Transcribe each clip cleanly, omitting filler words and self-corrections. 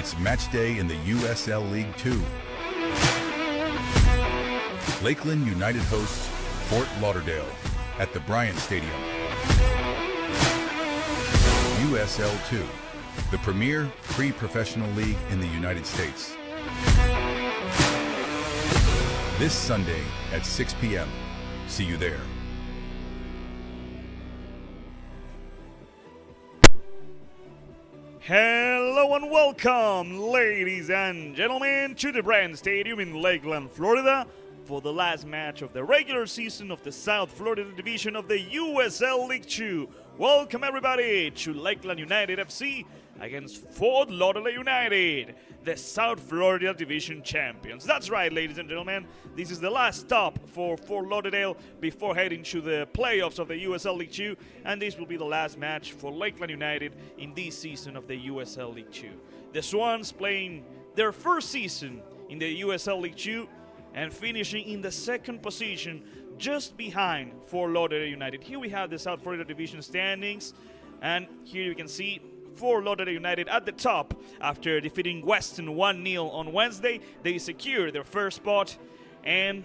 It's match day in the USL League 2. Lakeland United hosts Fort Lauderdale at the Bryant Stadium. USL 2, the premier pre-professional league in the United States. This Sunday at 6 p.m. See you there. Hello and welcome, ladies and gentlemen, to the Bryant Stadium in Lakeland, Florida, for the last match of the regular season of the South Florida division of the USL League 2. Welcome everybody to Lakeland United FC against Fort Lauderdale United, the South Florida division champions. That's right, ladies and gentlemen, this is the last stop for Fort Lauderdale before heading to the playoffs of the USL League 2, and this will be the last match for Lakeland United in this season of the USL League 2. The Swans playing their first season in the USL League 2 and finishing in the second position just behind Fort Lauderdale United. Here we have the South Florida division standings, and here you can see Fort Lauderdale United at the top after defeating Weston 1-0 on Wednesday. They secured their first spot and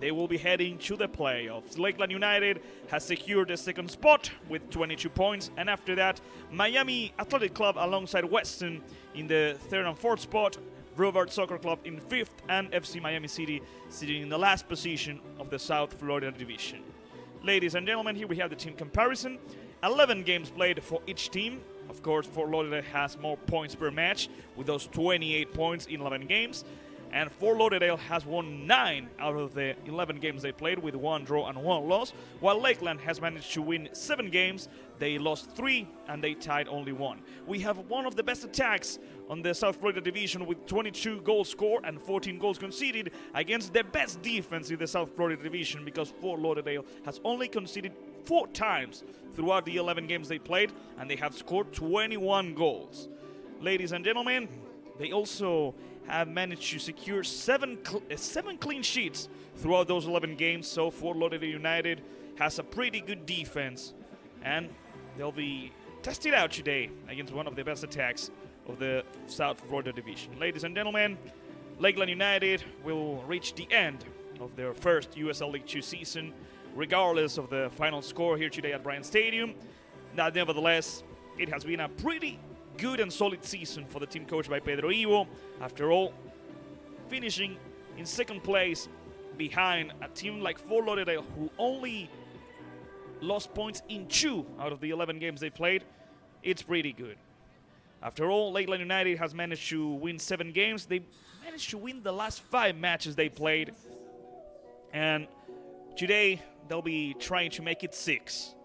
they will be heading to the playoffs. Lakeland United has secured the second spot with 22 points, and after that, Miami Athletic Club alongside Weston in the third and fourth spot, Brevard Soccer Club in fifth, and FC Miami City sitting in the last position of the South Florida division. Ladies and gentlemen, here we have the team comparison. 11 games played for each team. Of course, Fort Lauderdale has more points per match with those 28 points in 11 games. And Fort Lauderdale has won 9 out of the 11 games they played with 1 draw and 1 loss, while Lakeland has managed to win 7 games. They lost 3 and they tied only 1. We have one of the best attacks on the South Florida division with 22 goals scored and 14 goals conceded against the best defense in the South Florida division, because Fort Lauderdale has only conceded 4 times throughout the 11 games they played, and they have scored 21 goals. Ladies and gentlemen, they also have managed to secure 7 clean sheets throughout those 11 games, so Fort Lauderdale United has a pretty good defense, and they'll be tested out today against one of the best attacks of the South Florida division. Ladies and gentlemen, Lakeland United will reach the end of their first USL League 2 season, regardless of the final score here today at Bryant Stadium. Now, nevertheless, it has been a pretty good and solid season for the team coached by Pedro Ivo. After all, finishing in second place behind a team like Fort Lauderdale, who only lost points in 2 out of the 11 games they played, it's pretty good. After all, Lakeland United has managed to win 7 games. They managed to win the last 5 matches they played, and today they'll be trying to make it 6.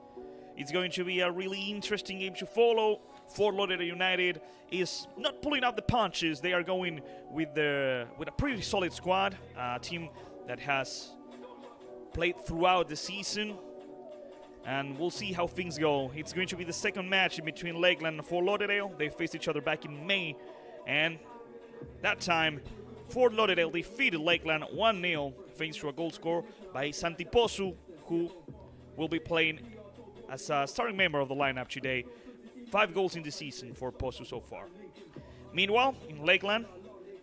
It's going to be a really interesting game to follow. Fort Lauderdale United is not pulling out the punches. They are going with a pretty solid squad, a team that has played throughout the season, and we'll see how things go. It's going to be the second match in between Lakeland and Fort Lauderdale. They faced each other back in May, and that time Fort Lauderdale defeated Lakeland 1-0 thanks to a goal score by Santi Posu, who will be playing as a starting member of the lineup today. 5 goals in the season for Posu so far. Meanwhile, in Lakeland,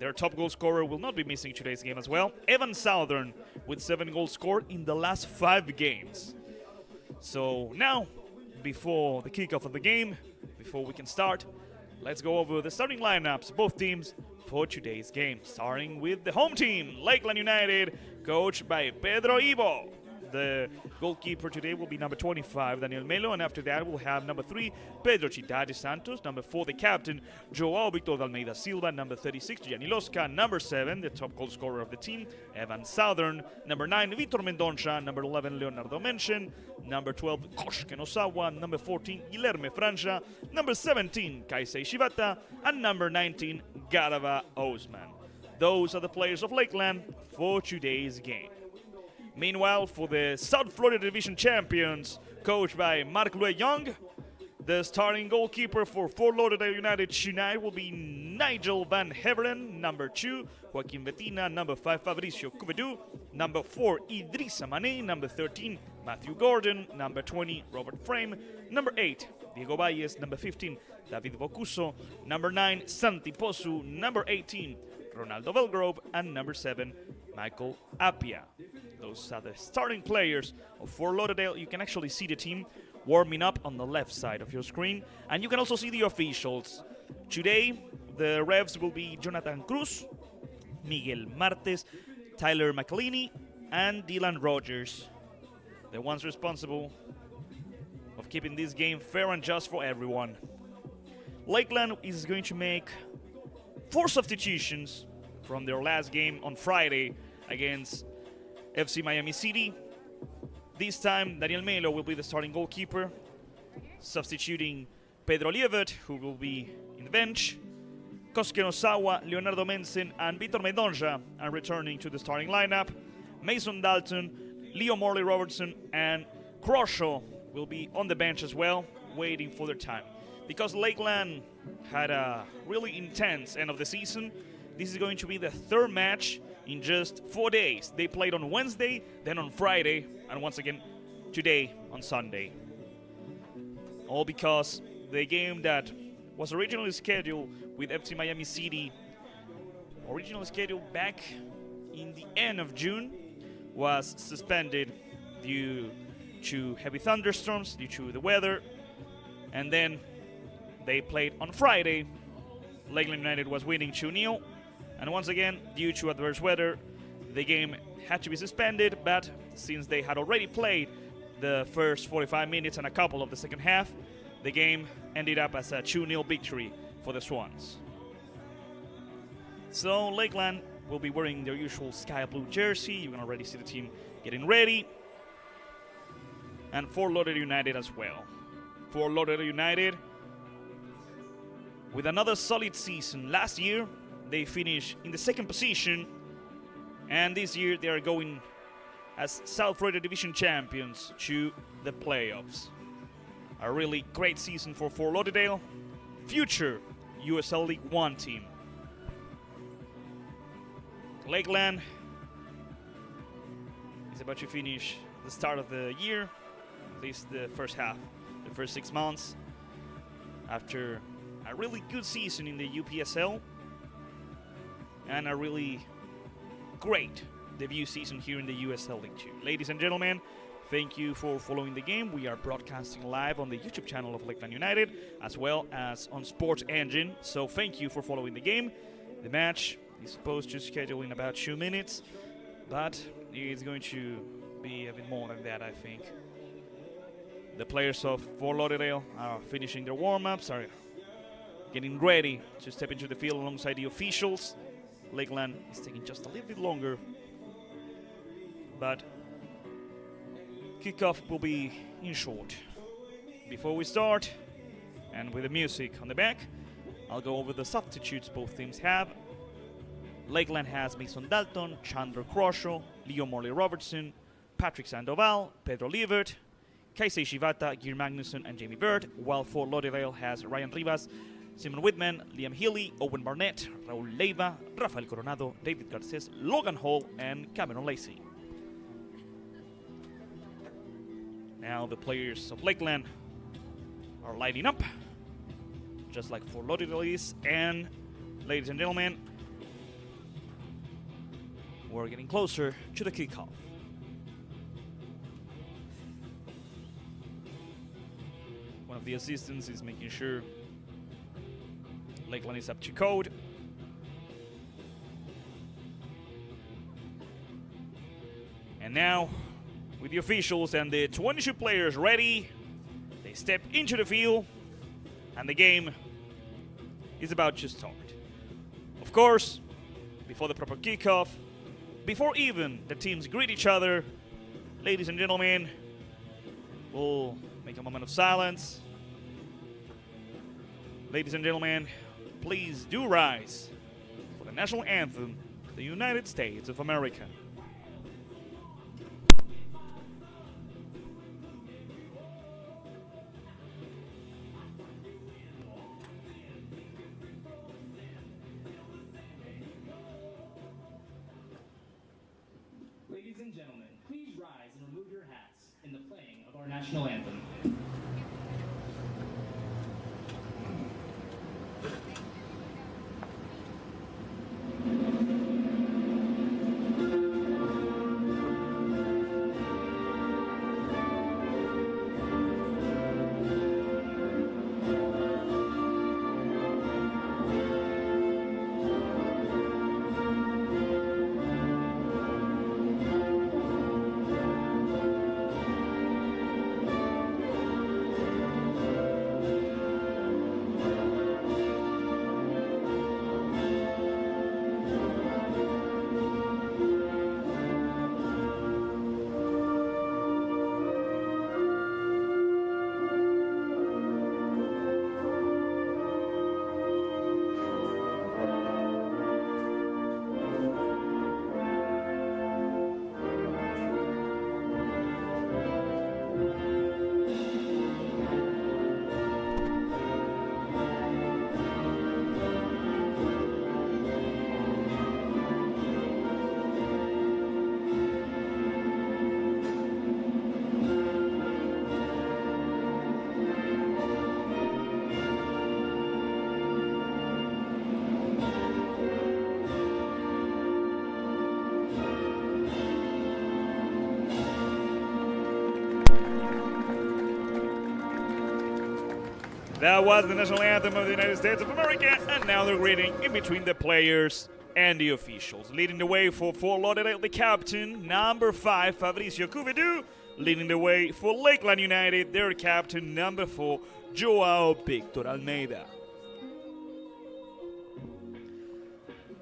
their top goal scorer will not be missing today's game as well. Evan Southern with 7 goals scored in the last 5 games. So now, before the kickoff of the game, before we can start, let's go over the starting lineups, both teams, for today's game. Starting with the home team, Lakeland United, coached by Pedro Ivo. The goalkeeper today will be number 25, Daniel Melo, and after that we'll have number 3, Pedro Chidade Santos, number 4, the captain, Joao Victor de Almeida Silva, number 36, Gianni Losca, number 7, the top goal scorer of the team, Evan Southern, number 9, Vitor Mendonça, number 11, Leonardo Menchen, number 12, Koshken Osawa, number 14, Guilherme Franja, number 17, Kaisei Shibata, and number 19, Garava Osman. Those are the players of Lakeland for today's game. Meanwhile, for the South Florida Division champions, coached by Mark Louis Young, the starting goalkeeper for Fort Lauderdale United tonight will be Nigel Van Heveren, number 2, Joaquin Bettina, number 5, Fabricio Cuvedu, number 4, Idrissa Mane, number 13, Matthew Gordon. Number 20, Robert Frame. Number 8, Diego Valles. Number 15, David Bocuso. Number 9, Santi Posu. Number 18, Ronaldo Belgrove. And number 7, Michael Apia. Those are the starting players of Fort Lauderdale. You can actually see the team warming up on the left side of your screen. And you can also see the officials. Today, the refs will be Jonathan Cruz, Miguel Martes, Tyler McElhinney, and Dylan Rogers. The ones responsible of keeping this game fair and just for everyone. Lakeland is going to make 4 substitutions from their last game on Friday against FC Miami City. This time, Daniel Melo will be the starting goalkeeper, substituting Pedro Lievert, who will be in the bench. Kosuke Osawa, Leonardo Mensen, and Vitor Medonja are returning to the starting lineup. Mason Dalton, Leo Morley Robertson, and Croshaw will be on the bench as well, waiting for their time. Because Lakeland had a really intense end of the season, this is going to be the 3rd match in just 4 days. They played on Wednesday, then on Friday, and once again today on Sunday. All because the game that was originally scheduled with FC Miami City, originally scheduled back in the end of June, was suspended due to heavy thunderstorms, due to the weather, and then they played on Friday. Lakeland United was winning 2-0, and once again, due to adverse weather, the game had to be suspended, but since they had already played the first 45 minutes and a couple of the second half, the game ended up as a 2-0 victory for the Swans. So Lakeland will be wearing their usual sky blue jersey. You can already see the team getting ready. And Fort Lauderdale United as well. Fort Lauderdale United with another solid season. Last year, they finished in the 2nd position. And this year, they are going as South Florida Division champions to the playoffs. A really great season for Fort Lauderdale. Future USL League 1 team. Lakeland is about to finish the start of the year, at least the first half, the first 6 months, after a really good season in the UPSL and a really great debut season here in the USL League 2. Ladies and gentlemen, thank you for following the game. We are broadcasting live on the YouTube channel of Lakeland United as well as on Sports Engine, so thank you for following the game. The match is supposed to schedule in about 2 minutes, but it's going to be a bit more than that, I think. The players of Fort Lauderdale are finishing their warm-ups, are getting ready to step into the field alongside the officials. Lakeland is taking just a little bit longer, but kickoff will be in short. Before we start, and with the music on the back, I'll go over the substitutes both teams have. Lakeland has Mason Dalton, Chandler Croshaw, Leo Morley Robertson, Patrick Sandoval, Pedro Lievert, Kaisei Shibata, Geir Magnusson, and Jamie Bird, while Fort Lauderdale has Ryan Rivas, Simon Whitman, Liam Healy, Owen Barnett, Raul Leiva, Rafael Coronado, David Garces, Logan Hall, and Cameron Lacey. Now the players of Lakeland are lining up, just like Fort Lauderdale is, and ladies and gentlemen, we're getting closer to the kickoff. One of the assistants is making sure Lakeland is up to code. And now, with the officials and the 22 players ready, they step into the field, and the game is about to start. Of course, before the proper kickoff, before even the teams greet each other, ladies and gentlemen, we'll make a moment of silence. Ladies and gentlemen, please do rise for the national anthem of the United States of America. Ladies and gentlemen, please rise and remove your hats. In the Our national anthem. That was the national anthem of the United States of America, and now they're greeting in between the players and the officials. Leading the way for Fort Lauderdale, the captain, number 5, Fabricio Cuvedu. Leading the way for Lakeland United, their captain, number 4, Joao Victor Almeida.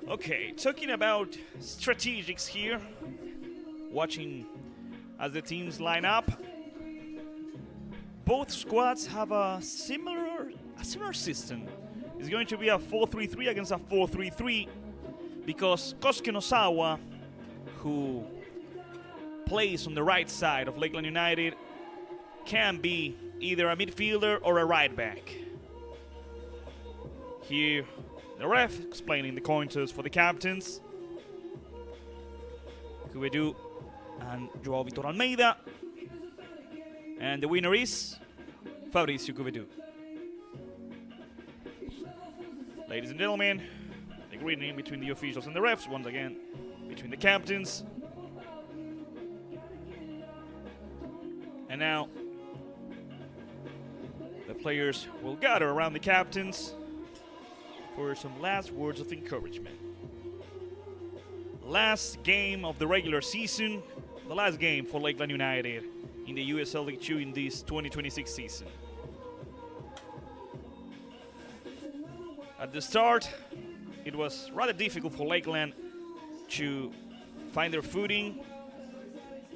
Okay, talking about strategics here, watching as the teams line up. Both squads have a similar system. It's going to be a 4-3-3 against a 4-3-3 because Kosuke Nosawa, who plays on the right side of Lakeland United, can be either a midfielder or a right back. Here, the ref explaining the coin toss for the captains. Cuvedu and Joao Victor Almeida. And the winner is Fabricio Cuvedu. Ladies and gentlemen, the greeting between the officials and the refs, once again, between the captains. And now, the players will gather around the captains for some last words of encouragement. Last game of the regular season, the last game for Lakeland United in the USL League 2 in this 2026 season. At the start, it was rather difficult for Lakeland to find their footing.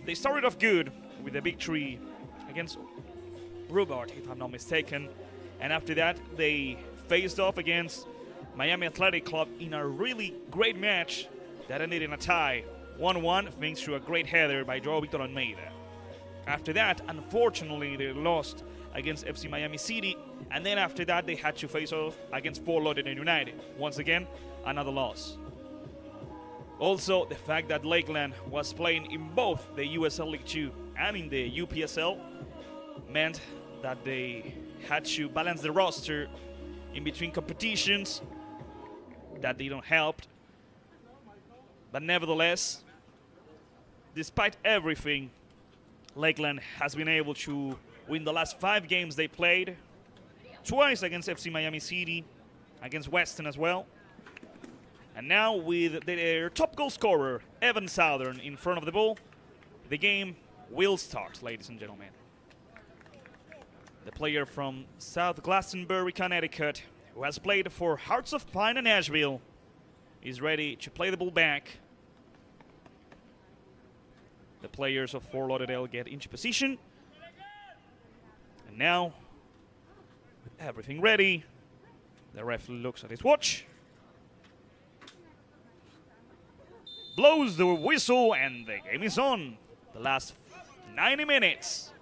They started off good with a victory against Brubart, if I'm not mistaken, and after that they faced off against Miami Athletic Club in a really great match that ended in a tie, 1-1, thanks to a great header by Joao Victor Almeida. After that, unfortunately, they lost against FC Miami City, and then after that, they had to face off against Fort Lauderdale United. Once again, another loss. Also, the fact that Lakeland was playing in both the USL League 2 and in the UPSL meant that they had to balance the roster in between competitions. That didn't help. But nevertheless, despite everything, Lakeland has been able to win the last 5 games they played, twice against FC Miami City, against Weston as well. And now with their top goal scorer, Evan Southern, in front of the ball, the game will start, ladies and gentlemen. The player from South Glastonbury, Connecticut, who has played for Hearts of Pine and Nashville, is ready to play the ball back. The players of Fort Lauderdale get into position. And now, with everything ready, the ref looks at his watch, blows the whistle, and the game is on. The last 90 minutes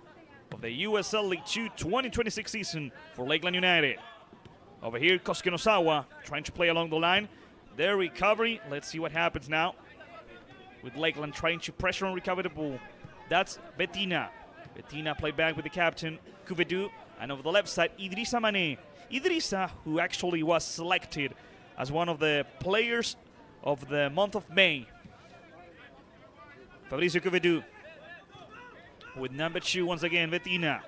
of the USL League 2 2026 season for Lakeland United. Over here, Kosuke Nosawa trying to play along the line. Their recovery, let's see what happens now. With Lakeland trying to pressure and recover the ball. That's Bettina. Bettina played back with the captain, Couvedou. And over the left side, Idrissa Mané. Idrissa, who actually was selected as one of the players of the month of May. Fabricio Couvedou with number 2 once again, Bettina.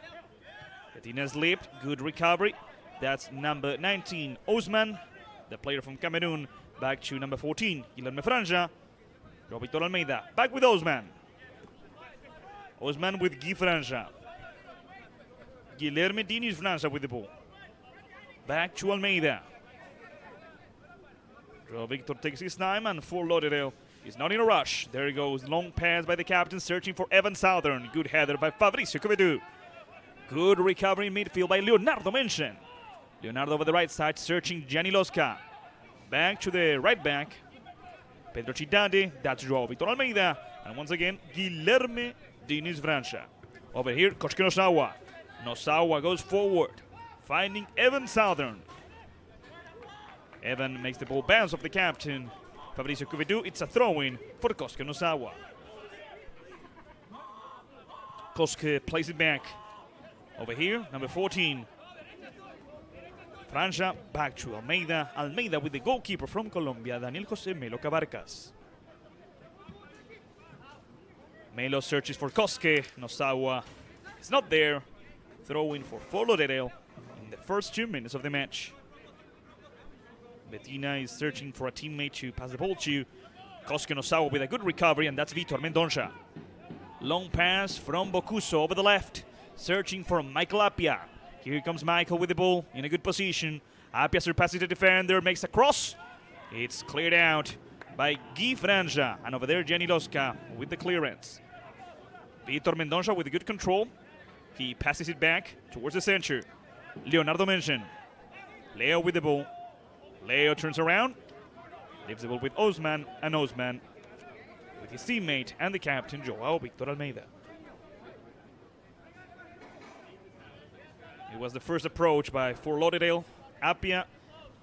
Bettina slipped, good recovery. That's number 19, Osman, the player from Cameroon. Back to number 14, Guilherme Franja. João Victor Almeida, back with Osman. Osman with Gui Franja. Guilherme Diniz Franja with the ball. Back to Almeida. João Victor takes his time, and for Lauderdale, he's not in a rush. There he goes, long pass by the captain, searching for Evan Southern. Good header by Fabricio Couvedou. Good recovery in midfield by Leonardo Menchen. Leonardo over the right side, searching Gianni Losca. Back to the right back. Pedro Cidade, that's João Victor Almeida. And once again, Guilherme Diniz Franja. Over here, Kosuke Nosawa. Nosawa goes forward, finding Evan Southern. Evan makes the ball bounce off the captain, Fabricio Couvedou. It's a throw-in for Kosuke Nosawa. Kosuke plays it back. Over here, number 14. Franja back to Almeida. Almeida with the goalkeeper from Colombia, Daniel José Melo Cabarcas. Melo searches for Kosuke. Nosawa is not there. Throw-in for Lauderdale in the first 2 minutes of the match. Bettina is searching for a teammate to pass the ball to. Kosuke Nosawa with a good recovery, and that's Vitor Mendonça. Long pass from Bocuso over the left, searching for Michael Appia. Here comes Michael with the ball in a good position. Appia surpasses the defender, makes a cross. It's cleared out by Gui Franja, and over there Gianni Losca with the clearance. Vitor Mendonça with good control. He passes it back towards the center. Leonardo Menchen. Leo with the ball. Leo turns around, leaves the ball with Osman, and Osman with his teammate and the captain, João Victor Almeida. It was the first approach by Fort Lauderdale. Appia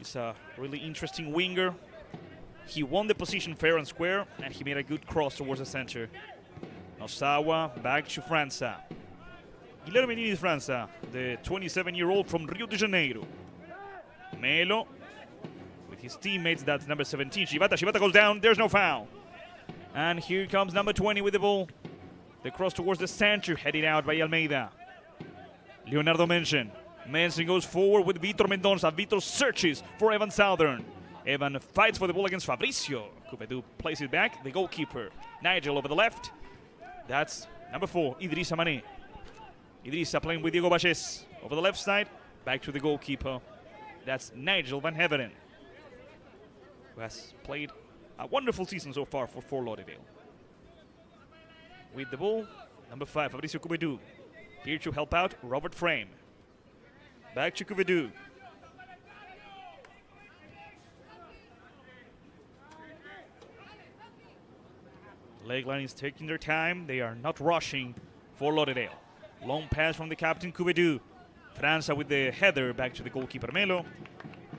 is a really interesting winger. He won the position fair and square, and he made a good cross towards the center. Nosawa back to França. Guilherme Diniz França, the 27-year-old from Rio de Janeiro. Melo with his teammates, that's number 17, Shibata. Shibata goes down, there's no foul. And here comes number 20 with the ball. The cross towards the center, headed out by Almeida. Leonardo Menchen. Menchen goes forward with Vitor Mendonça. Vitor searches for Evan Southern. Evan fights for the ball against Fabricio. Couvedou plays it back. The goalkeeper, Nigel, over the left. That's number 4, Idrissa Mané. Idrissa playing with Diego Baches. Over the left side, back to the goalkeeper. That's Nigel Van Heveren, who has played a wonderful season so far for Fort Lauderdale. With the ball, number 5, Fabricio Couvedou. Here to help out, Robert Frame. Back to Couvedou. Lakeland is taking their time. They are not rushing for Lauderdale. Long pass from the captain, Couvedou. França with the header back to the goalkeeper, Melo.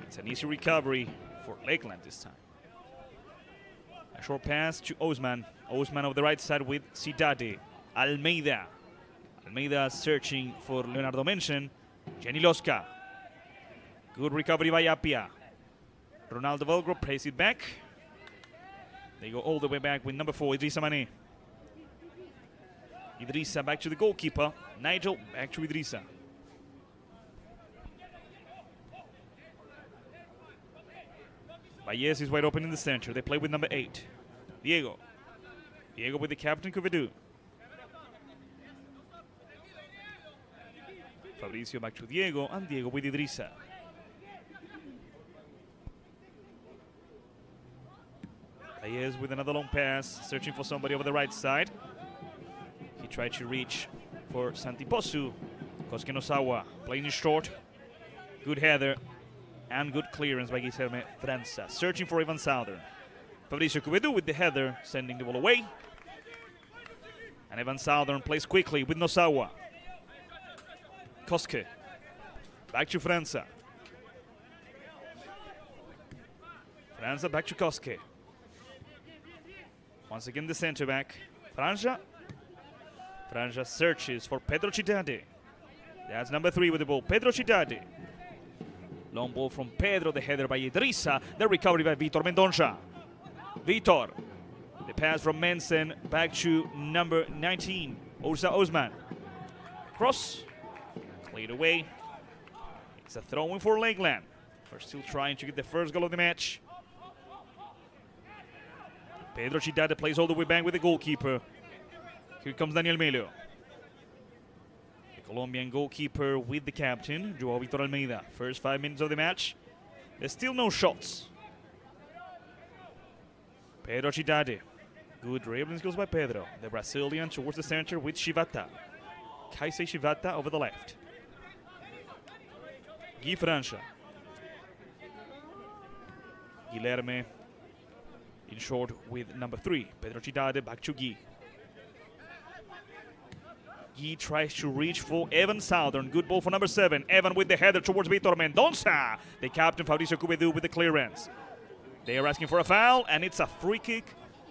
It's an easy recovery for Lakeland this time. A short pass to Osman. Osman over the right side with Cidade. Almeida. Almeida searching for Leonardo Menchen. Gianni Losca. Good recovery by Appia. Ronaldo Velgro plays it back. They go all the way back with number 4, Idrissa Mané. Idrissa back to the goalkeeper. Nigel back to Idrissa. Valles is wide open in the center. They play with number 8, Diego. Diego with the captain, Couvedou. Fabricio back to Diego, and Diego with Idrissa. Valles with another long pass, searching for somebody over the right side. He tried to reach for Santi Posu. Kosuke Nosawa playing it short. Good header and good clearance by Guilherme França. Searching for Evan Southern. Fabricio Couvedou with the header, sending the ball away. And Evan Southern plays quickly with Nosawa. Kosuke. Back to França. França back to Kosuke. Once again the center back. Franja. Francia searches for Pedro Cidade. That's number 3 with the ball, Pedro Cidade. Long ball from Pedro, the header by Idrissa, the recovery by Vitor Mendonça. Vitor, the pass from Mensen back to number 19, Osa Osman. Cross, cleared away. It's a throw-in for Lakeland. We're still trying to get the first goal of the match. Pedro Cidade plays all the way back with the goalkeeper. Here comes Daniel Melo. The Colombian goalkeeper with the captain, Joao Vitor Almeida. First 5 minutes of the match. There's still no shots. Pedro Cidade. Good dribbling skills by Pedro. The Brazilian towards the center with Shivata. Kaisei Shivata over the left. Gui Francia. Guilherme in short with number 3. Pedro Cidade back to Gui. Gui tries to reach for Evan Southern. Good ball for number 7. Evan with the header towards Vitor Mendonça. The captain, Fabricio Cubedu, with the clearance. They are asking for a foul, and it's a free kick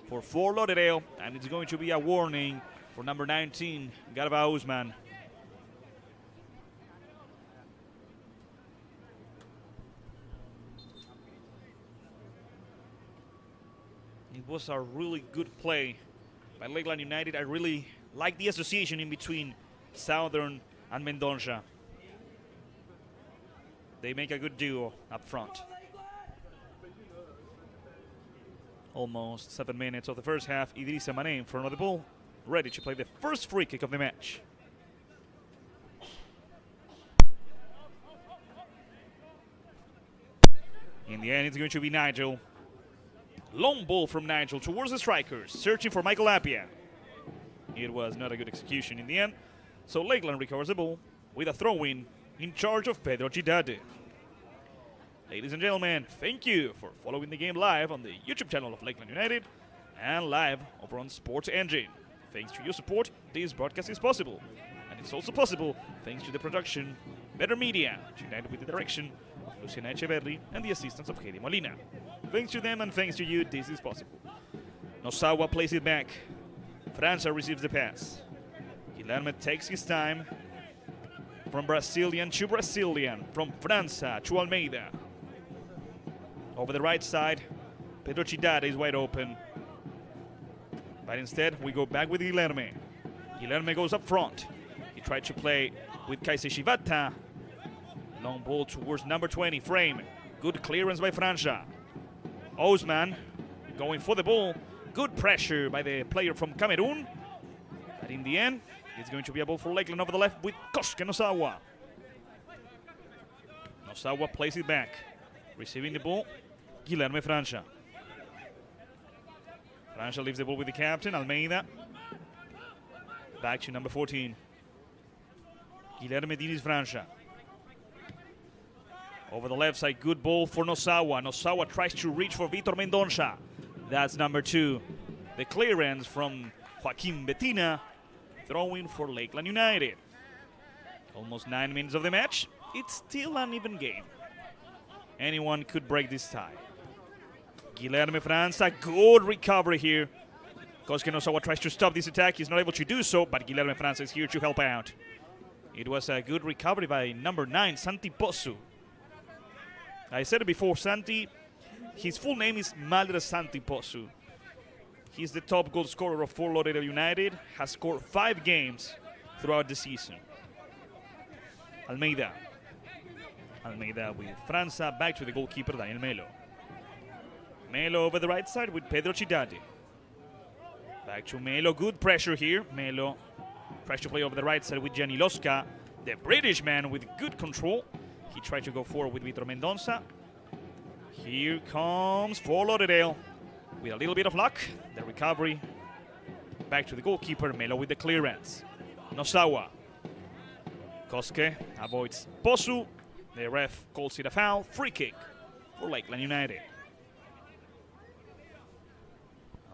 for Fort Lauderdale, and it's going to be a warning for number 19, Garba Usman. It was a really good play by Lakeland United. I really like the association in between Southern and Mendonça. They make a good duo up front. Almost 7 minutes of the first half. Idrissa Mané in front of the ball, ready to play the first free kick of the match. In the end, it's going to be Nigel. Long ball from Nigel towards the strikers, searching for Michael Appiah. It was not a good execution in the end, so Lakeland recovers the ball with a throw-in in charge of Pedro Cidade. Ladies and gentlemen, thank you for following the game live on the YouTube channel of Lakeland United and live over on Sports Engine. Thanks to your support, this broadcast is possible. And it's also possible thanks to the production, Better Media, united with the direction of Luciana Echeverri and the assistance of Heidi Molina. Thanks to them and thanks to you, this is possible. Nosawa plays it back. Francia receives the pass. Guilherme takes his time. From Brazilian to Brazilian. From Francia to Almeida. Over the right side, Pedro Cidade is wide open. But instead, we go back with Guilherme. Guilherme goes up front. He tried to play with Kaisei Shivata. Long ball towards number 20, Frame. Good clearance by Francia. Osman going for the ball. Good pressure by the player from Cameroon. But in the end, it's going to be a ball for Lakeland over the left with Kosuke Nosawa. Nosawa plays it back. Receiving the ball, Guilherme Francia. Francia leaves the ball with the captain, Almeida. Back to number 14. Guilherme Diniz Francia. Over the left side, good ball for Nosawa. Nosawa tries to reach for Vitor Mendonça. That's number 2. The clearance from Joaquim Bettina. Throwing for Lakeland United. Almost 9 minutes of the match. It's still an even game. Anyone could break this tie. Guilherme Francia, good recovery here. Kosuke Nosawa tries to stop this attack. He's not able to do so, but Guilherme Francia is here to help out. It was a good recovery by number 9, Santi Posu. I said it before, Santi, his full name is Maldra Santi Posu. He's the top goal scorer of Fort Lauderdale United, has scored 5 games throughout the season. Almeida with Francia, back to the goalkeeper, Daniel Melo. Melo over the right side with Pedro Cidade. Back to Melo, good pressure here. Melo tries to play over the right side with Gianni Losca, the British man with good control. He tried to go forward with Vitor Mendonça. Here comes Fort Lauderdale with a little bit of luck. The recovery. Back to the goalkeeper, Melo with the clearance. Nosawa. Kosuke avoids Posu. The ref calls it a foul. Free kick for Lakeland United.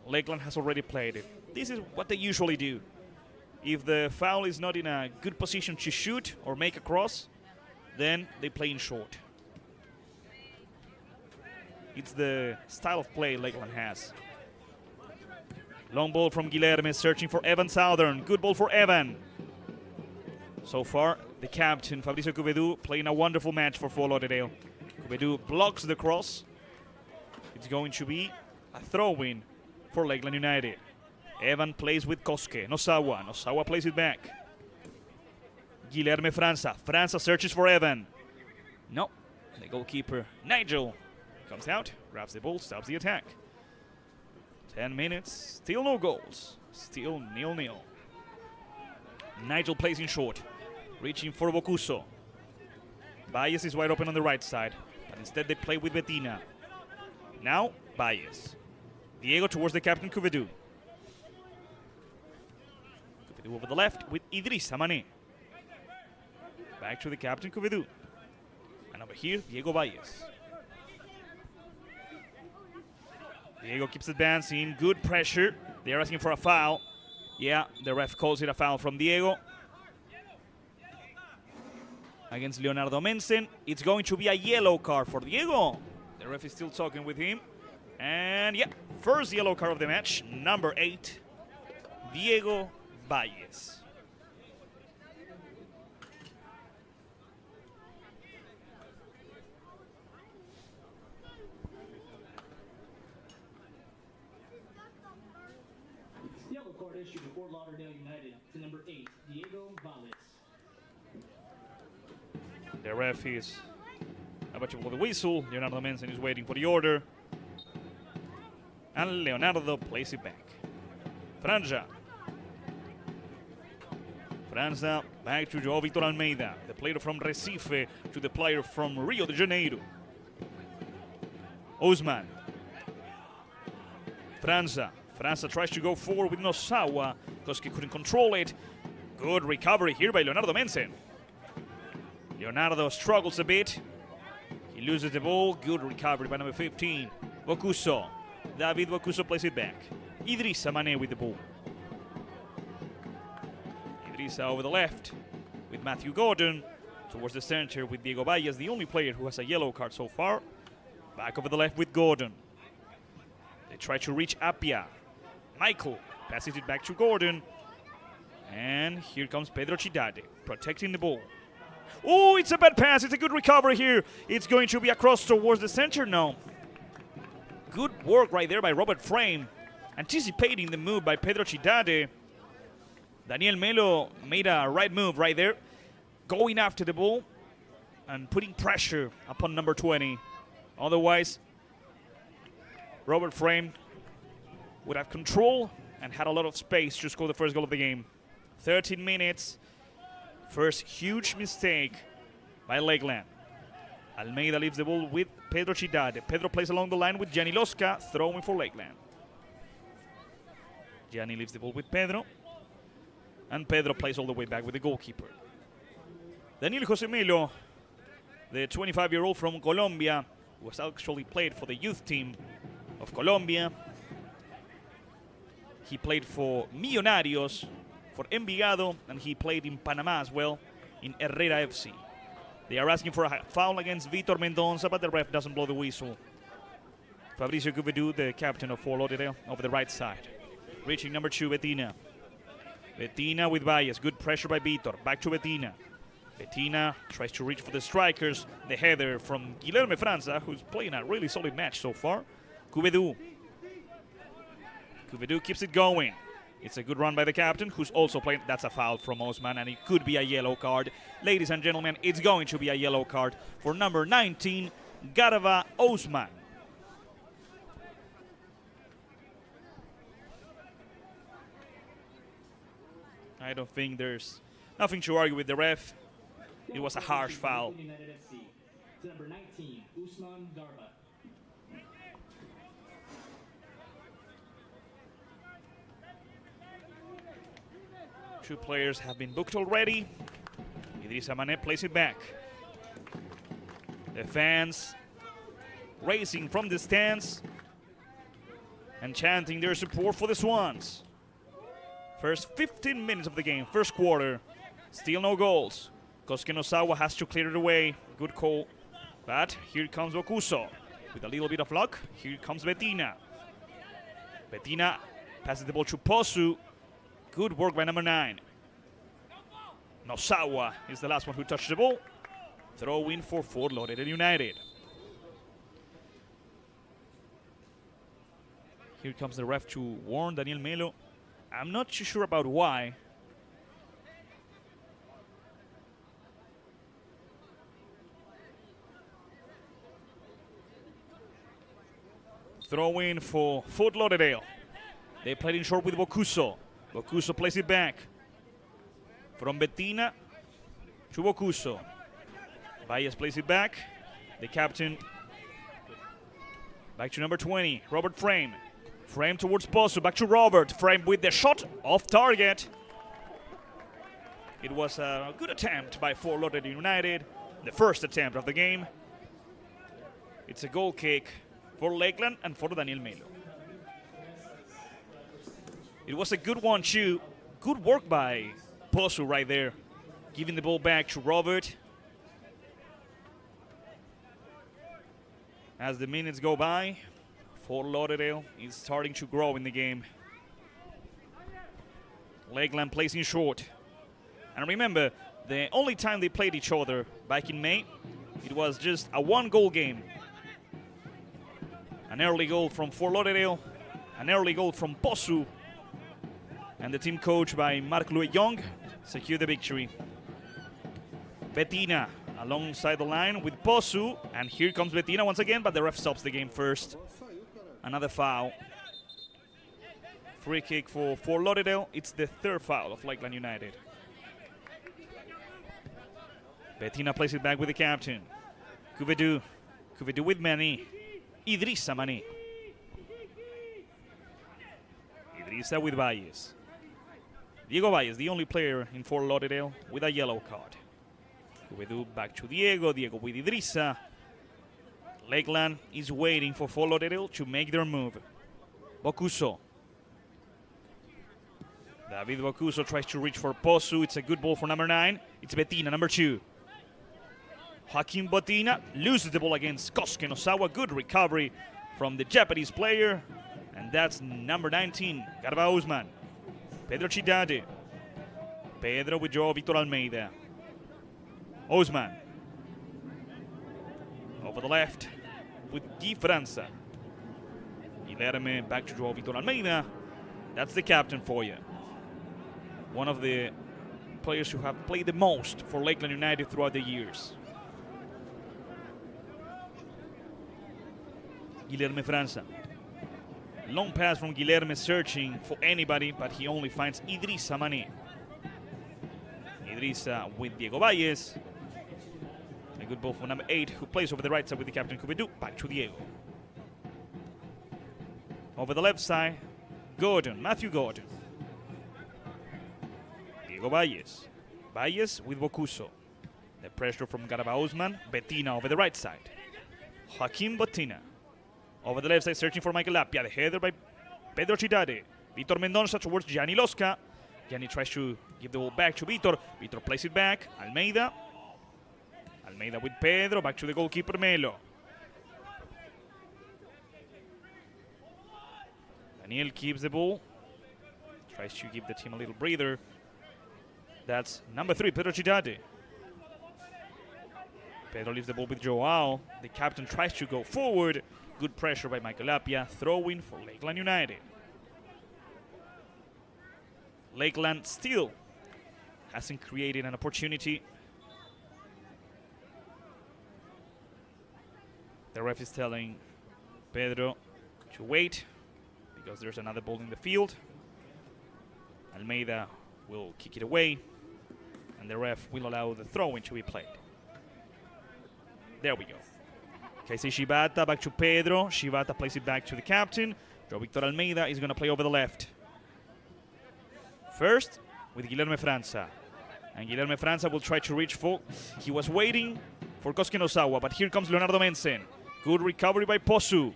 Lakeland has already played it. This is what they usually do. If the foul is not in a good position to shoot or make a cross, then they play in short. It's the style of play Lakeland has. Long ball from Guilherme, searching for Evan Southern. Good ball for Evan. So far, the captain, Fabricio Cubedu, playing a wonderful match for Fort Lauderdale. Cubedu blocks the cross. It's going to be a throw-in for Lakeland United. Evan plays with Koske. Nosawa. Nosawa plays it back. Guilherme França. França searches for Evan. No. The goalkeeper, Nigel, comes out, grabs the ball, stops the attack. 10 minutes, still no goals. Still 0-0. Nigel plays in short, reaching for Bocuso. Baez is wide open on the right side, but instead they play with Bettina. Now, Baez. Diego towards the captain, Cubedu. Cubedu over the left with Idrissa Mané. Back to the captain, Cubedu. And over here, Diego Baez. Diego keeps advancing. Good pressure. They're asking for a foul. Yeah, the ref calls it a foul from Diego. Against Leonardo Mensen. It's going to be a yellow card for Diego. The ref is still talking with him. And yeah, first yellow card of the match. Number 8, Diego Baez. Yellow card issued to Fort Lauderdale United to number 8, Diego Baez. The ref is about to blow the whistle. Leonardo Mensen is waiting for the order. And Leonardo plays it back. Franja. França back to João Victor Almeida, the player from Recife to the player from Rio de Janeiro. Osman. França. França tries to go forward with Nosawa because he couldn't control it. Good recovery here by Leonardo Mensen. Leonardo struggles a bit. He loses the ball. Good recovery by number 15, Bocuso. David Bocuso plays it back. Idrissa Mané with the ball. Idrissa over the left with Matthew Gordon. Towards the center with Diego Baez, the only player who has a yellow card so far. Back over the left with Gordon. They try to reach Apia. Michael passes it back to Gordon. And here comes Pedro Cidade, protecting the ball. Oh, it's a bad pass. It's a good recovery here. It's going to be a cross towards the center now. Good work right there by Robert Frame. Anticipating the move by Pedro Cidade. Daniel Melo made a right move right there. Going after the ball and putting pressure upon number 20. Otherwise, Robert Frame would have control and had a lot of space to score the first goal of the game. 13 minutes. First huge mistake by Lakeland. Almeida leaves the ball with Pedro Cidade. Pedro plays along the line with Gianni Losca, throwing for Lakeland. Gianni leaves the ball with Pedro. And Pedro plays all the way back with the goalkeeper. Daniel José Melo, the 25-year-old from Colombia, who has actually played for the youth team of Colombia. He played for Millonarios, for Envigado, and he played in Panama as well, in Herrera FC. They are asking for a foul against Vitor Mendonça, but the ref doesn't blow the whistle. Fabricio Cubedu, the captain of Fort Lauderdale, over the right side. Reaching number 2, Bettina. Bettina with Baez. Good pressure by Vitor. Back to Bettina. Bettina tries to reach for the strikers. The header from Guilherme França, who's playing a really solid match so far. Cubedu. Cubedu keeps it going. It's a good run by the captain, who's also playing. That's a foul from Osman, and it could be a yellow card. Ladies and gentlemen, it's going to be a yellow card for number 19, Garva Osman. I don't think there's nothing to argue with the ref. It was a harsh foul. Number 19, Usman Garba. Two players have been booked already. Idrissa Mané plays it back. The fans racing from the stands and chanting their support for the Swans. First 15 minutes of the game, first quarter. Still no goals. Kosuke Nosawa has to clear it away. Good call. But here comes Bocuso. With a little bit of luck, here comes Bettina. Bettina Passes the ball to Posu. Good work by number 9. Nosawa is the last one who touched the ball. Throw in for Fort Lauderdale United. Here comes the ref to warn Daniel Melo. I'm not too sure about why. Throw in for Fort Lauderdale. They played in short with Bocuso. Bocuso plays it back. From Bettina to Bocuso. Valles plays it back. The captain back to number 20, Robert Frame. Frame towards Posu, back to Robert. Frame with the shot off target. It was a good attempt by Fort Lauderdale United. The first attempt of the game. It's a goal kick for Lakeland and for Daniel Melo. It was a good one too. Good work by Posu right there. Giving the ball back to Robert. As the minutes go by, Fort Lauderdale is starting to grow in the game. Lakeland plays in short. And remember, the only time they played each other back in May, it was just a one-goal game. An early goal from Fort Lauderdale, an early goal from Posu, and the team coached by Marc-Louis Young secured the victory. Bettina alongside the line with Posu, and here comes Bettina once again, but the ref stops the game first. Another foul. Free kick for Fort Lauderdale. It's the third foul of Lakeland United. Bettina plays it back with the captain. Kuvedu with Mani. Idrissa Mani. Idrissa with Valles. Diego Valles, the only player in Fort Lauderdale with a yellow card. Kuvedu back to Diego. Diego with Idrissa. Lakeland is waiting for Fort Lauderdale to make their move. Bocuso. David Bocuso tries to reach for Posu. It's a good ball for number 9. It's Bettina, number 2. Joaquin Bettina loses the ball against Kosuke Nosawa. Good recovery from the Japanese player. And that's number 19, Garba Usman. Pedro Chidade. Pedro with Joao Victor Almeida. Usman. Over the left with Guy Franza. Guilherme back to Joao Victor Almeida. That's the captain for you. One of the players who have played the most for Lakeland United throughout the years. Guilherme Franza. Long pass from Guilherme searching for anybody, but he only finds Idrissa Mani. Idrissa with Diego Valles. A good ball for number 8, who plays over the right side with the captain Kubedu. Back to Diego. Over the left side, Gordon, Matthew Gordon. Diego Valles. Valles with Bocuso. The pressure from Garba Usman. Bettina over the right side. Joaquin Bettina. Over the left side, searching for Michael Lapia. The header by Pedro Chidade. Vitor Mendonça towards Gianni Losca. Gianni tries to give the ball back to Vitor. Vitor plays it back. Almeida. Almeida with Pedro. Back to the goalkeeper, Melo. Daniel keeps the ball. Tries to give the team a little breather. That's number 3, Pedro Chidade. Pedro leaves the ball with Joao. The captain tries to go forward. Good pressure by Michael Lapia. Throw-in for Lakeland United. Lakeland still hasn't created an opportunity. The ref is telling Pedro to wait because there's another ball in the field. Almeida will kick it away, and the ref will allow the throw-in to be played. There we go. Keisei Shibata back to Pedro. Shibata plays it back to the captain. Joao Victor Almeida is going to play over the left. First with Guilherme Franza. And Guilherme Franza will try to reach for. He was waiting for Kosuke Nosawa, but here comes Leonardo Mensen. Good recovery by Posu.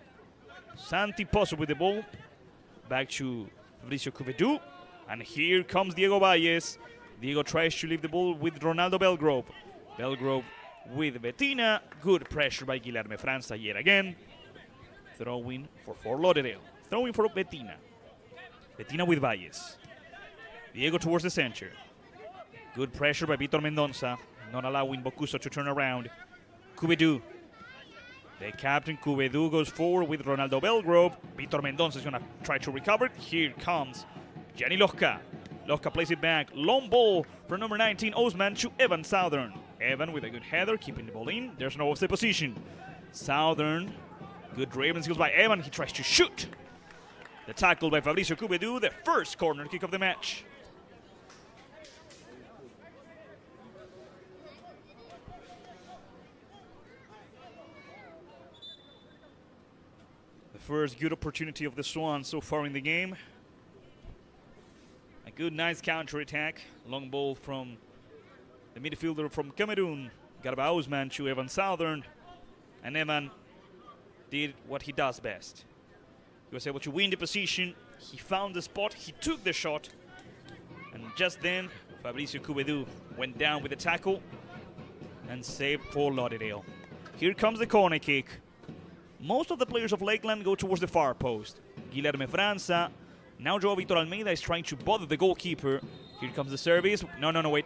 Santi Posu with the ball. Back to Fabricio Cuvedu. And here comes Diego Valles. Diego tries to leave the ball with Ronaldo Belgrove. Belgrove with Bettina. Good pressure by Guilherme Franza yet again. Throw-in for Fort Lauderdale. Throw-in for Bettina. Bettina with Valles. Diego towards the center. Good pressure by Vitor Mendonça, not allowing Bocuso to turn around. Cubedu. The captain Cubedu goes forward with Ronaldo Belgrove. Vitor Mendonça is going to try to recover it. Here comes Gianni Losca. Losca plays it back. Long ball from number 19, Osman, to Evan Southern. Evan with a good header, keeping the ball in. There's no offside position. Southern, good dribbling skills by Evan. He tries to shoot. The tackle by Fabricio Cubedu, the first corner kick of the match. The first good opportunity of the Swans so far in the game. A good, nice counter-attack. Long ball from the midfielder from Cameroon, Garba Osman, to Evan Southern. And Evan did what he does best. He was able to win the position. He found the spot. He took the shot. And just then, Fabricio Cubedu went down with the tackle and saved for Lauderdale. Here comes the corner kick. Most of the players of Lakeland go towards the far post. Guilherme França. Now Joao Vitor Almeida is trying to bother the goalkeeper. Here comes the service. No, wait.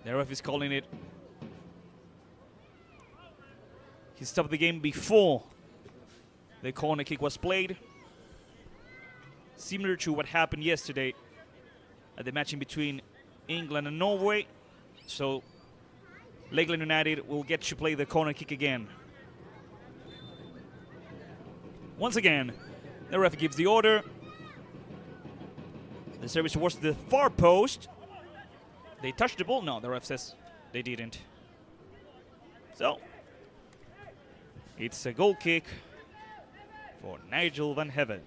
The ref is calling it. He stopped the game before the corner kick was played. Similar to what happened yesterday at the match in between England and Norway. So Lakeland United will get to play the corner kick again. Once again, the ref gives the order. The service towards the far post. They touched the ball? No, the ref says they didn't. So, it's a goal kick for Nigel van Heaven.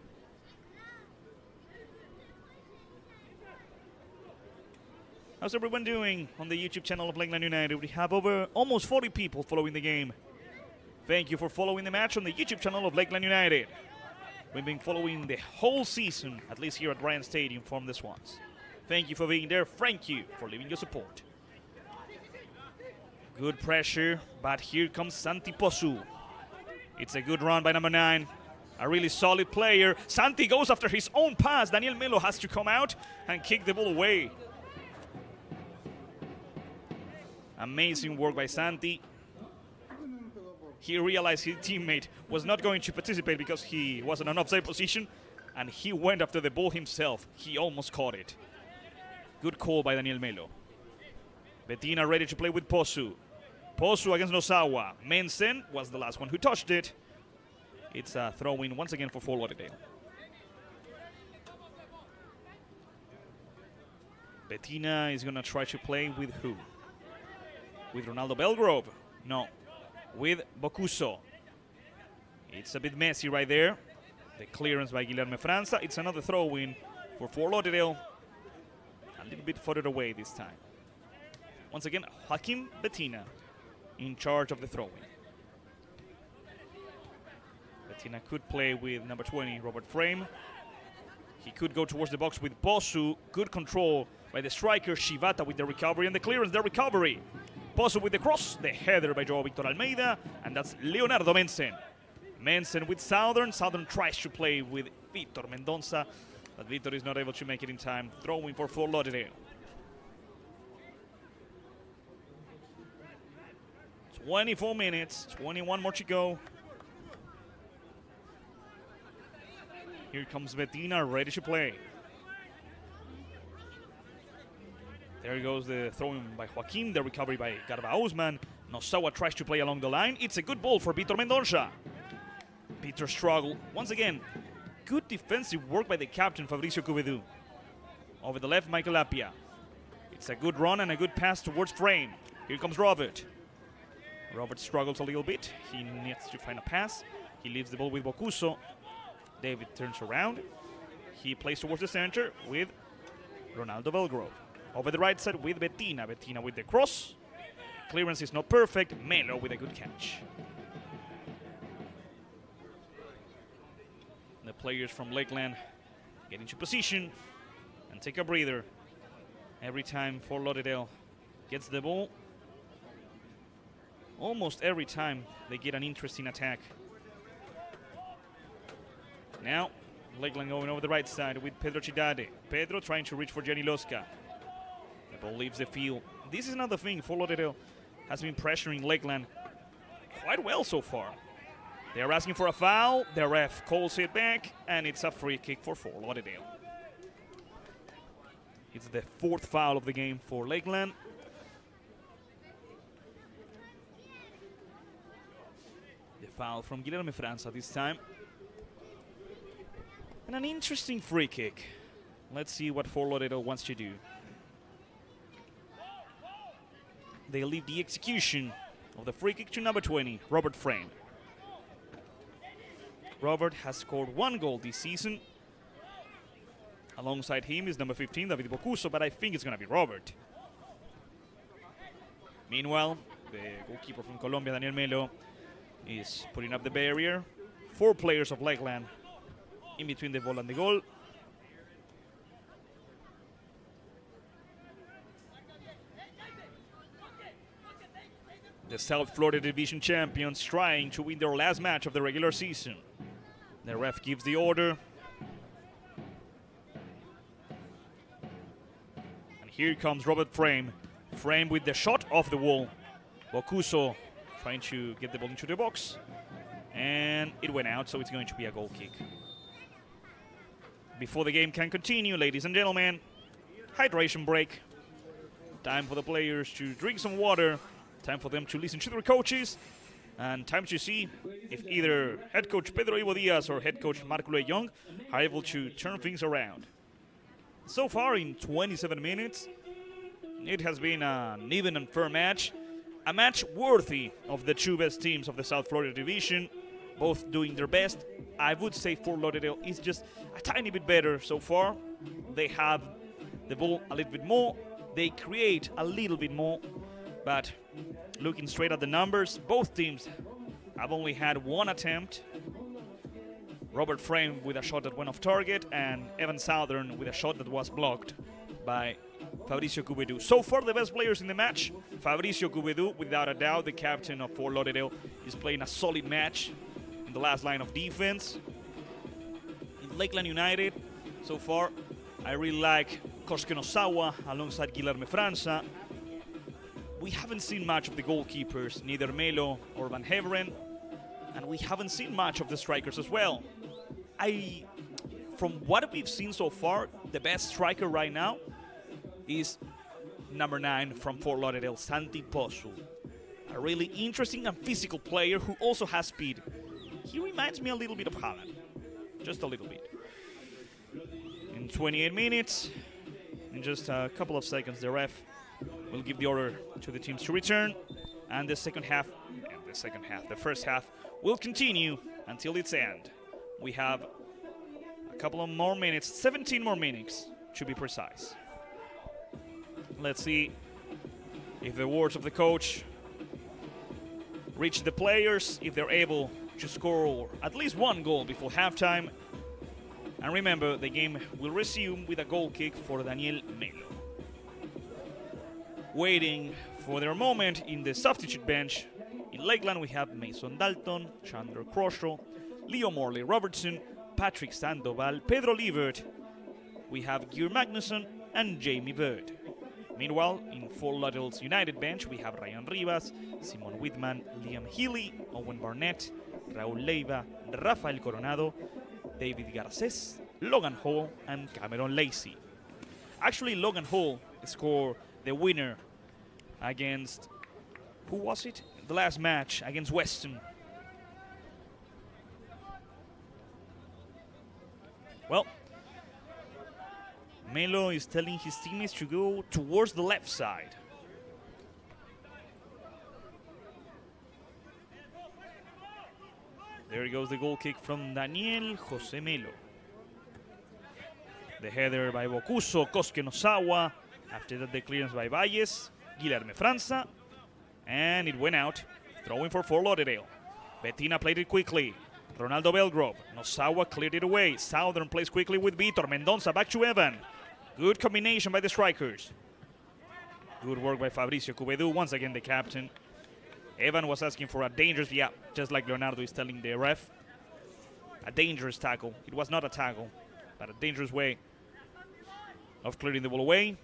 How's everyone doing on the YouTube channel of Lakeland United? We have over almost 40 people following the game. Thank you for following the match on the YouTube channel of Lakeland United. We've been following the whole season, at least here at Bryant Stadium, from the Swans. Thank you for being there. Thank you for leaving your support. Good pressure, but here comes Santi Posu. It's a good run by number 9. A really solid player. Santi goes after his own pass. Daniel Melo has to come out and kick the ball away. Amazing work by Santi. He realized his teammate was not going to participate because he was in an offside position, and he went after the ball himself. He almost caught it. Good call by Daniel Melo. Bettina ready to play with Posu. Posu against Nosawa. Mensen was the last one who touched it. It's a throw-in once again for Fort Lauderdale. Bettina is going to try to play with who? With Ronaldo Belgrove? No. With Bocuso. It's a bit messy right there. The clearance by Guilherme França. It's another throw-in for Fort Lauderdale. A little bit further away this time. Once again, Joaquim Bettina in charge of the throw-in. Bettina could play with number 20, Robert Frame. He could go towards the box with Posu. Good control by the striker, Shibata, with the recovery and the clearance, the recovery. Posu with the cross, the header by Joao Victor Almeida, and that's Leonardo Mensen. Mensen with Southern. Southern tries to play with Vitor Mendonça, but Vitor is not able to make it in time. Throwing for Fort Lauderdale. 24 minutes, 21 more to go. Here comes Bettina, ready to play. There goes the throw-in by Joaquim, the recovery by Garba Osman. Nosawa tries to play along the line. It's a good ball for Vitor Mendonça. Peter struggled. Once again, good defensive work by the captain, Fabricio Cubedu. Over the left, Michael Apia. It's a good run and a good pass towards Frame. Here comes Robert. Robert struggles a little bit. He needs to find a pass. He leaves the ball with Bocuso. David turns around. He plays towards the center with Ronaldo Belgrove. Over the right side with Bettina. Bettina with the cross. Clearance is not perfect. Melo with a good catch. The players from Lakeland get into position and take a breather. Every time Fort Lauderdale gets the ball, almost every time they get an interesting attack. Now, Lakeland going over the right side with Pedro Chidade. Pedro trying to reach for Jenny Losca. The ball leaves the field. This is another thing. Fort Lauderdale has been pressuring Lakeland quite well so far. They are asking for a foul. The ref calls it back, and it's a free kick for Fort Lauderdale. It's the 4th foul of the game for Lakeland. The foul from Guilherme França this time. And an interesting free kick. Let's see what Fort Lauderdale wants to do. They leave the execution of the free kick to number 20, Robert Frame. Robert has scored 1 goal this season. Alongside him is number 15, David Bocuso, but I think it's going to be Robert. Meanwhile, the goalkeeper from Colombia, Daniel Melo, is putting up the barrier. 4 players of Lakeland in between the ball and the goal. The South Florida Division champions trying to win their last match of the regular season. The ref gives the order. And here comes Robert Frame. Frame with the shot off the wall. Bocuso trying to get the ball into the box. And it went out, so it's going to be a goal kick. Before the game can continue, ladies and gentlemen, hydration break. Time for the players to drink some water. Time for them to listen to their coaches. And time to see if either head coach Pedro Ivo Diaz or head coach Marco Young are able to turn things around. So far in 27 minutes, it has been an even and fair match. A match worthy of the 2 best teams of the South Florida Division, both doing their best. I would say Fort Lauderdale is just a tiny bit better so far. They have the ball a little bit more. They create a little bit more. But looking straight at the numbers, both teams have only had 1 attempt. Robert Frame with a shot that went off target, and Evan Southern with a shot that was blocked by Fabricio Cubedu. So far, the best players in the match. Fabricio Cubedu, without a doubt, the captain of Fort Lauderdale, is playing a solid match in the last line of defense. In Lakeland United, so far, I really like Kosuke Nosawa alongside Guilherme França. We haven't seen much of the goalkeepers, neither Melo or Van Heveren, and we haven't seen much of the strikers as well. From what we've seen so far, the best striker right now is number 9 from Fort Lauderdale, Santi Pozu. A really interesting and physical player who also has speed. He reminds me a little bit of Haaland, just a little bit. In 28 minutes, in just a couple of seconds, the ref will give the order to the teams to return, and the first half will continue until its end. We have a couple of more minutes, 17 more minutes to be precise. Let's see if the words of the coach reach the players, if they're able to score at least 1 goal before halftime. And remember, the game will resume with a goal kick for Daniel Melo. Waiting for their moment in the substitute bench. In Lakeland, we have Mason Dalton, Chandler Croshaw, Leo Morley Robertson, Patrick Sandoval, Pedro Liebert. We have Geir Magnusson and Jamie Bird. Meanwhile, in Fort Lauderdale's United bench, we have Ryan Rivas, Simon Whitman, Liam Healy, Owen Barnett, Raul Leiva, Rafael Coronado, David Garces, Logan Hall, and Cameron Lacey. Actually, Logan Hall scored the winner against, who was it? The last match against Weston. Well, Melo is telling his teammates to go towards the left side. There goes the goal kick from Daniel Jose Melo. The header by Bocuso, Kosuke Nosawa. After that, the clearance by Valles, Guilherme França. And it went out, throwing for Fort Lauderdale. Bettina played it quickly. Ronaldo Belgrove. Nosawa cleared it away. Southern plays quickly with Vitor. Mendonça back to Evan. Good combination by the strikers. Good work by Fabricio Cubedu, once again the captain. Evan was asking for a dangerous, just like Leonardo is telling the ref. a dangerous tackle. It was not a tackle, but a dangerous way of clearing the ball away.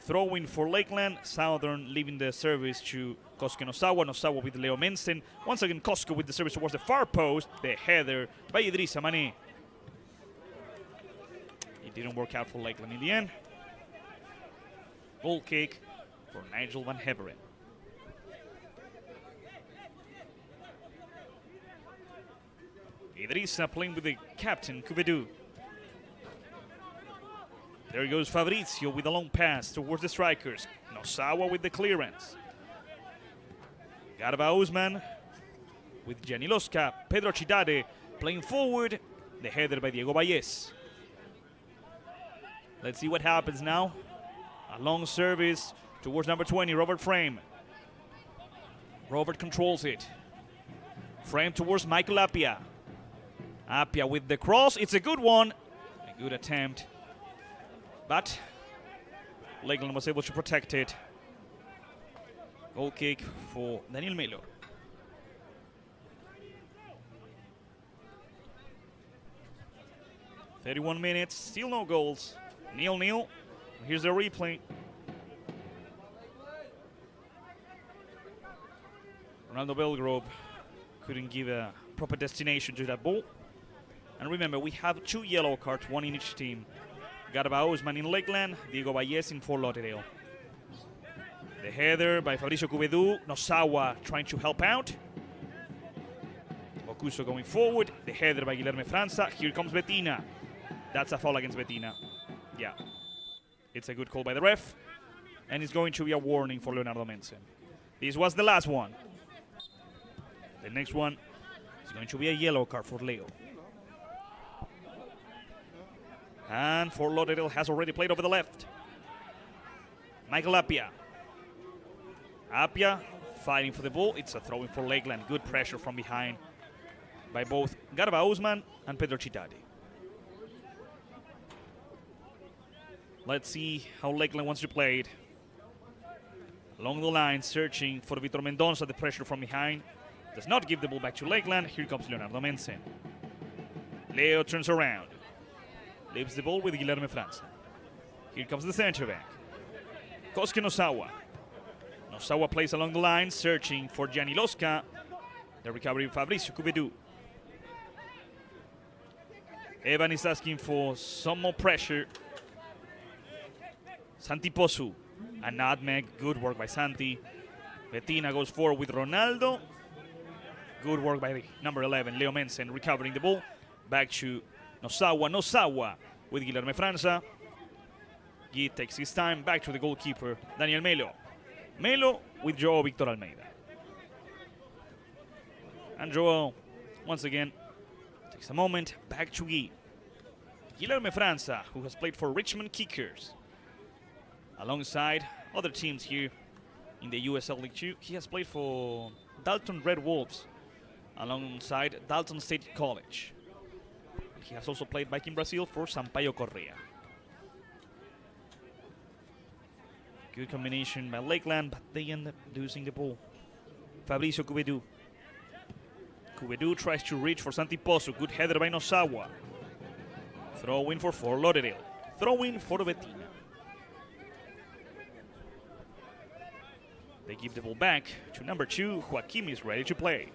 Throwing for Lakeland. Southern leaving the service to Kosuke Nosawa. Nosawa with Leo Mensen. Once again, Kosuke with the service towards the far post. The header by Idrissa Mane. It didn't work out for Lakeland in the end. Goal kick for Nigel van Heberen. Idrissa playing with the captain, Kuvedu. There goes Fabrizio with a long pass towards the strikers. Nosawa with the clearance. Garba Usman with Gianni Losca. Pedro Chidade playing forward. The header by Diego Valles. Let's see what happens now. A long service towards number 20, Robert Frame. Robert controls it. Frame towards Michael Appia. Appia with the cross. It's a good one. A good attempt. But Lakeland was able to protect it. Goal kick for Daniel Melo. "31 minutes, still no goals. 0-0. Here's the replay. Ronaldo Belgrove couldn't give a proper destination to that ball. And remember, we have 2 yellow cards, 1 in each team. Garba Usman in Lakeland, Diego Valles in Fort Lauderdale. The header by Fabricio Cubedu. Nosawa trying to help out. Okuso going forward. The header by Guilherme França. Here comes Bettina. That's a foul against Bettina. Yeah. It's a good call by the ref. And it's going to be a warning for Leonardo Mensen. This was the last one. The next one is going to be a yellow card for Leo. And Fort Lauderdale has already played over the left. Michael Appia. Appia fighting for the ball. It's a throw-in for Lakeland. Good pressure from behind by both Garba Usman and Pedro Chidade. Let's see how Lakeland wants to play it. Along the line, searching for Vitor Mendonça. The pressure from behind does not give the ball back to Lakeland. Here comes Leonardo Mensen. Leo turns around. Leaves the ball with Guilherme França. Here comes the center back. Kosuke Nosawa. Nosawa plays along the line, searching for Gianni Losca. The recovery of Fabricio Cubedu. Evan is asking for some more pressure. Santi Posu. A nutmeg. Good work by Santi. Bettina goes forward with Ronaldo. Good work by number 11, Leo Mensen, recovering the ball. Back to Nosawa. Nosawa with Guilherme França. He takes his time. Back to the goalkeeper, Daniel Melo. Melo with Joao Victor Almeida. And Joao, once again, takes a moment. Back to Guy. Guilherme França, who has played for Richmond Kickers. Alongside other teams here in the USL League 2, he has played for Dalton Red Wolves, alongside Dalton State College. He has also played back in Brazil for Sampaio Correa. Good combination by Lakeland, but they end up losing the ball. Fabricio Cubedu. Cubedu tries to reach for Santi Posu. Good header by Nosawa. Throw in for Fort Lauderdale. Throw in for Bettina. They give the ball back to number 2. Joaquim is ready to play.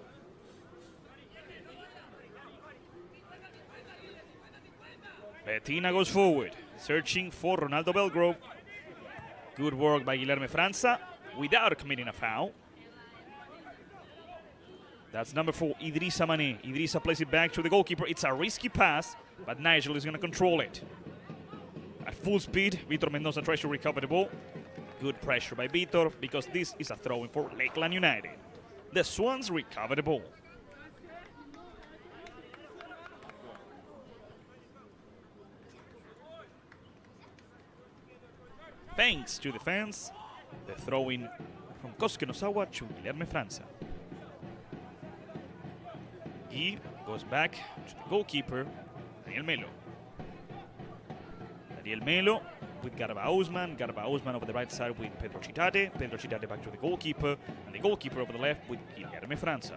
Bettina goes forward, searching for Ronaldo Belgrove. Good work by Guilherme França without committing a foul. That's number 4, Idrissa Mane. Idrissa plays it back to the goalkeeper. It's a risky pass, but Nigel is going to control it. At full speed, Vitor Mendonça tries to recover the ball. Good pressure by Vitor, because this is a throw-in for Lakeland United. The Swans recover the ball. Thanks to the fans, the throw-in from Kosuke Nosawa to Guilherme França. He goes back to the goalkeeper, Daniel Melo. Daniel Melo with Garba Usman. Garba Usman over the right side with Pedro Chidade. Pedro Chidade back to the goalkeeper. And the goalkeeper over the left with Guilherme França.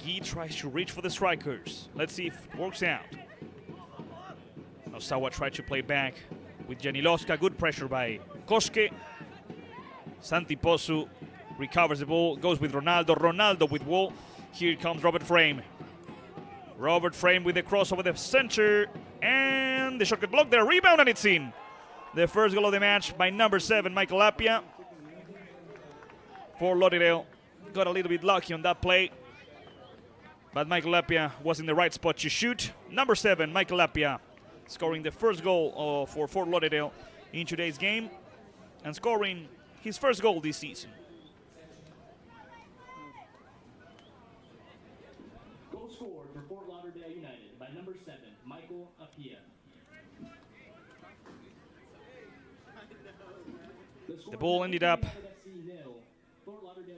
Guy tries to reach for the strikers. Let's see if it works out. Osawa tried to play back with Janiloska. Good pressure by Koske. Santi Posu recovers the ball, goes with Ronaldo. Ronaldo with wall. Here comes Robert Frame. Robert Frame with the cross over the center. And the shot got blocked there. Rebound, and it's in. The first goal of the match by number 7, Michael Appia. For Lauderdale. Got a little bit lucky on that play. But Michael Appia was in the right spot to shoot. Number 7, Michael Appia, scoring the first goal for Fort Lauderdale in today's game. And scoring his first goal this season. Goal scored for Fort Lauderdale United by number 7, Michael Apia. The ball ended up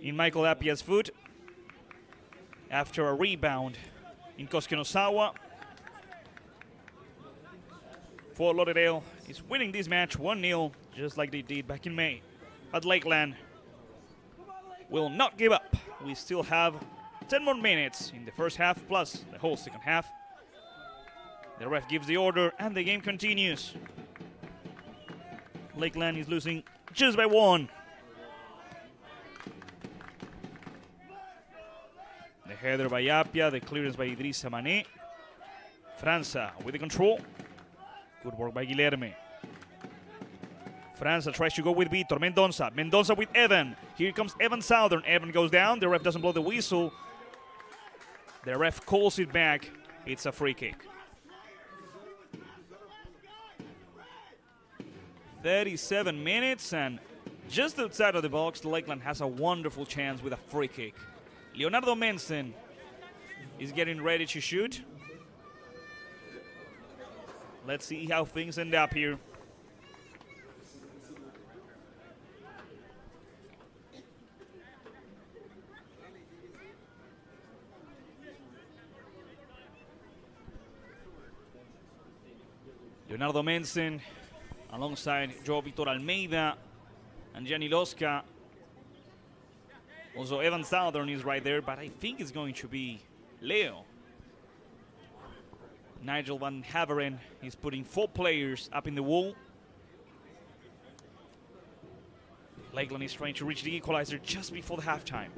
in Michael Appia's foot after a rebound in Koskinosawa. Fort Lauderdale is winning this match 1-0, just like they did back in May. But Lakeland will not give up. We still have 10 more minutes in the first half, plus the whole second half. The ref gives the order, and the game continues. Lakeland is losing just by 1. The header by Appia, the clearance by Idrissa Mané. França with the control. Good work by Guilherme. França tries to go with Vitor. Mendonça. Mendonça with Evan. Here comes Evan Southern. Evan goes down. The ref doesn't blow the whistle. The ref calls it back. It's a free kick. 37 minutes, and just outside of the box, Lakeland has a wonderful chance with a free kick. Leonardo Mensen is getting ready to shoot. Let's see how things end up here. Leonardo Mensen alongside Joe Victor Almeida and Gianni Losca. Also, Evan Southern is right there, but I think it's going to be Leo. Nigel Van Haveren is putting 4 players up in the wall. Lakeland is trying to reach the equalizer just before the halftime.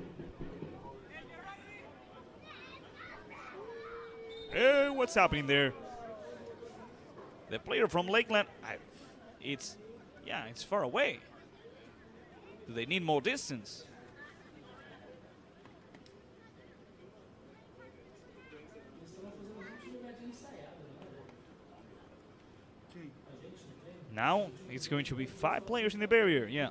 What's happening there? The player from Lakeland, it's far away. Do they need more distance? Now it's going to be 5 players in the barrier, yeah.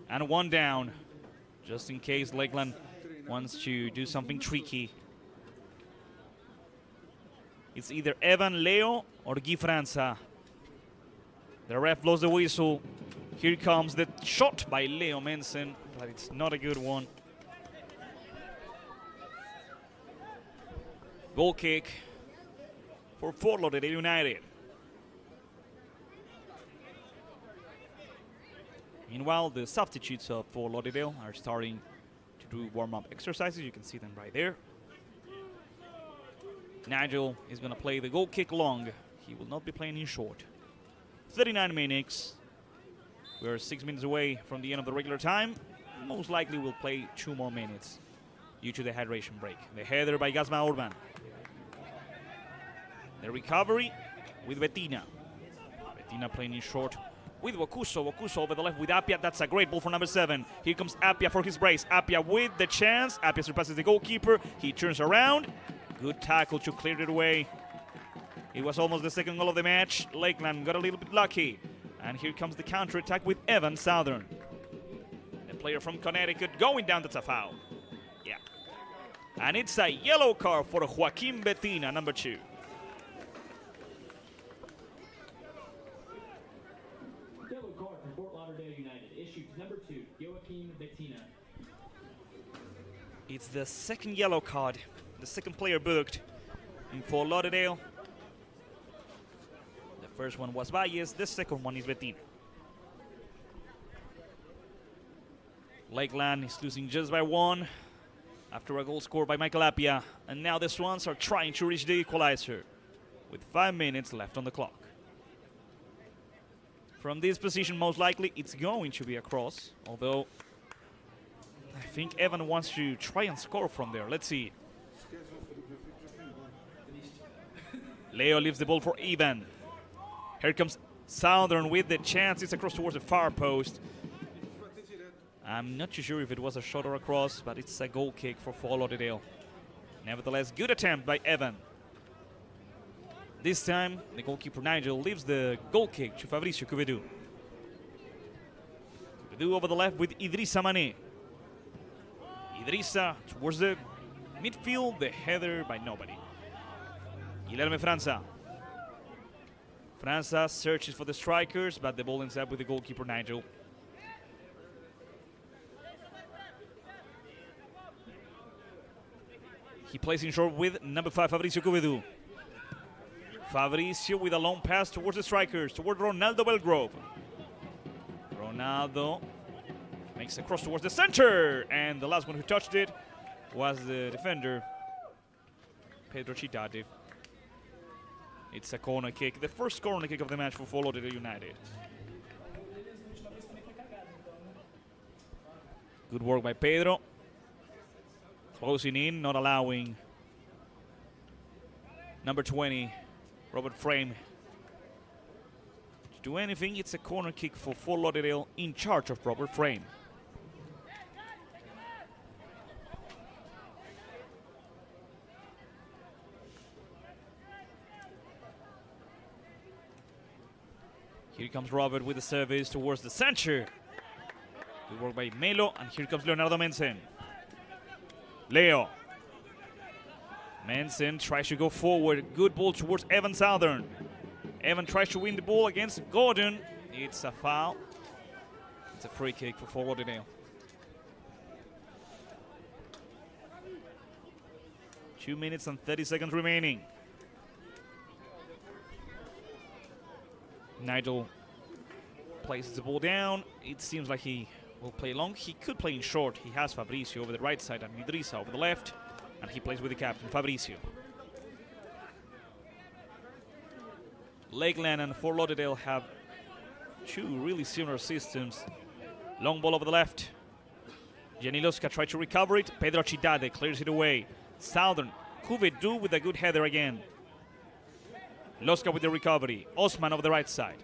And 1 down, just in case Lakeland wants to do something tricky. It's either Evan, Leo, or Guy França. The ref blows the whistle. Here comes the shot by Leo Mensen, but it's not a good one. Goal kick for Fort Lauderdale United. Meanwhile, the substitutes of Fort Lauderdale are starting to do warm-up exercises. You can see them right there. Nigel is going to play the goal kick long. He will not be playing in short. 39 minutes. We are 6 minutes away from the end of the regular time. Most likely we'll play 2 more minutes due to the hydration break. The header by Gasma Urban. The recovery with Bettina. Bettina playing in short with Wokuso. Wokuso over the left with Appia. That's a great ball for number 7. Here comes Appia for his brace. Appia with the chance. Appia surpasses the goalkeeper. He turns around. Good tackle to clear it away. It was almost the second goal of the match. Lakeland got a little bit lucky. And here comes the counter-attack with Evan Southern. The player from Connecticut going down. That's a foul. Yeah. And it's a yellow card for Joaquin Bettina, number 2. Yellow card from Fort Lauderdale United, issued to number 2, Joaquin Bettina. It's the second yellow card. The second player booked in Fort Lauderdale. The first one was Valles, the second one is Bettina. Lakeland is losing just by 1 after a goal scored by Michael Appiah. And now the Swans are trying to reach the equalizer with 5 minutes left on the clock. From this position, most likely, it's going to be a cross, although I think Evan wants to try and score from there. Let's see. Leo leaves the ball for Evan. Here comes Southern with the chance. It's across towards the far post. I'm not too sure if it was a shot or a cross, but it's a goal kick for Fort Lauderdale. Nevertheless, good attempt by Evan. This time, the goalkeeper Nigel leaves the goal kick to Fabricio Cuvedu. Cuvedu over the left with Idrissa Mané. Idrissa towards the midfield, the header by nobody. Guilherme França. França searches for the strikers, but the ball ends up with the goalkeeper Nigel. He plays in short with number 5, Fabricio Cuvedu. Fabricio with a long pass towards the strikers, towards Ronaldo Belgrove. Ronaldo makes a cross towards the center, and the last one who touched it was the defender, Pedro Chitati. It's a corner kick, the first corner kick of the match for Fort Lauderdale United. Good work by Pedro. Closing in, not allowing number 20, Robert Frame, to do anything. It's a corner kick for Fort Lauderdale in charge of Robert Frame. Here comes Robert with the service towards the center. Good work by Melo, and here comes Leonardo Mensen. Leo. Mensen tries to go forward. Good ball towards Evan Southern. Evan tries to win the ball against Gordon. It's a foul. It's a free kick for Fort Lauderdale. 2 minutes and 30 seconds remaining. Nigel places the ball down. It seems like he will play long. He could play in short. He has Fabricio over the right side and Idrissa over the left. And he plays with the captain, Fabricio. Lakeland and Fort Lauderdale have 2 really similar systems. Long ball over the left. Jenny Loska tried to recover it. Pedro Chitade clears it away. Southern, Cuvedu with a good header again. Loska with the recovery. Osman over the right side.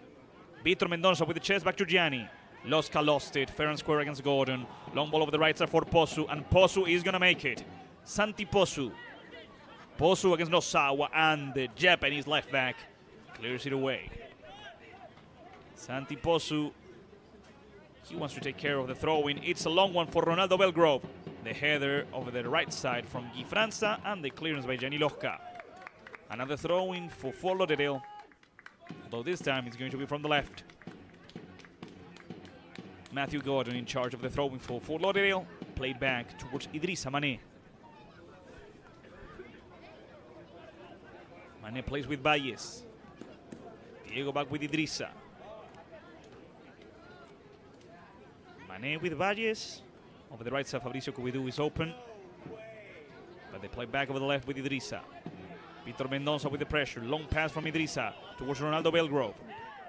Vitor Mendonça with the chest back to Gianni. Loska lost it, fair and square against Gordon. Long ball over the right side for Posu, and Posu is gonna make it. Santi Posu. Posu against Nosawa, and the Japanese left back clears it away. Santi Posu, he wants to take care of the throw-in. It's a long one for Ronaldo Belgrove. The header over the right side from Guy França, and the clearance by Gianni Loska. Another throw-in for Fort Lauderdale, although this time it's going to be from the left. Matthew Gordon in charge of the throwing for Fort Lauderdale. Played back towards Idrissa Mané. Mané plays with Valles. Diego back with Idrissa. Mané with Valles. Over the right side, Fabricio Cuvedu is open. But they play back over the left with Idrissa. Vitor Mendonça with the pressure. Long pass from Idrissa towards Ronaldo Belgrove.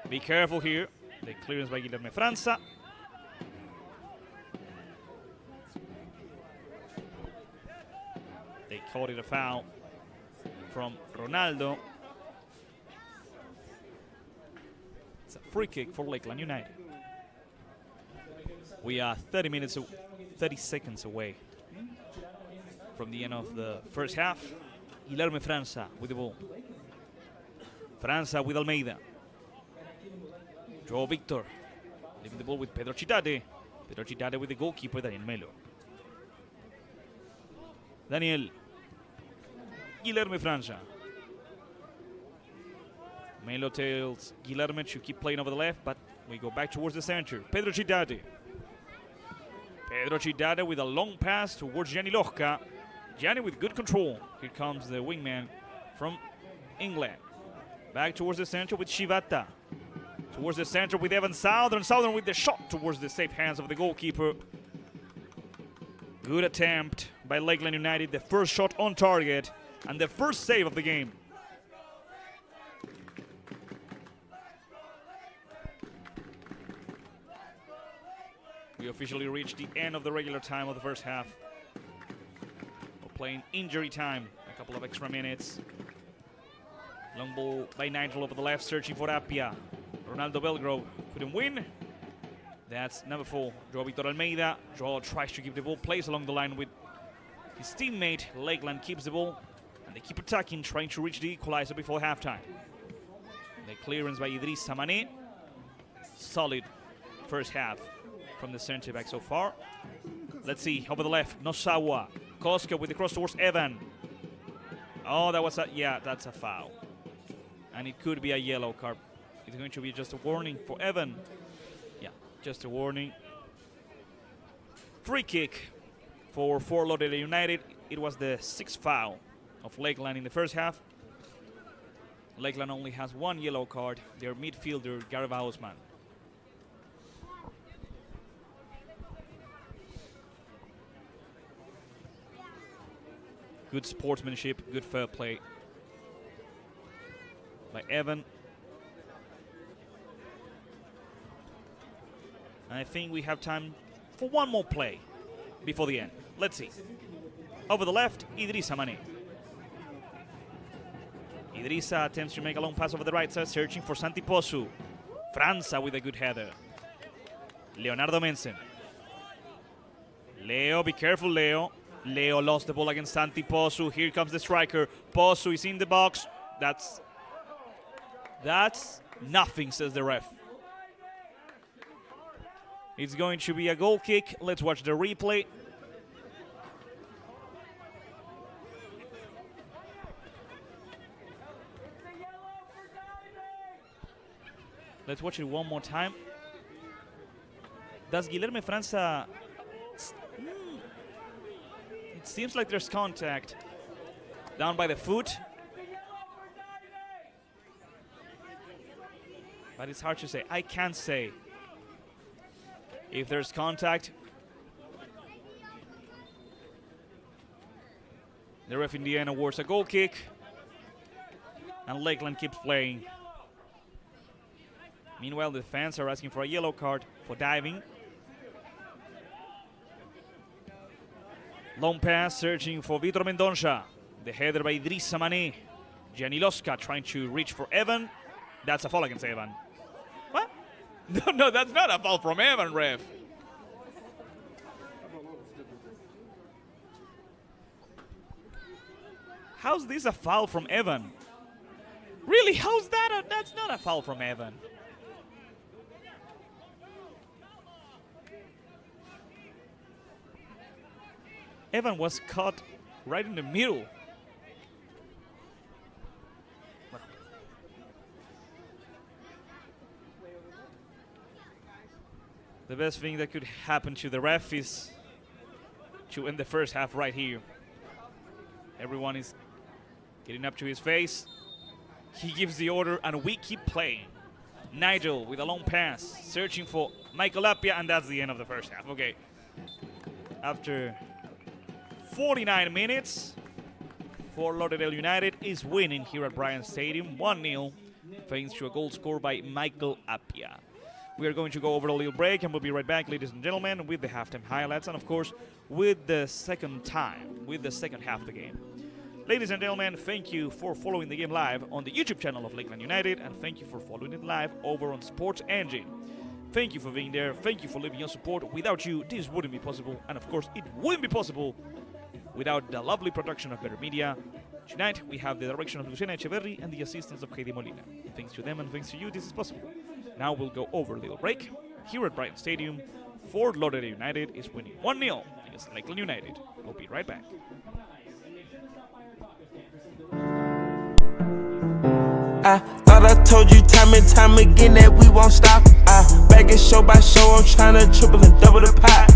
Be careful here. The clearance by Guilherme França. They called it a foul from Ronaldo. It's a free kick for Lakeland United. We are 30 seconds away from the end of the first half. Guilherme França with the ball. França with Almeida. Joao Victor leaving the ball with Pedro Chitade. Pedro Chitade with the goalkeeper, Daniel Melo. Daniel. Guilherme França. Melo tells Guilherme to keep playing over the left, but we go back towards the center. Pedro Chitade. Pedro Chitade with a long pass towards Gianni Loska. Gianni with good control. Here comes the wingman from England. Back towards the center with Shivata. Towards the center with Evan Southern. Southern with the shot towards the safe hands of the goalkeeper. Good attempt by Lakeland United, the first shot on target and the first save of the game. We officially reached the end of the regular time of the first half. We're playing injury time, a couple of extra minutes. Long ball by Nigel over the left, searching for Apia. Ronaldo Belgrove couldn't win. That's number 4, Joao Victor Almeida. Joao tries to keep the ball, plays along the line with his teammate. Lakeland keeps the ball, and they keep attacking, trying to reach the equalizer before halftime. The clearance by Idris Samane. Solid first half from the center back so far. Let's see, over the left, Nosawa. Koska with the cross towards Evan. Oh, that was that's a foul. And it could be a yellow card. It's going to be just a warning for Evan. Yeah, just a warning. Free kick for Lauderdale United. It was the 6th foul of Lakeland in the first half. Lakeland only has 1 yellow card. Their midfielder, Gareth Hausman. Good sportsmanship, good fair play by Evan. I think we have time for one more play before the end. Let's see. Over the left, Idrissa Mane. Idrissa attempts to make a long pass over the right side, searching for Santi Posu. Franza with a good header. Leonardo Mensen. Leo, be careful, Leo. Leo lost the ball against Santi Posu. Here comes the striker. Posu is in the box. That's nothing, says the ref. It's going to be a goal kick. Let's watch the replay. Let's watch it one more time. Does Guilherme França... It seems like there's contact down by the foot. But it's hard to say. I can't say if there's contact. The ref in the end awards a goal kick. And Lakeland keeps playing. Meanwhile, the fans are asking for a yellow card for diving. Long pass, searching for Vitor Mendonça. The header by Idrissa Mane. Janiloska trying to reach for Evan. That's a foul against Evan. What? No, that's not a foul from Evan, ref. How's this a foul from Evan? Really, how's that? That's not a foul from Evan. Evan was caught right in the middle. The best thing that could happen to the ref is to end the first half right here. Everyone is getting up to his face. He gives the order and we keep playing. Nigel with a long pass, searching for Michael Apia, and that's the end of the first half. Okay. After 49 minutes, Lauderdale United is winning here at Bryant Stadium 1-0 thanks to a goal scored by Michael Apia. We are going to go over a little break and we'll be right back, ladies and gentlemen, with the halftime highlights and of course with the second half of the game. Ladies and gentlemen, thank you for following the game live on the YouTube channel of Lakeland United, and thank you for following it live over on Sports Engine. Thank you for being there. Thank you for leaving your support. Without you, this wouldn't be possible. And of course, it wouldn't be possible without the lovely production of Better Media. Tonight, we have the direction of Luciana Echeverri and the assistance of Heidi Molina. Thanks to them and thanks to you, this is possible. Now we'll go over a little break. Here at Bryant Stadium, Lauderdale United is winning 1-0 against Lakeland United. We'll be right back. I thought I told you time and time again that we won't stop. Back it show by show, I'm tryna triple and double the pot.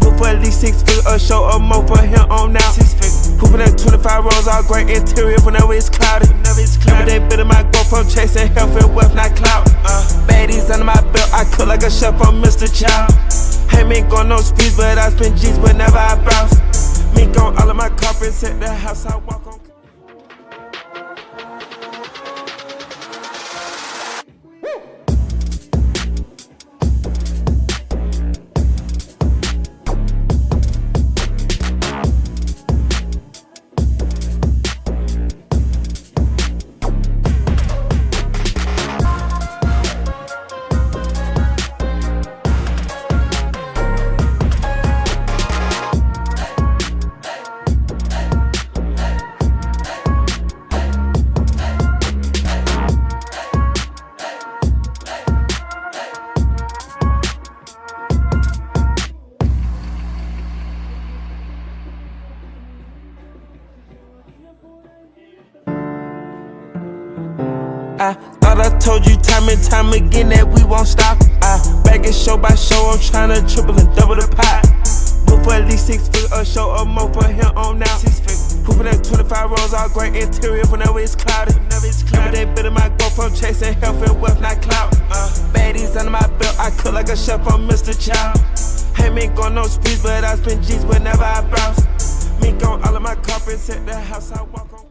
Put for at least 6 figures a show or more for him on now. 6 figures. Put for that 25 rolls, all great interior whenever it's cloudy. Every day better my go from chasing health and wealth, not clout. Baddies under my belt, I cook like a chef, I'm Mr. Chow. Ain't been going no speeds, but I spend G's whenever I browse. Mink on all of my carpets at the house I walk on. I thought I told you time and time again that we won't stop. Back it show by show, I'm tryna triple and double the pot. Move for at least 6 figures a show or more for him on now. Pooping at 25 rows, all great interior whenever it's cloudy. Remember they better my go from chasing health and wealth, not clout. Baddies under my belt, I cook like a chef on Mr. Child. Ain't been going no speeds, but I spend G's whenever I browse. Mink on all of my carpets at the house I walk on.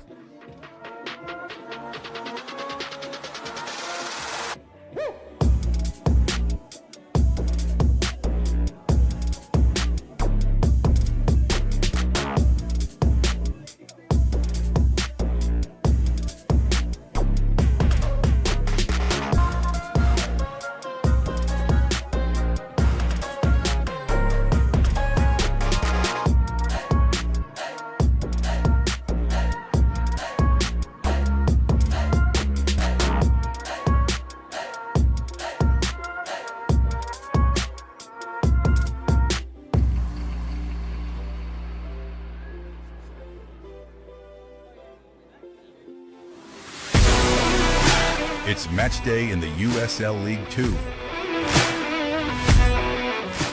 It's match day in the USL League 2.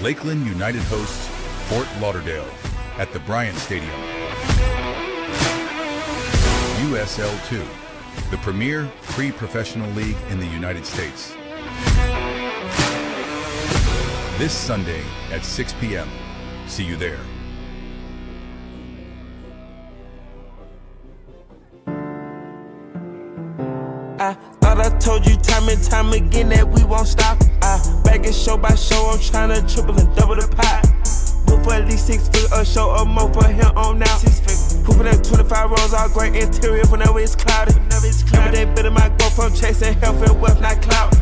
Lakeland United hosts Fort Lauderdale at the Bryant Stadium. USL 2, the premier pre-professional league in the United States. This Sunday at 6 p.m. See you there. I thought I told you time and time again that we won't stop. Back it show by show, I'm tryna triple and double the pot. Move for at least 6 figures a show or more for him on now. Pooping at 25 rows, all great interior whenever it's cloudy. Remember they better my go from chasing health and wealth, not clout.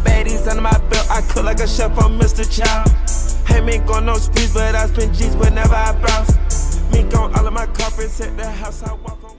Baddies under my belt, I cook like a chef on Mr. Child. Ain't been going no speeds, but I spend G's whenever I browse. Mink on all of my carpets at the house I walk on.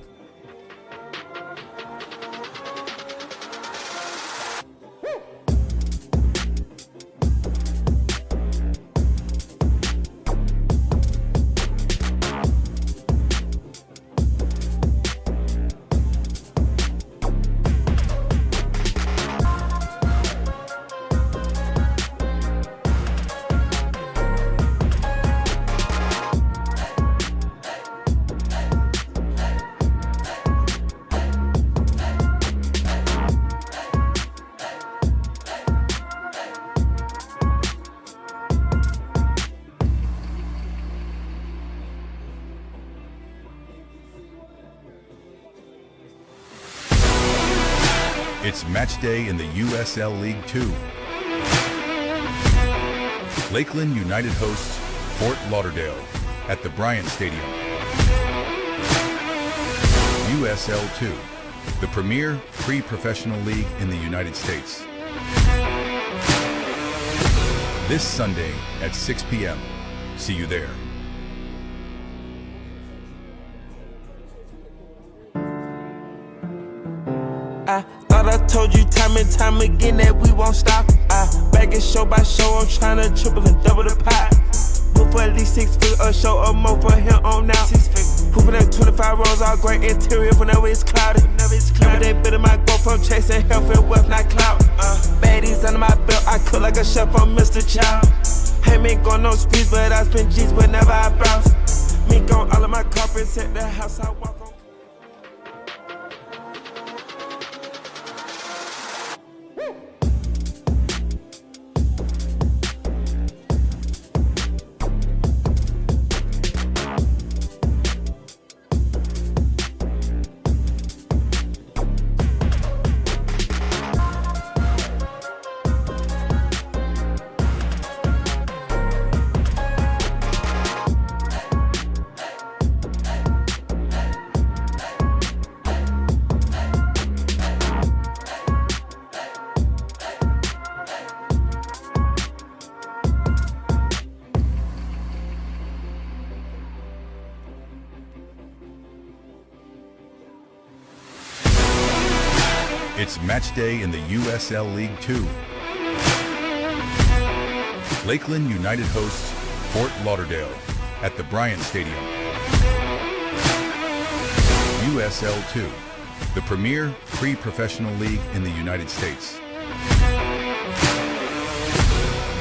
It's match day in the USL League 2. Lakeland United hosts Fort Lauderdale at the Bryant Stadium. USL 2, the premier pre-professional league in the United States. This Sunday at 6 p.m. See you there. I thought I told you time and time again that we won't stop. Back it show by show, I'm tryna triple and double the pot. Move for at least 6 figures a show or more for him on now. Pooping at 25 rows, all great interior whenever it's cloudy. Remember they better my go from chasing health and wealth, not clout. Baddies under my belt, I cook like a chef on Mr. Child. Ain't been going no speeds, but I spend G's whenever I browse. Mink on all of my carpets at the house I walk on. It's match day in the USL League 2. Lakeland United hosts Fort Lauderdale at the Bryant Stadium. USL 2, the premier pre-professional league in the United States.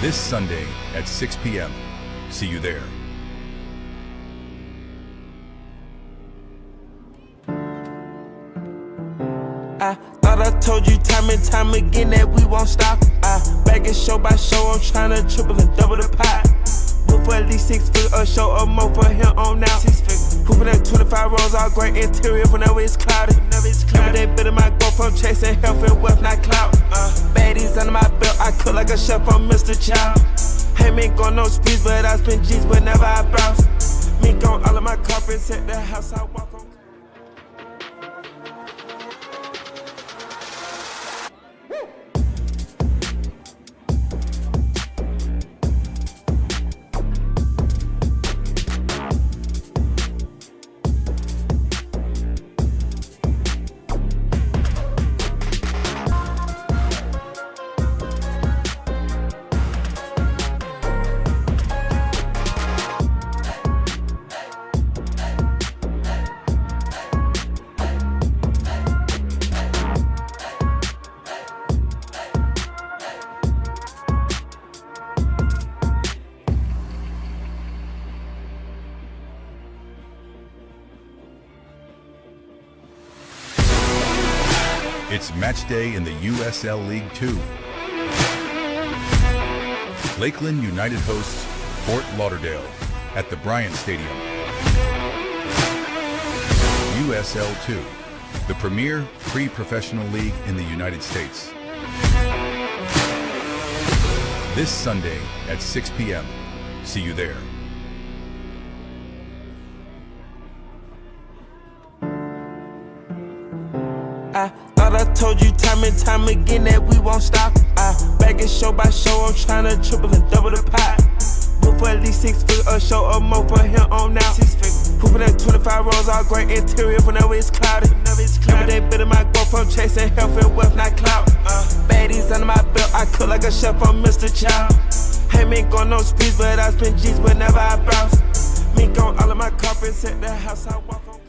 This Sunday at 6 p.m. See you there. I thought I told you time and time again that we won't stop. Back it show by show, I'm tryna triple and double the pot. Move for at least 6 figures a show or more for him on now. 6 figures. Hooping at 25 rows, all great interior whenever it's cloudy. Every day better my go from chasing health and wealth, not clout. Baddies under my belt, I cook like a chef, I'm Mr. Chow. Ain't been going no speeds, but I spend G's whenever I browse. Mink on all of my carpets at the house I walk on. It's match day in the USL League 2. Lakeland United hosts Fort Lauderdale at the Bryant Stadium. USL 2, the premier pre-professional league in the United States. This Sunday at 6 p.m. See you there. I thought I told you time and time again that we won't stop. Back it show by show, I'm tryna triple and double the pot. Move for at least 6 figures a show or more for him on now. 6 figures. Hooping at 25 rows, all great interior whenever it's cloudy. Every day better my go from chasing health and wealth, not clout. Baddies under my belt, I cook like a chef, I'm Mr. Chow. Ain't been going no speeds, but I spend G's whenever I browse. Mink on all of my carpets at the house I walk on.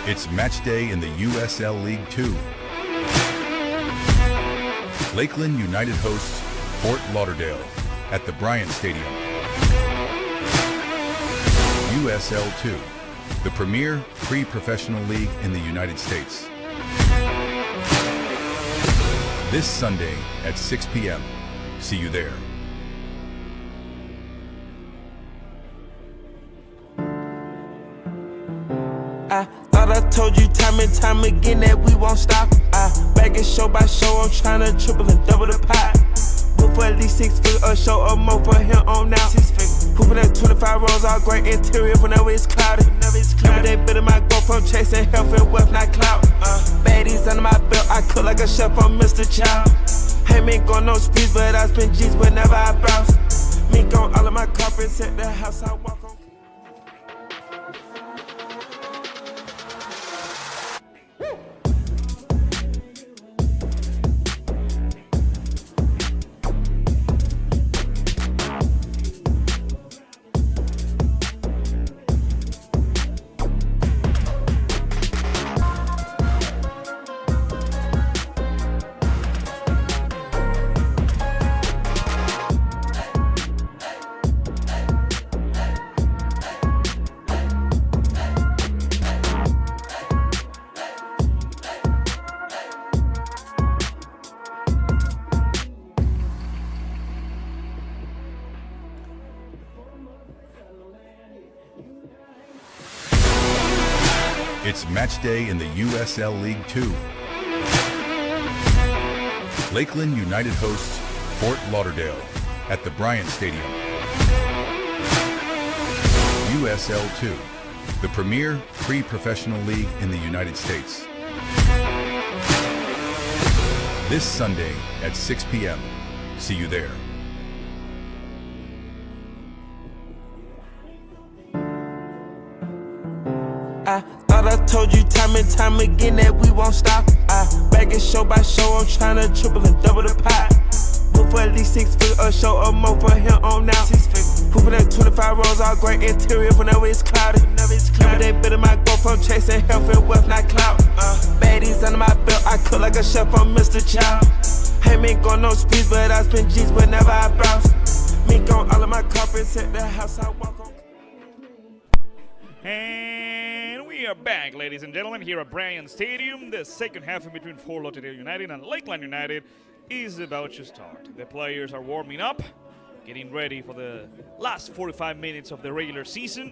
It's match day in the USL League 2. Lakeland United hosts Fort Lauderdale at the Bryant Stadium. USL 2, the premier pre-professional league in the United States. This Sunday at 6 p.m. See you there. I thought I told you time and time again that we won't stop. Back it show by show, I'm tryna triple and double the pot. Move for at least 6 figures a show or more for him on now. 6 figures. Hooping at 25 rows, all great interior whenever it's cloudy. Every day better my go from chasing health and wealth, not clout. Baddies under my belt, I cook like a chef, I'm Mr. Chow. Ain't been going no speeds, but I spend G's whenever I browse. Mink on all of my carpets at the house I walk on. It's match day in the USL League 2. Lakeland United hosts Fort Lauderdale at the Bryant Stadium. USL 2, the premier pre-professional league in the United States. This Sunday at 6 p.m. See you there. I thought I told you time and time again that we won't stop. Back it show by show, I'm tryna triple and double the pot. Book for at least 6 figures, a show or more for him on now. Pooping at 25 rows, all great interior whenever it's cloudy. Every day better my growth from chasing health and wealth, not clout. Baddies under my belt, I cook like a chef, I'm Mr. Chow. Ain't been going no speeds, but I spend G's whenever I browse. Mink on all of my carpets at the house I walk on. And we are back, ladies and gentlemen, here at Bryant Stadium. The second half in between Fort Lauderdale United and Lakeland United is about to start. The players are warming up, getting ready for the last 45 minutes of the regular season.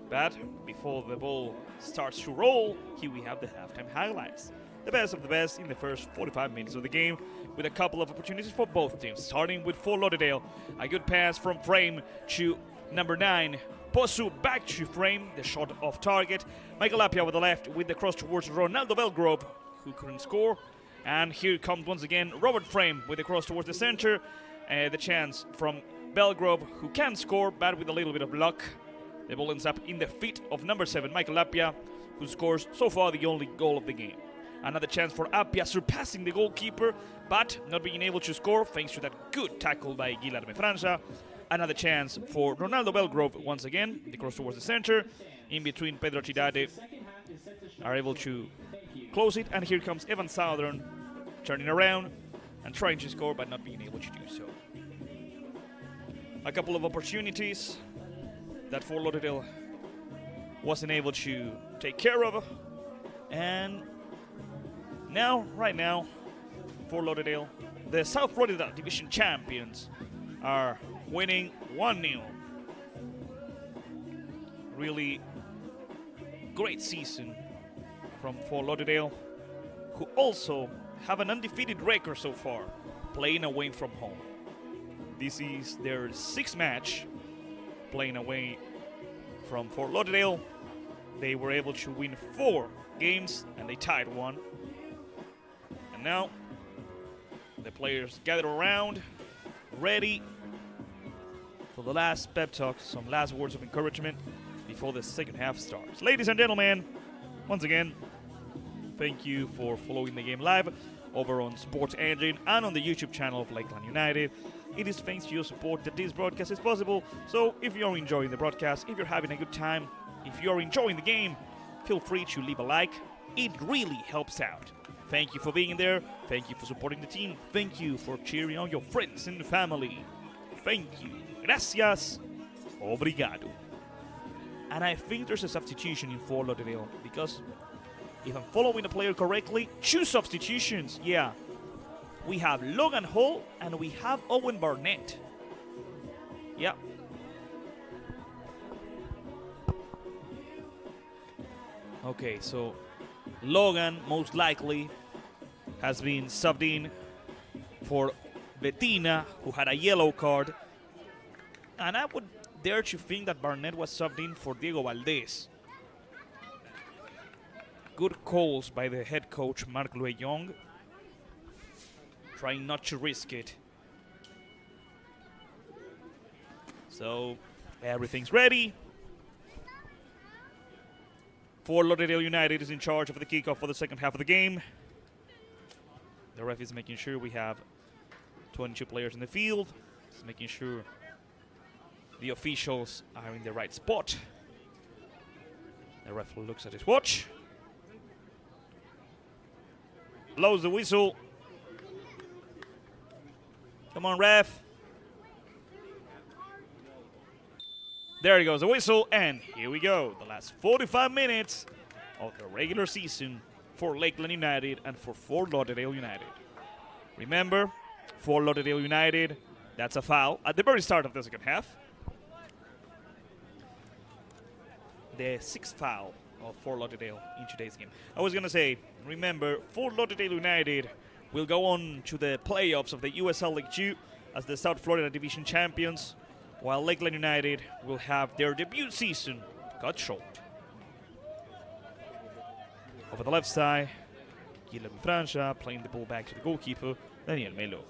But before the ball starts to roll, here we have the halftime highlights. The best of the best in the first 45 minutes of the game, with a couple of opportunities for both teams. Starting with Fort Lauderdale, a good pass from Frame to number 9. Posu back to Frame, the shot off target. Michael Apia with the left with the cross towards Ronaldo Belgrove, who couldn't score. And here comes once again Robert Frame with the cross towards the center. The chance from Belgrove, who can score, but with a little bit of luck. The ball ends up in the feet of number 7, Michael Apia, who scores so far the only goal of the game. Another chance for Apia, surpassing the goalkeeper, but not being able to score thanks to that good tackle by Guilherme França. Another chance for Ronaldo Belgrove once again, the cross towards the center. In between, Pedro Chidade are able to close it, and here comes Evan Southern turning around and trying to score, but not being able to do so. A couple of opportunities that Fort Lauderdale wasn't able to take care of, and right now, Fort Lauderdale, the South Florida Division champions, are winning 1-0. Really great season from Fort Lauderdale, who also have an undefeated record so far, playing away from home. This is their 6th match playing away from Fort Lauderdale. They were able to win 4 games and they tied 1. And now the players gather around, ready for the last pep talk, some last words of encouragement before the second half starts. Ladies and gentlemen, once again, thank you for following the game live over on Sports Engine and on the YouTube channel of Lakeland United. It is thanks to your support that this broadcast is possible. So if you're enjoying the broadcast, if you're having a good time, if you're enjoying the game, feel free to leave a like. It really helps out. Thank you for being there. Thank you for supporting the team. Thank you for cheering on your friends and family. Thank you. Gracias. Obrigado. And I think there's a substitution in Fort Lauderdale, because if I'm following the player correctly, 2 substitutions. Yeah. We have Logan Hall and we have Owen Barnett. Yeah. Okay, so Logan most likely has been subbed in for Bettina, who had a yellow card. And I would dare to think that Barnett was subbed in for Diego Valdez. Good calls by the head coach, Marc Louis-Young, trying not to risk it. So everything's ready. Fort Lauderdale United is in charge of the kickoff for the second half of the game. The ref is making sure we have 22 players in the field. He's making sure the officials are in the right spot. The ref looks at his watch, blows the whistle. Come on, ref. There he goes, the whistle, and here we go. The last 45 minutes of the regular season for Lakeland United and for Fort Lauderdale United. Remember, Fort Lauderdale United, that's a foul at the very start of the second half. The 6th foul of Fort Lauderdale in today's game. I was going to say, remember, Fort Lauderdale United will go on to the playoffs of the USL League 2 as the South Florida Division champions, while Lakeland United will have their debut season cut short. Over the left side, Guilherme Francia playing the ball back to the goalkeeper, Daniel Melo.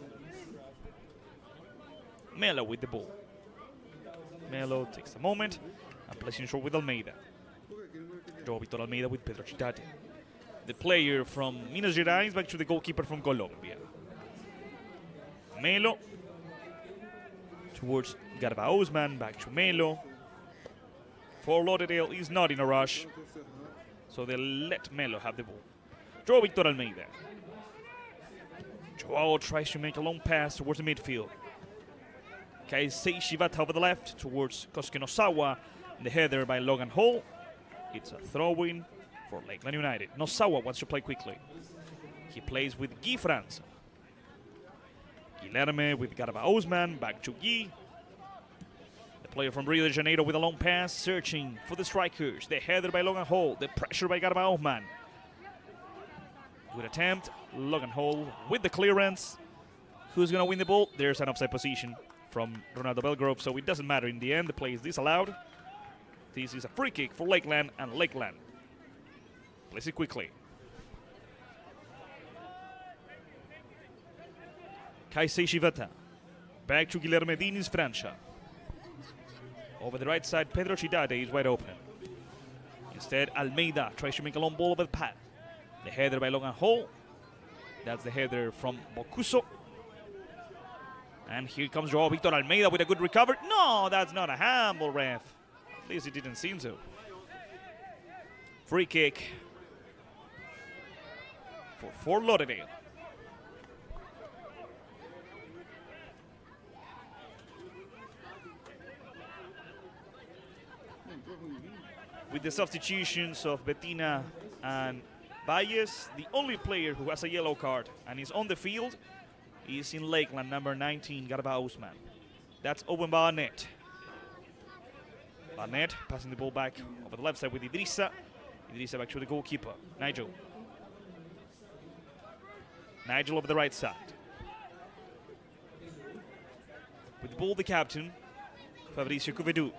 Melo with the ball. Melo takes a moment and plays in short with Almeida. João Victor Almeida with Pedro Chitate. The player from Minas Gerais back to the goalkeeper from Colombia. Melo towards Garba Osman, back to Melo. Fort Lauderdale is not in a rush, so they let Melo have the ball. João Victor Almeida. João tries to make a long pass towards the midfield. Kaisei Shibata over the left towards Kosuke Nosawa. The header by Logan Hall. It's a throw-in for Lakeland United. Nosawa wants to play quickly. He plays with Guy Franz. Guilherme with Garba Osman, back to Guy. The player from Rio de Janeiro with a long pass, searching for the strikers. The header by Logan Hall, the pressure by Garba Osman. Good attempt, Logan Hall with the clearance. Who's going to win the ball? There's an offside position from Ronaldo Belgrove, so it doesn't matter in the end. The play is disallowed. This is a free kick for Lakeland, and Lakeland plays it quickly. Kaisei Shibata. Back to Guilherme Diniz Francia. Over the right side, Pedro Chidade is wide open. Instead, Almeida tries to make a long ball over the pad. The header by Logan Hall. That's the header from Bocuso. And here comes João Victor Almeida with a good recovery. No, that's not a handball, ref. At least it didn't seem to. Free kick for Fort Lauderdale. With the substitutions of Bettina and Valles, the only player who has a yellow card and is on the field is in Lakeland, number 19, Garba Osman. That's Owen Barnett. Barnett passing the ball back over the left side with Idrissa. Idrissa back to the goalkeeper, Nigel. Nigel over the right side. With the ball, the captain, Fabricio Covedu.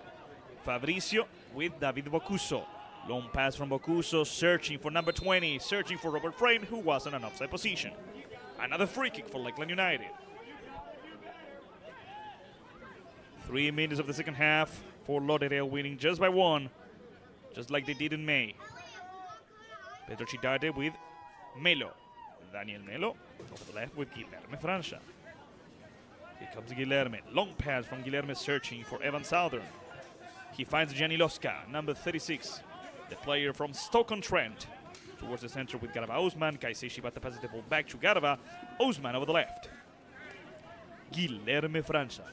Fabricio with David Bocuso. Long pass from Bocuso, searching for number 20, searching for Robert Frame, who was in an offside position. Another free kick for Lakeland United. 3 minutes of the second half. Fort Lauderdale winning just by 1, just like they did in May. Pedro Chidade with Melo. Daniel Melo over the left with Guilherme Francia. Here comes Guilherme. Long pass from Guilherme, searching for Evan Southern. He finds Gianni Losca, number 36, the player from Stoke-on-Trent. Towards the center with Garba Osman. Kaisei Shibata passes the ball back to Garba. Osman over the left. Guilherme Francia.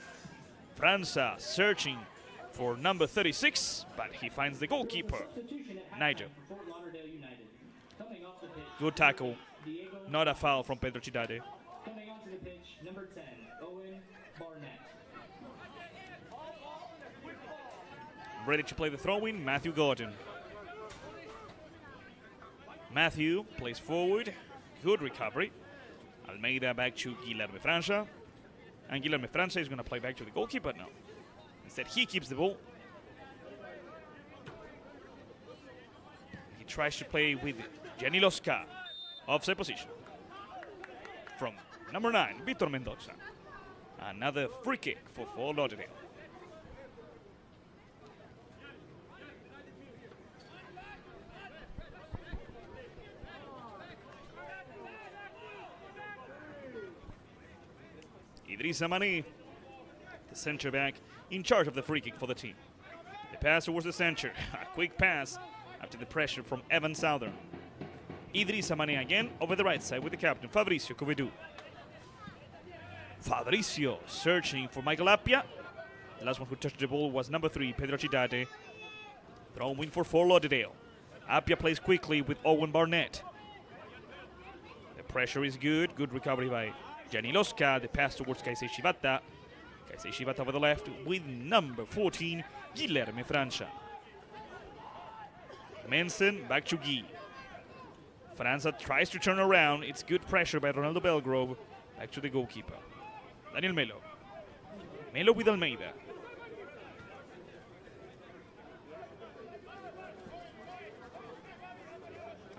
Francia searching for number 36, but he finds the goalkeeper, Nigel. Good tackle. Not a foul from Pedro Chidade. Coming onto the pitch, number 10, Owen Barnett. Ready to play the throw-in, Matthew Gordon. Matthew plays forward. Good recovery. Almeida back to Guilherme Francia. And Guilherme Francia is going to play back to the goalkeeper now. Instead, he keeps the ball. He tries to play with Gianni Losca. Offside position. From number 9, Vitor Mendoza. Another free kick for Fort Lauderdale. Idrissa Mani, the center back, in charge of the free kick for the team. The pass towards the center. A quick pass after the pressure from Evan Southern. Idrissa Mani again over the right side with the captain, Fabricio Covedu. Fabricio searching for Michael Appia. The last one who touched the ball was number 3, Pedro Chidade. Throw-in for Fort Lauderdale. Appia plays quickly with Owen Barnett. The pressure is good. Good recovery by Gianni Losca. The pass towards Kaisei Shibata. Kaisei Shibata over the left with number 14, Guilherme Francia. Mensen back to Guy. Franza tries to turn around. It's good pressure by Ronaldo Belgrove. Back to the goalkeeper. Daniel Melo. Melo with Almeida.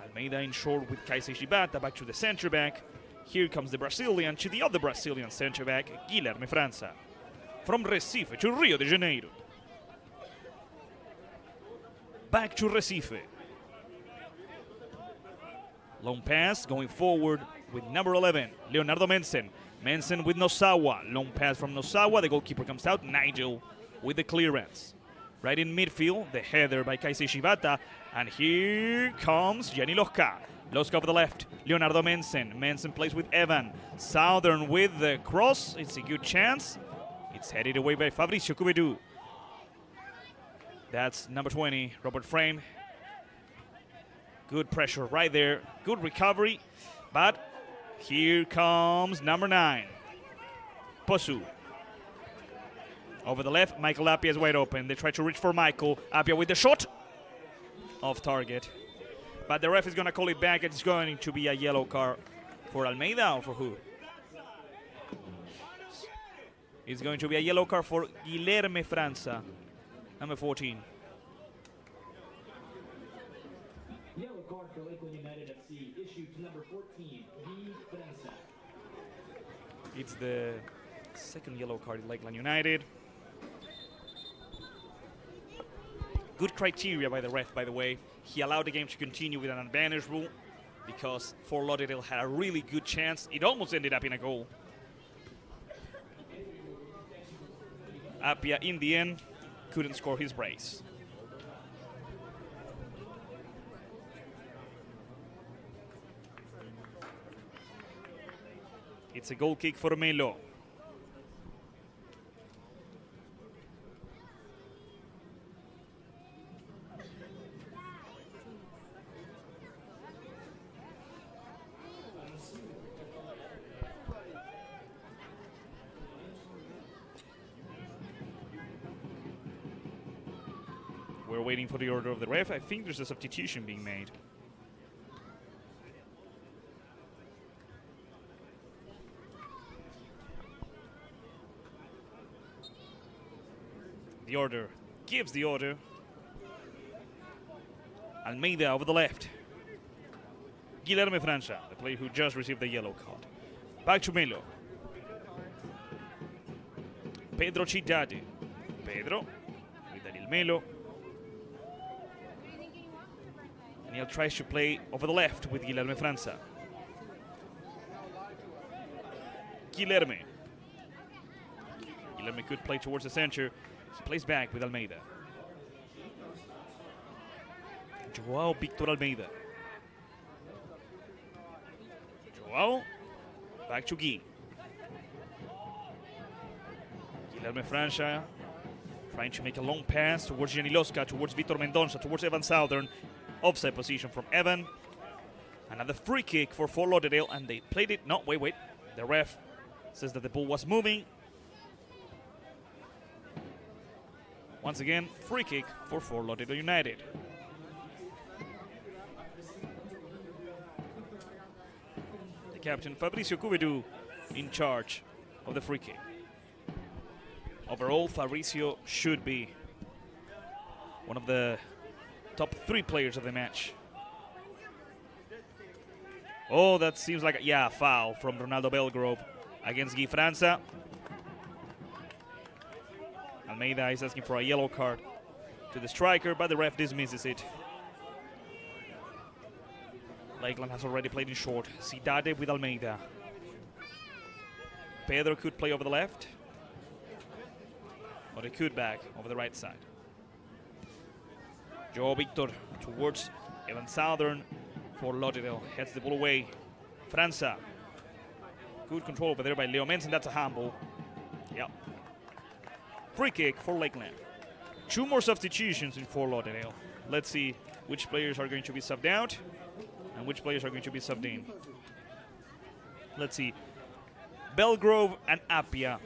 Almeida in short with Kaisei Shibata. Back to the center back. Here comes the Brazilian to the other Brazilian center back, Guilherme França. From Recife to Rio de Janeiro. Back to Recife. Long pass going forward with number 11, Leonardo Mensen. Mensen with Nosawa. Long pass from Nosawa. The goalkeeper comes out. Nigel with the clearance. Right in midfield, the header by Kaisei Shibata. And here comes Gianni Losca. Losca over the left. Leonardo Mensen. Mensen plays with Evan. Southern with the cross. It's a good chance. It's headed away by Fabricio Cubedu. That's number 20, Robert Frame. Good pressure right there. Good recovery. But here comes number 9, Posu. Over the left, Michael Appia is wide open. They try to reach for Michael. Appia with the shot. Off target. But the ref is going to call it back. It's going to be a yellow card for Almeida or for who? It's going to be a yellow card for Guilherme França, number 14. Yellow card for Lakeland United FC, issued to number 14, Guy França. It's the second yellow card in Lakeland United. Good criteria by the ref, by the way. He allowed the game to continue with an advantage rule because Fort Lauderdale had a really good chance. It almost ended up in a goal. Appia, in the end, couldn't score his brace. It's a goal kick for Melo. We're waiting for the order of the ref. I think there's a substitution being made. The order gives the order. Almeida over the left. Guilherme França, the player who just received the yellow card. Back to Melo. Pedro Cidade. Pedro with Daniel Melo. Daniel tries to play over the left with Guilherme França. Guilherme could play towards the center. He plays back with Almeida. Joao Victor Almeida. Joao, back to Guy. Guilherme França trying to make a long pass towards Gianni Losca, towards Vitor Mendonça, towards Evan Southern. Offside position from Evan. Another free kick for Fort Lauderdale, and they played it. No, wait. The ref says that the ball was moving. Once again, free kick for Fort Lauderdale United. The captain, Fabricio Cubedu, in charge of the free kick. Overall, Fabricio should be one of the top 3 players of the match. Oh, that seems like a foul from Ronaldo Belgrove against Guy França. Almeida is asking for a yellow card to the striker, but the ref dismisses it. Lakeland has already played in short. Cidade with Almeida. Pedro could play over the left, or he could back over the right side. Joao Victor towards Evan Southern. For Lauderdale heads the ball away. França. Good control over there by Leo Mensen. That's a handball. Yep. Free kick for Lakeland. 2 more substitutions in Fort Lauderdale. Let's see which players are going to be subbed out and which players are going to be subbed in. Let's see. Belgrove and Appia.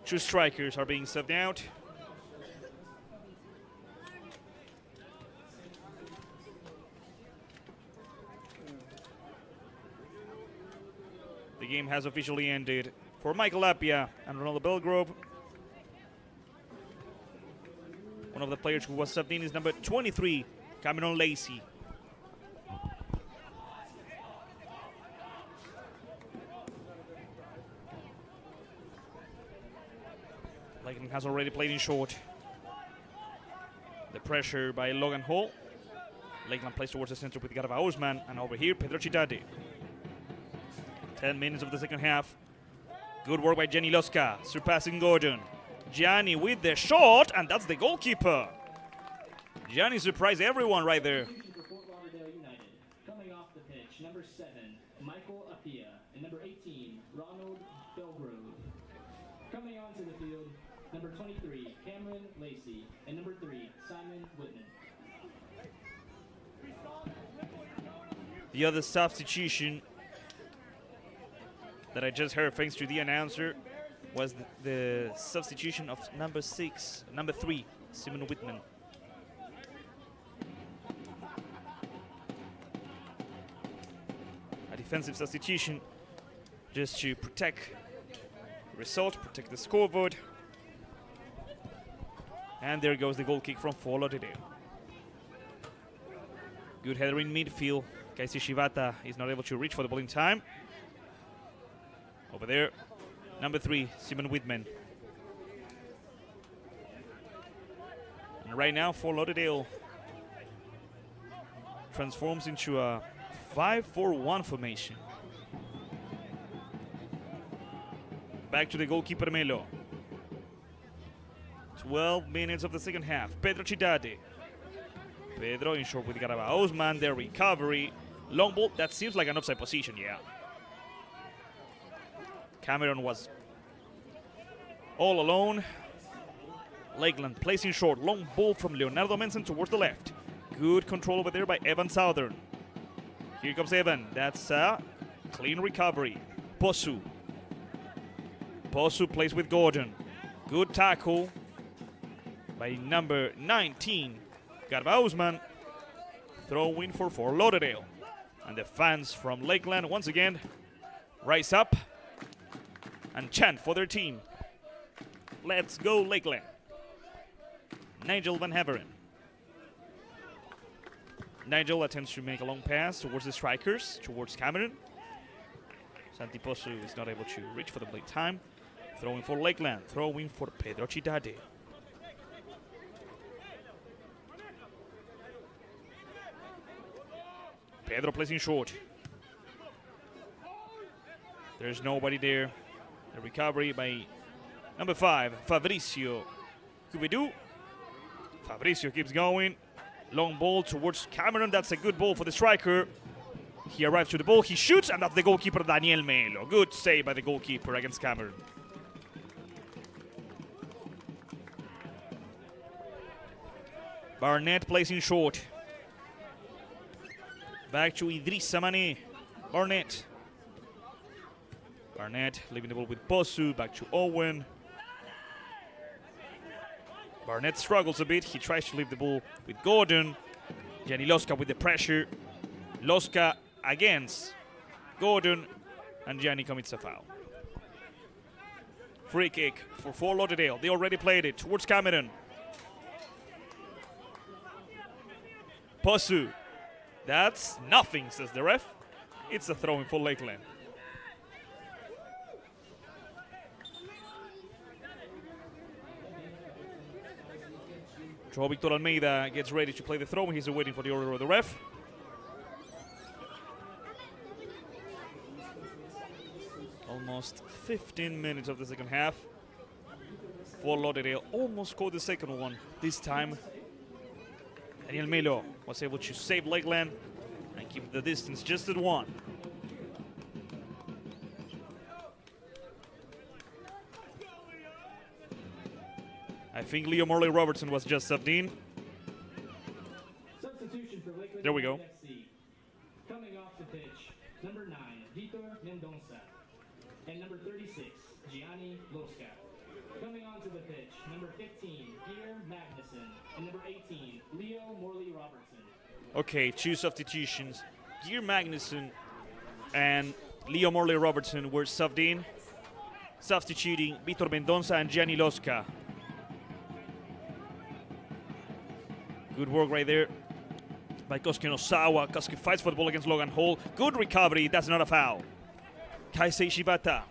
2 strikers are being subbed out. game has officially ended for Michael Appiah and Ronaldo Belgrove. One of the players who was subbed in is number 23, Cameron Lacey. Lakeland has already played in short. The pressure by Logan Hall. Lakeland plays towards the center with Garba Osman, and over here, Pedro Chidade. 10 minutes of the second half. Good work by Gianni Losca, surpassing Gordon. Gianni with the shot, and that's the goalkeeper. Gianni surprised everyone right there. For Fort Lauderdale United, coming off the pitch, number 7, Michael Appiah, and number 18, Ronald Belgrove. Coming onto the field, number 23, Cameron Lacey, and number 3, Simon Whitman. The other substitution that I just heard thanks to the announcer was the substitution of number 3, Simon Whitman. A defensive substitution just to protect the result, protect the scoreboard. And there goes the goal kick from Fort Lauderdale. Good header in midfield. Kaisi Shibata is not able to reach for the ball in time. Over there, number 3, Simon Whitman. And right now, Fort Lauderdale transforms into a 5-4-1 formation. Back to the goalkeeper Melo. 12 minutes of the second half. Pedro Chidade. Pedro in short with Garaba Osman. The recovery. Long ball. That seems like an offside position, yeah. Cameron was all alone. Lakeland placing short. Long ball from Leonardo Mensen towards the left. Good control over there by Evan Southern. Here comes Evan. That's a clean recovery. Posu. Posu plays with Gordon. Good tackle by number 19, Garba Usman. Throw in for Fort Lauderdale. And the fans from Lakeland once again rise up and chant for their team. Let's go Lakeland. Nigel Van Haveren. Nigel attempts to make a long pass towards the strikers, towards Cameron. Santi Posu is not able to reach for the blade time. Throwing for Lakeland, throwing for Pedro Chidade. Pedro placing short. There's nobody there. The recovery by number 5, Fabricio Cubidu. Fabricio keeps going. Long ball towards Cameron. That's a good ball for the striker. He arrives to the ball. He shoots, and that's the goalkeeper, Daniel Melo. Good save by the goalkeeper against Cameron. Barnett placing short. Back to Idrissa Mane. Barnett. Barnett leaving the ball with Posu. Back to Owen. Barnett struggles a bit. He tries to leave the ball with Gordon. Gianni Losca with the pressure. Losca against Gordon. And Gianni commits a foul. Free kick for Fort Lauderdale. They already played it towards Cameron. Posu. That's nothing, says the ref. It's a throw-in for Lakeland. Joao Victor Almeida gets ready to play the throw. He's waiting for the order of the ref. Almost 15 minutes of the second half. Fort Lauderdale almost scored the second one. This time, Daniel Melo was able to save Lakeland and keep the distance just at 1. I think Leo Morley Robertson was just subbed in. Substitution for Lakeland There we go. FC. Coming off the pitch, number 9, Vitor Mendonça. And number 36, Gianni Losca. Coming onto the pitch, number 15, Pierre Magnuson. And number 18, Leo Morley Robertson. Okay, 2 substitutions. Gear Magnuson and Leo Morley Robertson were subbed in, substituting Vitor Mendonça and Gianni Losca. Good work right there by Kosuke Nosawa. Kosuke fights for the ball against Logan Hall. Good recovery, that's not a foul. Kaisei Shibata.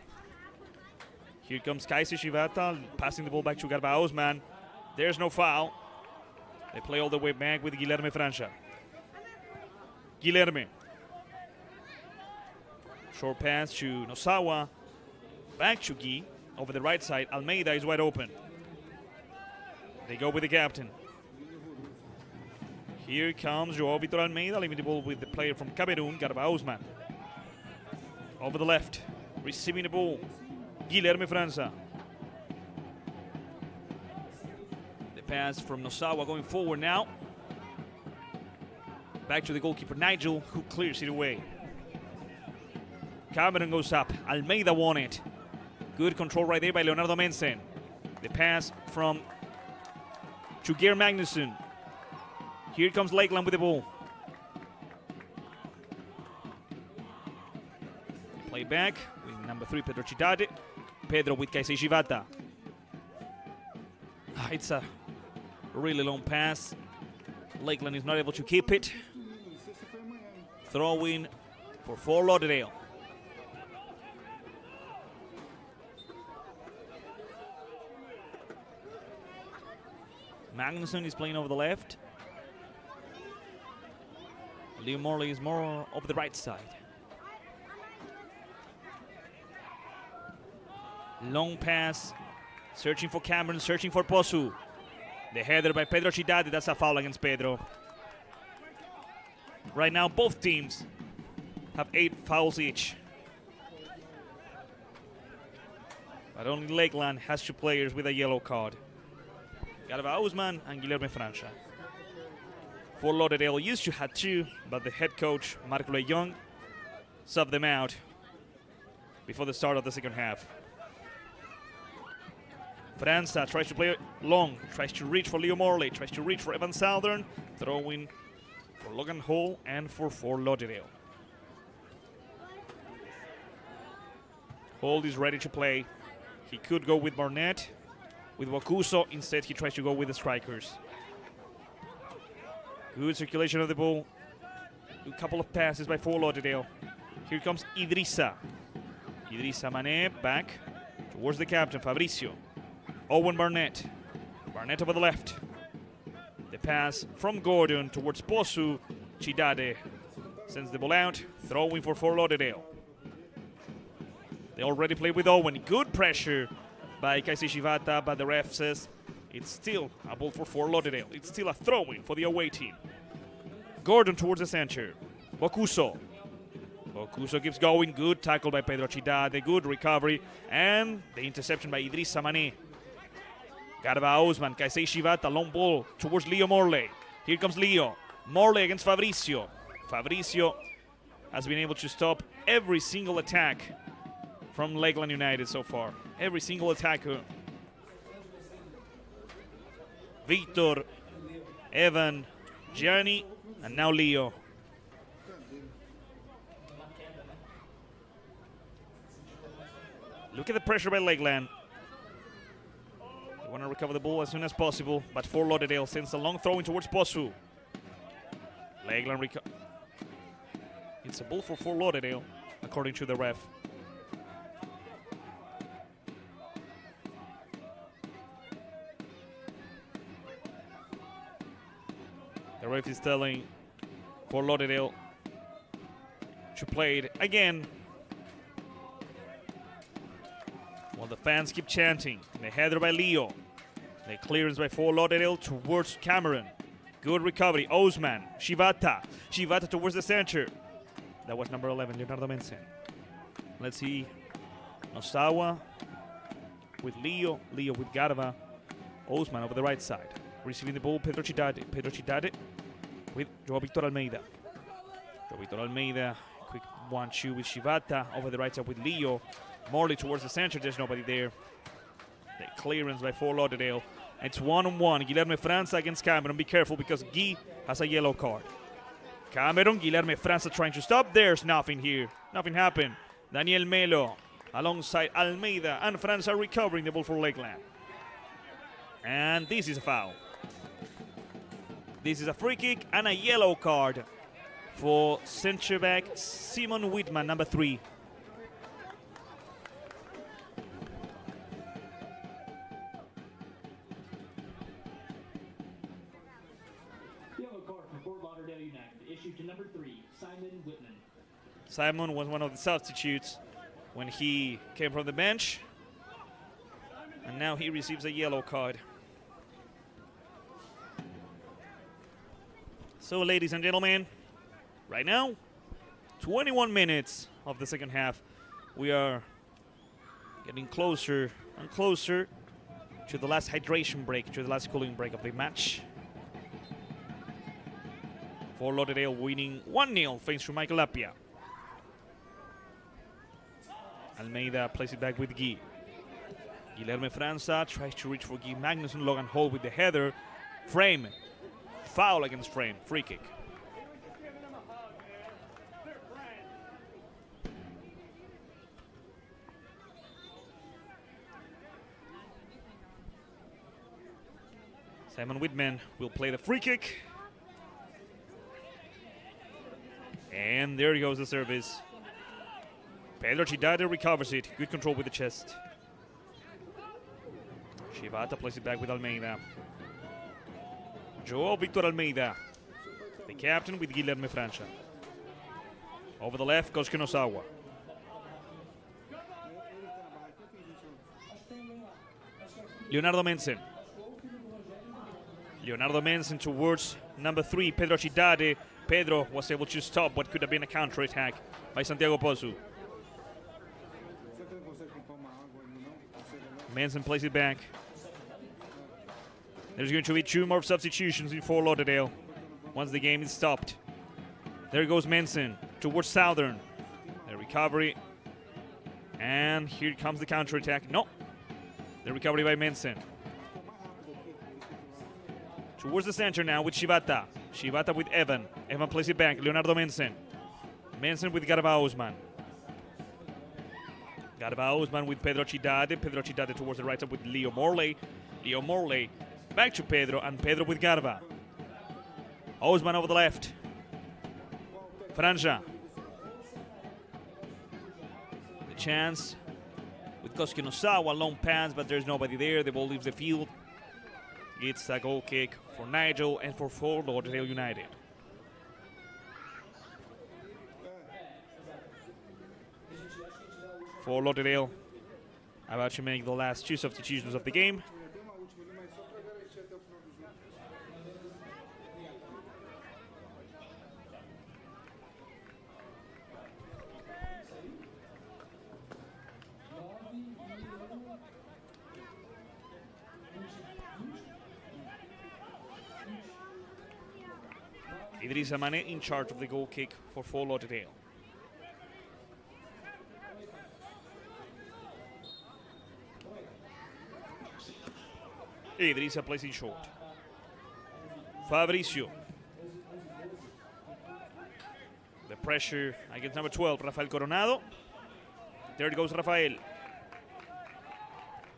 Here comes Kaisei Shibata, passing the ball back to Garba Osman. There's no foul. They play all the way back with Guilherme Francia. Guilherme. Short pass to Nosawa. Back to Gui. Over the right side, Almeida is wide open. They go with the captain. Here comes Joao Vitor Almeida, leaving the ball with the player from Cameroon, Garba Osman. Over the left, receiving the ball, Guilherme França. The pass from Nosawa going forward now. Back to the goalkeeper, Nigel, who clears it away. Cameron goes up, Almeida won it. Good control right there by Leonardo Mensen. The pass from Geir Magnusson. Here comes Lakeland with the ball. Play back with number 3, Pedro Cidade. Pedro with Kaisei Shibata. It's a really long pass. Lakeland is not able to keep it. Throw in for Fort Lauderdale. Magnusson is playing over the left. Leo Morley is more over the right side. Long pass, searching for Cameron, searching for Posu. The header by Pedro Cidade, that's a foul against Pedro. Right now, both teams have 8 fouls each. But only Lakeland has 2 players with a yellow card. Garba Osman and Guilherme Francia. Fort Lauderdale used to have 2, but the head coach, Marco Leung, subbed them out before the start of the second half. França tries to play long, tries to reach for Leo Morley, tries to reach for Evan Southern, throwing for Logan Hall and for Fort Lauderdale. Hall is ready to play. He could go with Barnett, with Wakuso. Instead, he tries to go with the strikers. Good circulation of the ball. A couple of passes by Fort Lauderdale. Here comes Idrissa. Idrissa Mane back towards the captain, Fabricio. Owen Barnett. Barnett over the left. The pass from Gordon towards Posu. Cidade sends the ball out, throwing for Fort Lauderdale. They already play with Owen. Good pressure by Kaisei Shibata, but the ref says it's still a ball for Fort Lauderdale. It's still a throw-in for the away team. Gordon towards the center. Wakuso. Wakuso keeps going. Good tackle by Pedro Cidade. Good recovery. And the interception by Idrissa Mane. Garba Osman. Kaisei Shibata. Long ball towards Leo Morley. Here comes Leo. Morley against Fabricio. Fabricio has been able to stop every single attack from Lakeland United so far. Every single attacker. Victor, Evan, Gianni, and now Leo. Look at the pressure by Lakeland. They want to recover the ball as soon as possible, but Fort Lauderdale sends a long throw in towards Posu. Lakeland it's a ball for Fort Lauderdale, according to the ref. The ref is telling Fort Lauderdale to play it again. While the fans keep chanting. The header by Leo. The clearance by Fort Lauderdale towards Cameron. Good recovery. Osman. Shibata. Shibata towards the center. That was number 11, Leonardo Mensen. Let's see. Nosawa with Leo. Leo with Garba. Osman over the right side. Receiving the ball, Pedro Cidade. Pedro Cidade with Joao Victor Almeida. Joao Victor Almeida, quick 1-2 with Shibata. Over the right side with Leo. Morley towards the center, there's nobody there. The clearance by Fort Lauderdale. It's 1-on-1. Guilherme França against Cameron. Be careful because Guy has a yellow card. Cameron, Guilherme França trying to stop. There's nothing here. Nothing happened. Daniel Melo alongside Almeida and France are recovering the ball for Lakeland. And this is a foul. This is a free kick and a yellow card for centre back Simon Whitman, number 3. Yellow card for Fort Lauderdale United, issued to number 3, Simon Whitman. Simon was one of the substitutes when he came from the bench, and now he receives a yellow card. So, ladies and gentlemen, right now, 21 minutes of the second half. We are getting closer and closer to the last hydration break, to the last cooling break of the match. For Lauderdale winning 1-0 thanks to Michael Appiah. Almeida plays it back with Guy. Guilherme França tries to reach for Guy Magnusson. Logan Hall with the header. Frame. Foul against Frame. Free kick. Simon Whitman will play the free kick. And there goes the service. Pedro Chidade recovers it. Good control with the chest. Shibata plays it back with Almeida. Joao Victor Almeida, the captain, with Guilherme França. Over the left goes Kinosawa. Leonardo Mensen. Leonardo Mensen towards number 3, Pedro Chidade. Pedro was able to stop what could have been a counter-attack by Santiago Pozu. Mensen plays it back. There's going to be 2 more substitutions in Fort Lauderdale once the game is stopped. There goes Mensen towards Southern. The recovery. And here comes the counter-attack. No. The recovery by Mensen. Towards the center now with Shibata. Shibata with Evan. Evan plays it back. Leonardo Mensen. Mensen with Garba Osman. Garba Osman with Pedro Chidade. Pedro Chidade towards the right side with Leo Morley. Leo Morley back to Pedro, and Pedro with Garba. Osman over the left. Franja. The chance with Kosuke Nosawa. Long pass, but there's nobody there. The ball leaves the field. It's a goal kick for Nigel and for Fort Lauderdale United. Fort Lauderdale about to make the last 2 substitutions of the game. Idrissa Mane in charge of the goal kick for Fort Lauderdale. Idrissa plays it short. Fabricio. The pressure against number 12, Rafael Coronado. There it goes, Rafael.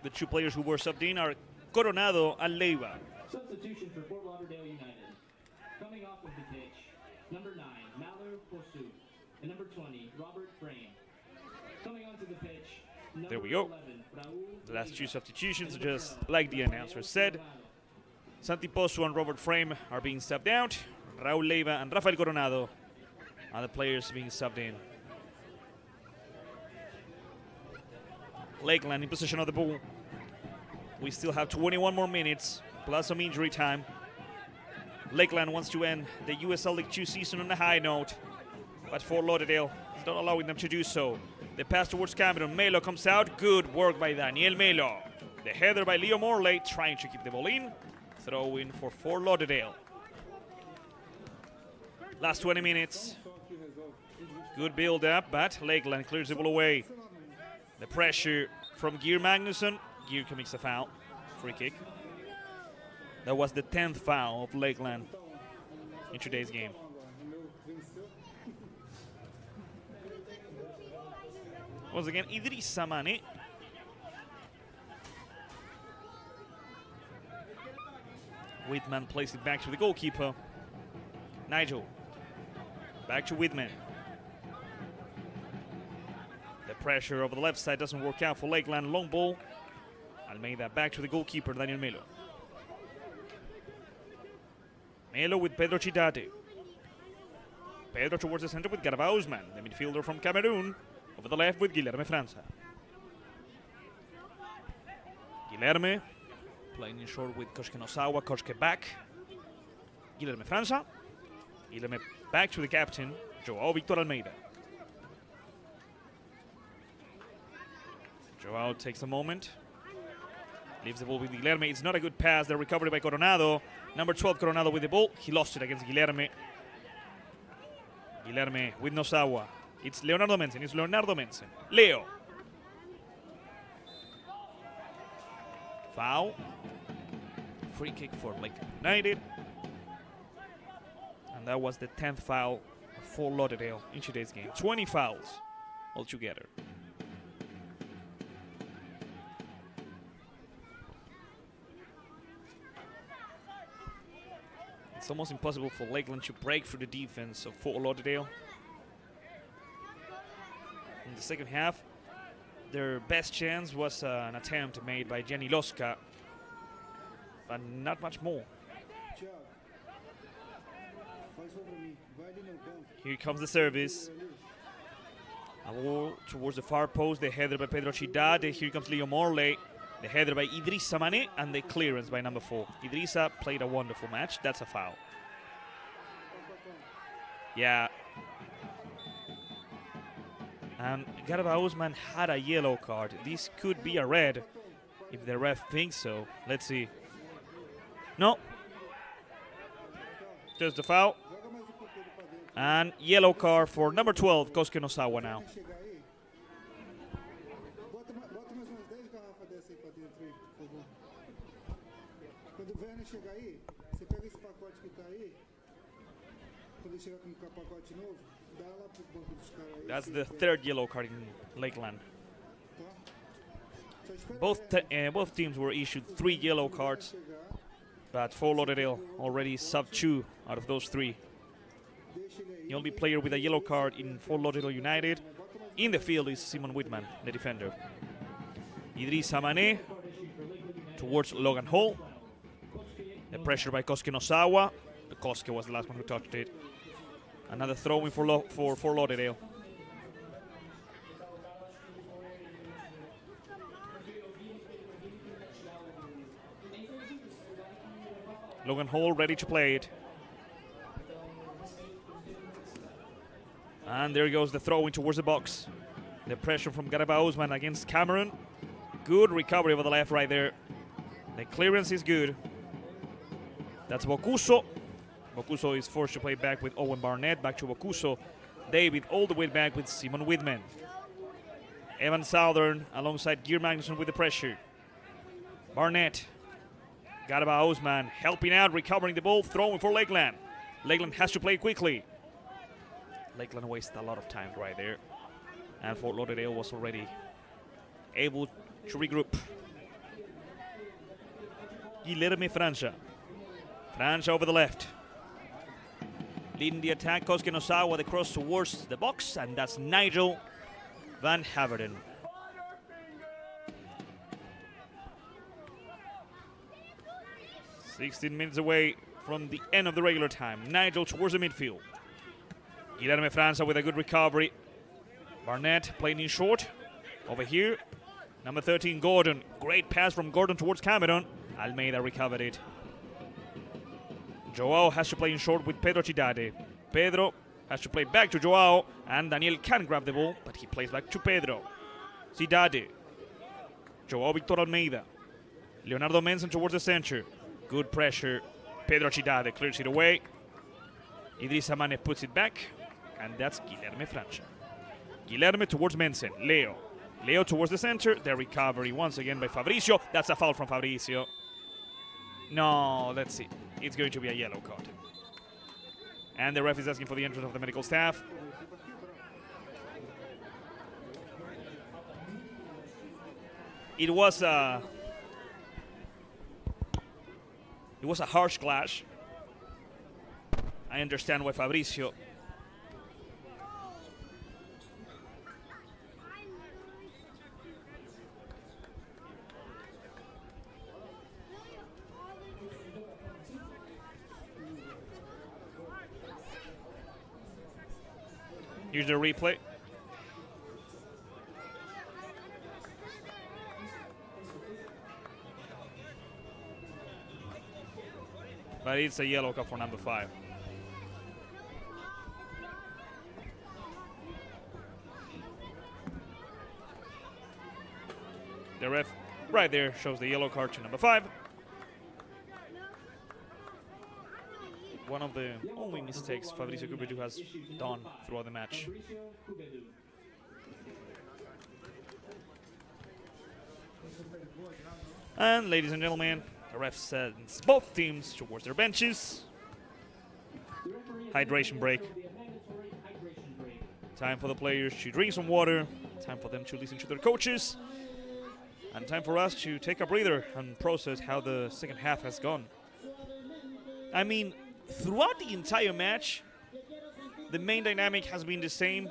The 2 players who were subbed in are Coronado and Leiva. Substitution for Fort Lauderdale United. Coming off of the pitch, number 9, Malur Posu, and number 20, Robert Frame. Coming onto the pitch, there we go. 11, Raul The last 2 substitutions, just like the announcer said. Santi Posu and Robert Frame are being subbed out. Raul Leiva and Rafael Coronado are the players being subbed in. Lakeland in possession of the ball. We still have 21 more minutes, plus some injury time. Lakeland wants to end the USL League 2 season on a high note, but Fort Lauderdale is not allowing them to do so. The pass towards Cameron. Melo comes out. Good work by Daniel Melo. The header by Leo Morley, trying to keep the ball in. Throw in for Fort Lauderdale. Last 20 minutes. Good build up, but Lakeland clears the ball away. The pressure from Geir Magnusson. Geir commits a foul. Free kick. That was the 10th foul of Lakeland in today's game. Once again, Idrissa Mane. Whitman plays it back to the goalkeeper. Nigel. Back to Whitman. The pressure over the left side doesn't work out for Lakeland. Long ball. Almeida back to the goalkeeper, Daniel Melo. Melo with Pedro Chidate. Pedro towards the center with Garba Usman, the midfielder from Cameroon. Over the left with Guilherme França. Guilherme playing in short with Kosuke Nosawa. Kosuke back. Guilherme França. Guilherme back to the captain, Joao Victor Almeida. Joao takes a moment. Leaves the ball with Guilherme. It's not a good pass. The recovery by Coronado. Number 12, Coronado with the ball. He lost it against Guilherme. Guilherme with Nosawa. It's Leonardo Mensen. It's Leonardo Mensen. Leo. Foul. Free kick for Lakeland United. And that was the 10th foul for Lauderdale in today's game. 20 fouls altogether. It's almost impossible for Lakeland to break through the defense of Fort Lauderdale. In the second half, their best chance was an attempt made by Gianni Losca, but not much more. Here comes the service. A ball towards the far post, the header by Pedro Chidate. Here comes Leo Morley. The header by Idrissa Mane and the clearance by number 4. Idrissa played a wonderful match. That's a foul. Yeah. And Garba Usman had a yellow card. This could be a red if the ref thinks so. Let's see. No. Just a foul. And yellow card for number 12, Kosuke Nosawa now. That's the third yellow card in Lakeland. Both teams were issued 3 yellow cards, but Fort Lauderdale already subbed 2 out of those 3. The only player with a yellow card in Fort Lauderdale United in the field is Simon Whitman, the defender. Idrissa Mane towards Logan Hall. The pressure by Kosuke Nosawa. The Kosuke was the last one who touched it. Another throw-in for Fort Lauderdale. Logan Hall ready to play it. And there goes the throw-in towards the box. The pressure from Garba Usman against Cameron. Good recovery over the left right there. The clearance is good. That's Bocuso. Bocuso is forced to play back with Owen Barnett. Back to Bocuso. David all the way back with Simon Whitman. Evan Southern alongside Geir Magnusson with the pressure. Barnett. Garba Usman helping out, recovering the ball, throwing for Lakeland. Lakeland has to play quickly. Lakeland wasted a lot of time right there. And Fort Lauderdale was already able to regroup. Guilherme França. França over the left. Leading the attack, Kosuke Nosawa, the cross towards the box, and that's Nigel Van Haverden. "16 minutes away from the end of the regular time. Nigel towards the midfield. Guilherme França with a good recovery. Barnett playing in short. Over here, number 13, Gordon. Great pass from Gordon towards Cameron. Almeida recovered it. Joao has to play in short with Pedro Chidate. Pedro has to play back to Joao, and Daniel can grab the ball, but he plays back to Pedro. Chidate. Joao Victor Almeida. Leonardo Mensen towards the center. Good pressure. Pedro Chidate clears it away. Idrissa Mane puts it back, and that's Guilherme França. Guilherme towards Mensen. Leo. Leo towards the center. The recovery once again by Fabricio. That's a foul from Fabricio. No, let's see. It's going to be a yellow card. And the ref is asking for the entrance of the medical staff. It was a harsh clash. I understand why Fabricio here's the replay. But it's a yellow card for number 5. The ref right there shows the yellow card to number 5. One of the only mistakes Fabricio Cubedu has done throughout the match. And ladies and gentlemen, the ref sends both teams towards their benches. Hydration break. Time for the players to drink some water. Time for them to listen to their coaches. And time for us to take a breather and process how the second half has gone. I mean, throughout the entire match, the main dynamic has been the same.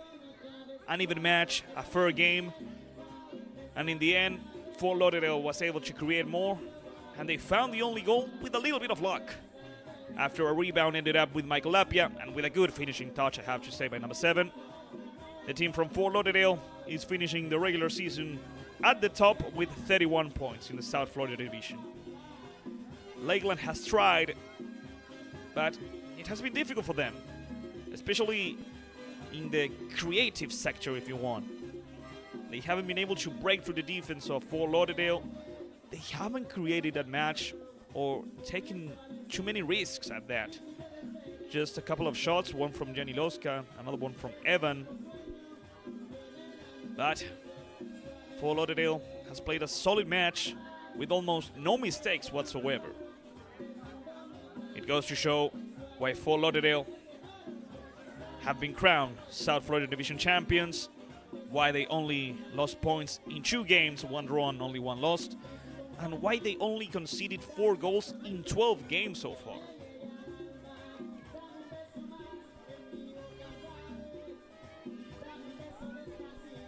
An even match, a fair game. And in the end, Fort Lauderdale was able to create more. And they found the only goal with a little bit of luck. After a rebound ended up with Michael Apia, and with a good finishing touch, I have to say, by number 7. The team from Fort Lauderdale is finishing the regular season at the top with 31 points in the South Florida division. Lakeland has tried, but it has been difficult for them, especially in the creative sector, if you want. They haven't been able to break through the defense of Fort Lauderdale. They haven't created that match or taken too many risks at that. Just a couple of shots, one from Jenny Loska, another one from Evan. But Fort Lauderdale has played a solid match with almost no mistakes whatsoever. It goes to show why Fort Lauderdale have been crowned South Florida Division champions, why they only lost points in 2 games, 1 draw and only 1 lost, and why they only conceded 4 goals in 12 games so far.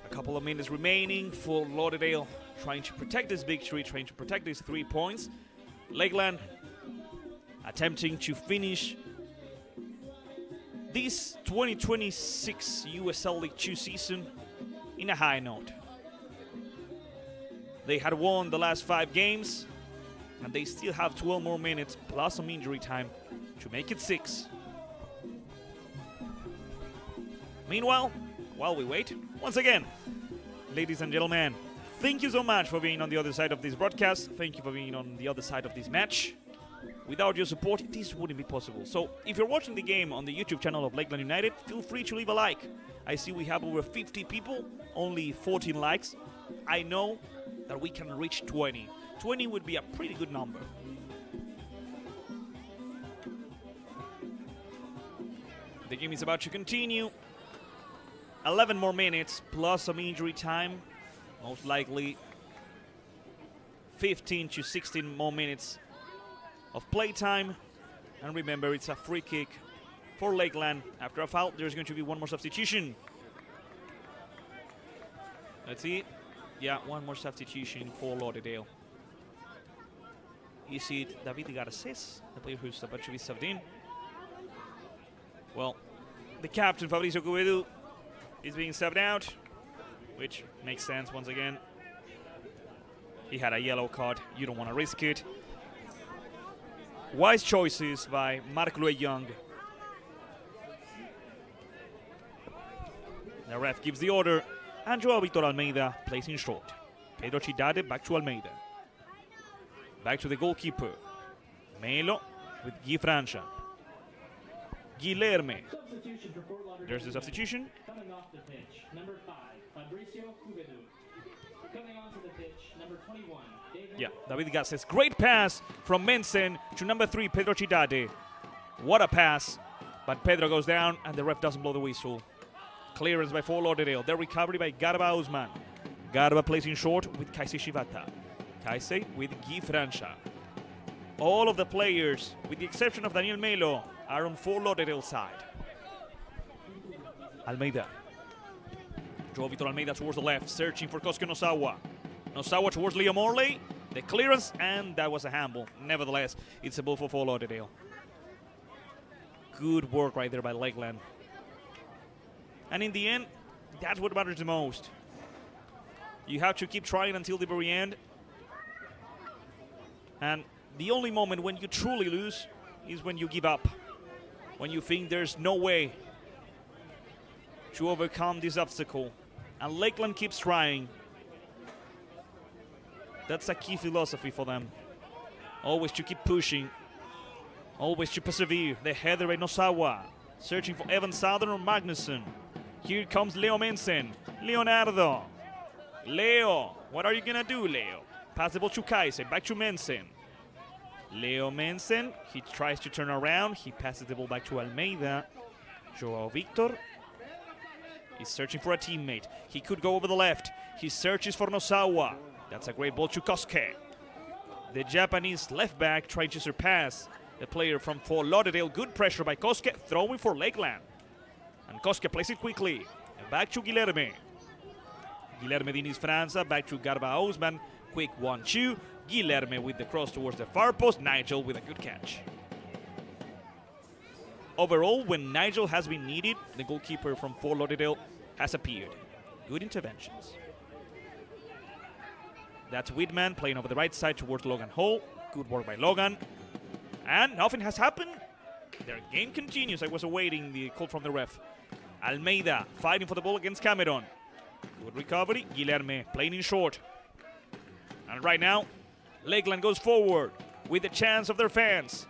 A couple of minutes remaining for Lauderdale, trying to protect this victory, trying to protect these 3 points. Lakeland attempting to finish this 2026 USL League 2 season in a high note. They had won the last 5 games, and they still have 12 more minutes plus some injury time to make it 6. Meanwhile, while we wait, once again, ladies and gentlemen, thank you so much for being on the other side of this broadcast. Thank you for being on the other side of this match. Without your support, this wouldn't be possible. So if you're watching the game on the YouTube channel of Lakeland United, feel free to leave a like. I see we have over 50 people, only 14 likes. I know that we can reach 20. 20 would be a pretty good number. The game is about to continue. 11 more minutes plus some injury time. Most likely 15 to 16 more minutes of play time. And remember, it's a free kick for Lakeland. After a foul, there's going to be one more substitution. Let's see. Yeah, one more substitution for Lauderdale. Is it David Garces, the player who's about to be subbed in? Well, the captain, Fabricio Cubedu, is being subbed out, which makes sense once again. He had a yellow card. You don't want to risk it. Wise choices by Mark Louis Young. The ref gives the order, and Joao Victor Almeida plays in short. Pedro Chidade back to Almeida. Back to the goalkeeper. Melo with Guy Francia. Guilherme. There's the substitution. Coming off the pitch, number 5, Fabricio Cubedu. Coming onto the pitch, number 21, David. Yeah, David Garces. Great pass from Mensen to number 3, Pedro Chidade. What a pass. But Pedro goes down, and the ref doesn't blow the whistle. Clearance by Fort Lauderdale. The recovery by Garba Usman. Garba plays in short with Kaisei Shibata. Kaisei with Guy Francia. All of the players, with the exception of Daniel Melo, are on Fort Lauderdale side. Almeida. Joao Victor Almeida towards the left, searching for Kosuke Nosawa. Nosawa towards Leo Morley. The clearance, and that was a handball. Nevertheless, it's a ball for Fort Lauderdale. Good work right there by Lakeland. And in the end, that's what matters the most. You have to keep trying until the very end. And the only moment when you truly lose is when you give up. When you think there's no way to overcome this obstacle. And Lakeland keeps trying. That's a key philosophy for them. Always to keep pushing. Always to persevere. The header by Nosawa. Searching for Evan Southern or Magnuson. Here comes Leo Mensen. Leonardo. Leo. What are you going to do, Leo? Pass the ball to Kaisei. Back to Mensen. Leo Mensen. He tries to turn around. He passes the ball back to Almeida. Joao Victor is searching for a teammate. He could go over the left. He searches for Nosawa. That's a great ball to Kosuke. The Japanese left back trying to surpass the player from Fort Lauderdale. Good pressure by Kosuke, throwing for Lakeland. And Kosuke plays it quickly. And back to Guilherme. Guilherme Diniz França, back to Garba Osman. Quick 1-2. Guilherme with the cross towards the far post. Nigel with a good catch. Overall, when Nigel has been needed, the goalkeeper from Fort Lauderdale has appeared. Good interventions. That's Whitman playing over the right side towards Logan Hall. Good work by Logan. And nothing has happened. Their game continues. I was awaiting the call from the ref. Almeida fighting for the ball against Cameron. Good recovery. Guilherme playing in short. And right now, Lakeland goes forward with the chance of their fans.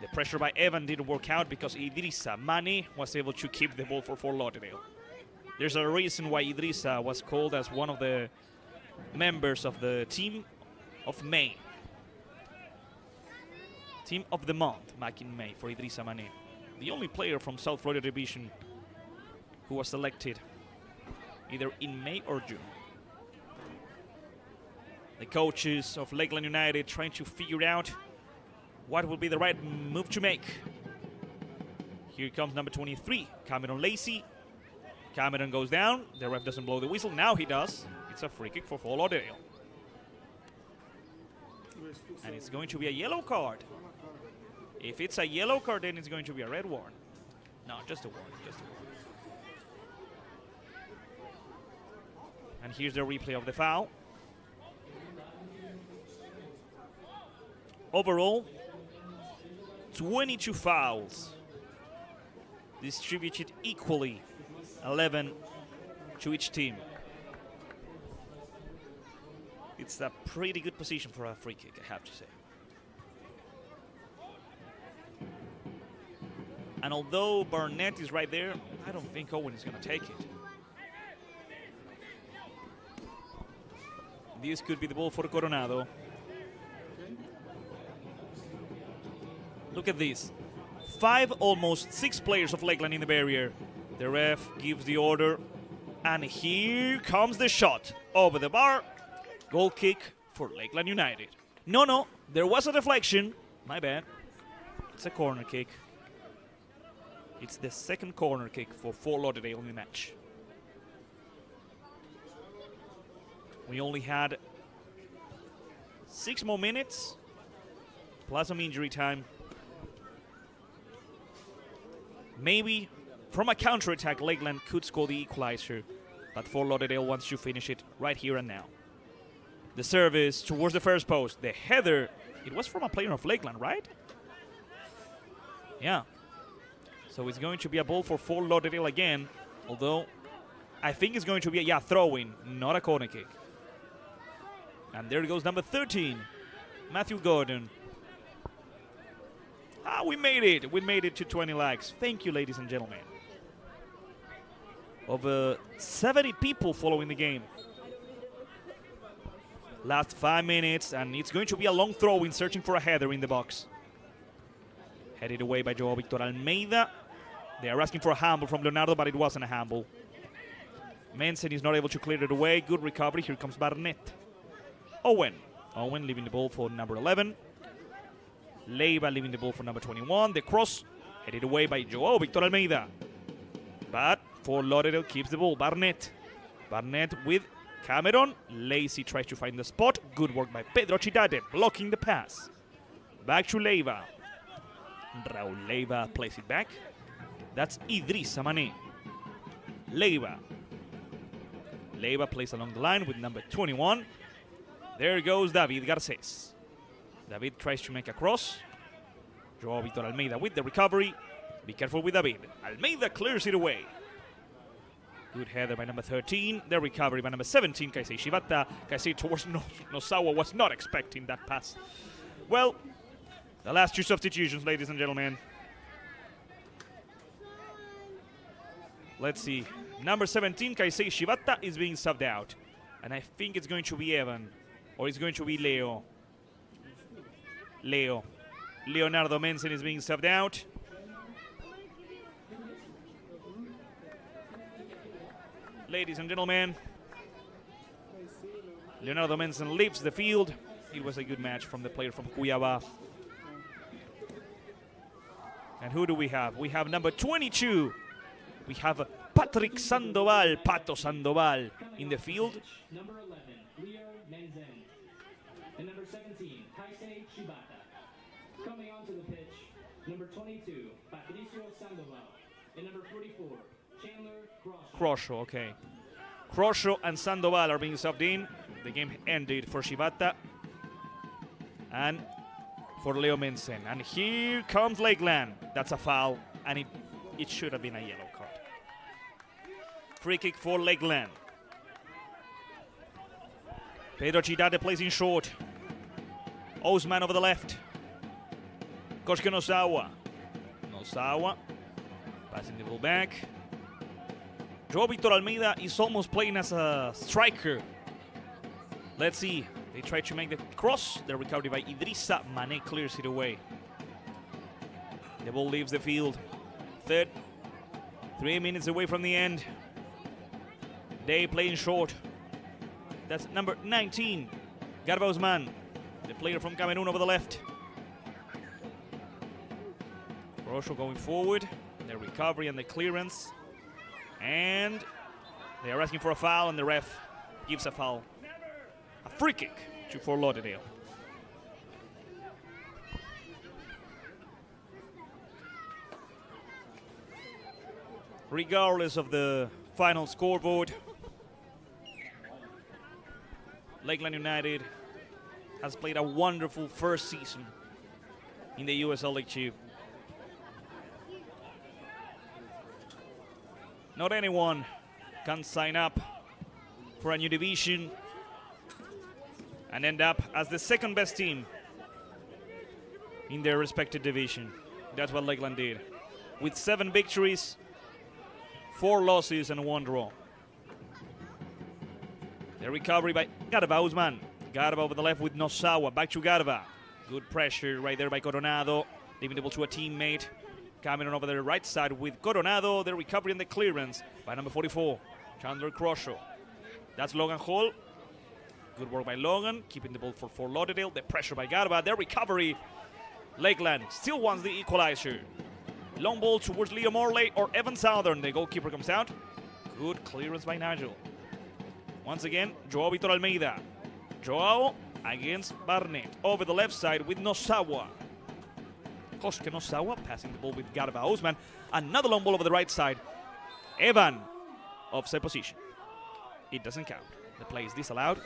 The pressure by Evan didn't work out because Idrissa Mane was able to keep the ball for Fort Lauderdale. There's a reason why Idrissa was called as one of the members of the team of May. Team of the month back in May for Idrissa Mane. The only player from South Florida Division who was selected either in May or June. The coaches of Lakeland United trying to figure out what will be the right move to make. Here comes number 23, Cameron Lacey. Cameron goes down. The ref doesn't blow the whistle. Now he does. It's a free kick for Fort Lauderdale. And it's going to be a yellow card. If it's a yellow card, then it's going to be a red one. No, just a warning, just a warning. And here's the replay of the foul. Overall, 22 fouls. Distributed equally, 11 to each team. It's a pretty good position for a free kick, I have to say. And although Barnett is right there, I don't think Owen is going to take it. This could be the ball for Coronado. Look at this. 5, almost 6 players of Lakeland in the barrier. The ref gives the order. And here comes the shot. Over the bar. Goal kick for Lakeland United. No, there was a deflection. My bad. It's a corner kick. It's the second corner kick for Fort Lauderdale in the match. We only had 6 more minutes, plus some injury time. Maybe from a counter-attack, Lakeland could score the equalizer, but Fort Lauderdale wants to finish it right here and now. The service towards the first post. The header, it was from a player of Lakeland, right? Yeah. So it's going to be a ball for Fort Lauderdale again, although I think it's going to be a throw-in, not a corner kick. And there goes number 13, Matthew Gordon. We made it. We made it to 20 likes. Thank you, ladies and gentlemen. Over 70 people following the game. Last 5 minutes, and it's going to be a long throw-in, searching for a header in the box. Headed away by Joao Victor Almeida. They are asking for a handball from Leonardo, but it wasn't a handball. Mensen is not able to clear it away. Good recovery. Here comes Barnett. Owen leaving the ball for number 11. Leiva leaving the ball for number 21. The cross headed away by Joao Victor Almeida. But Fort Lauderdale keeps the ball. Barnett with Cameron. Lacey tries to find the spot. Good work by Pedro Chidade, blocking the pass. Back to Leiva. Raul Leiva plays it back. That's Idrissa Mané. Leiva plays along the line with number 21. There goes David Garcés. David tries to make a cross. Joao Victor Almeida with the recovery. Be careful with David. Almeida clears it away. Good header by number 13. The recovery by number 17, Kaisei Shibata. Kaisei towards Nosawa was not expecting that pass. Well, the last two substitutions, ladies and gentlemen. Let's see. Number 17, Kaisei Shibata, is being subbed out. And I think it's going to be Evan. Or it's going to be Leo. Leonardo Mensen is being subbed out. Ladies and gentlemen, Leonardo Mensen leaves the field. It was a good match from the player from Cuiabá. And who do we have? We have number 22. We have Patrick Sandoval, Pato Sandoval, in the field. Number 11, Leo Menzen. And number 17, Kaisei Shibata. Coming onto the pitch, number 22, Patricio Sandoval. And number 44, Chandler Crosho, okay. Crosho and Sandoval are being subbed in. The game ended for Shibata and for Leo Mensen. And here comes Lakeland. That's a foul, and it should have been a yellow card. Free kick for Lakeland. Pedro Chidade plays in short. Osman over the left. Koshka Nosawa. Passing the ball back. Joao Victor Almeida is almost playing as a striker. Let's see. They try to make the cross. The recovery by Idrissa Mané clears it away. The ball leaves the field. 3 minutes away from the end. They playing short. That's number 19, Garba Usman, the player from Cameroon over the left. Rocho going forward. The recovery and the clearance. And they are asking for a foul, and the ref gives a foul. A free kick to Fort Lauderdale. Regardless of the final scoreboard, Lakeland United has played a wonderful first season in the USL League 2. Not anyone can sign up for a new division and end up as the second best team in their respective division. That's what Lakeland did. With 7 victories, 4 losses, and 1 draw. The recovery by Garba Usman. Garba over the left with Nosawa. Back to Garba. Good pressure right there by Coronado. Leaving the ball to a teammate. Cameron over the right side with Coronado. The recovery and the clearance by number 44, Chandler Crosho. That's Logan Hall. Good work by Logan. Keeping the ball for Fort Lauderdale. The pressure by Garba. The recovery. Lakeland still wants the equalizer. Long ball towards Leo Morley or Evan Southern. The goalkeeper comes out. Good clearance by Nigel. Once again, Joao Victor Almeida. Joao against Barnett. Over the left side with Nosawa. Koshke Nosawa passing the ball with Garba Usman. Another long ball over the right side. Evan, offside position. It doesn't count. The play is disallowed.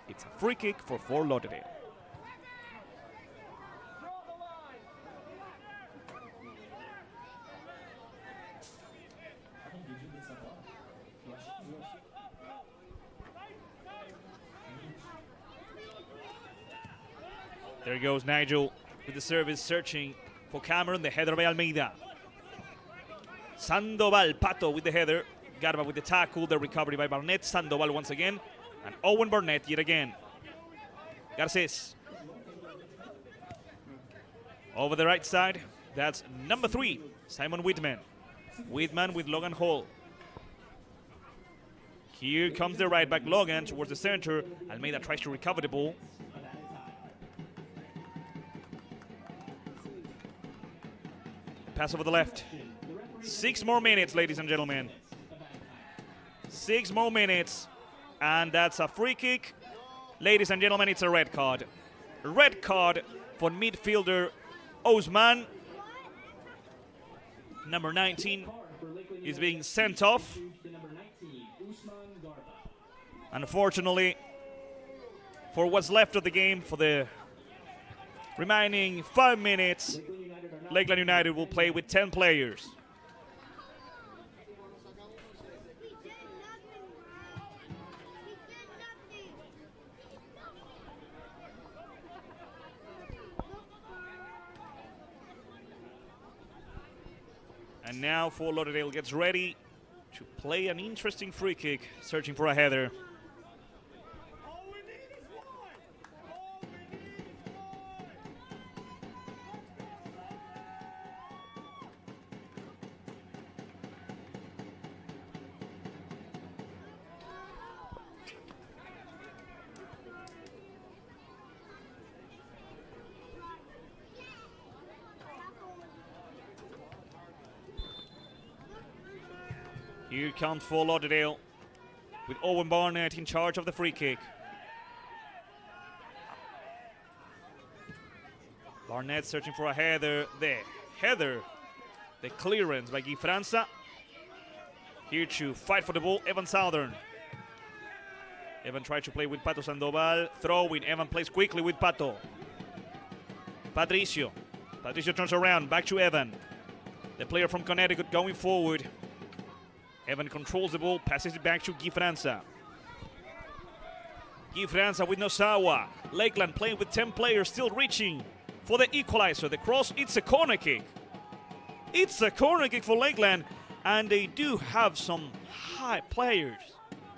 It's a free kick for Fort Lauderdale. There goes Nigel with the service, searching for Cameron. The header by Almeida. Sandoval, Pato with the header. Garba with the tackle. The recovery by Barnett. Sandoval once again. And Owen Barnett yet again. Garcés. Over the right side. That's number 3, Simon Whitman. Whitman with Logan Hall. Here comes the right back Logan towards the center. Almeida tries to recover the ball. Pass over the left. 6 more minutes, ladies and gentlemen. 6 more minutes. And that's a free kick. Ladies and gentlemen, it's a red card. Red card for midfielder Osman. Number 19 is being sent off. Unfortunately, for what's left of the game, for the remaining 5 minutes, Lakeland United will play with 10 players. And now Fort Lauderdale gets ready to play an interesting free kick, searching for a header. Here comes Fort Lauderdale with Owen Barnett in charge of the free kick. Barnett searching for a header. The header, the clearance by Guy Franza. Here to fight for the ball, Evan Southern. Evan tried to play with Pato Sandoval. Throwing, Evan plays quickly with Pato. Patricio turns around, back to Evan. The player from Connecticut going forward. Evan controls the ball, passes it back to Guy Franza. Guy Franza with Nosawa. Lakeland playing with 10 players, still reaching for the equalizer. The cross, it's a corner kick. It's a corner kick for Lakeland, and they do have some high players,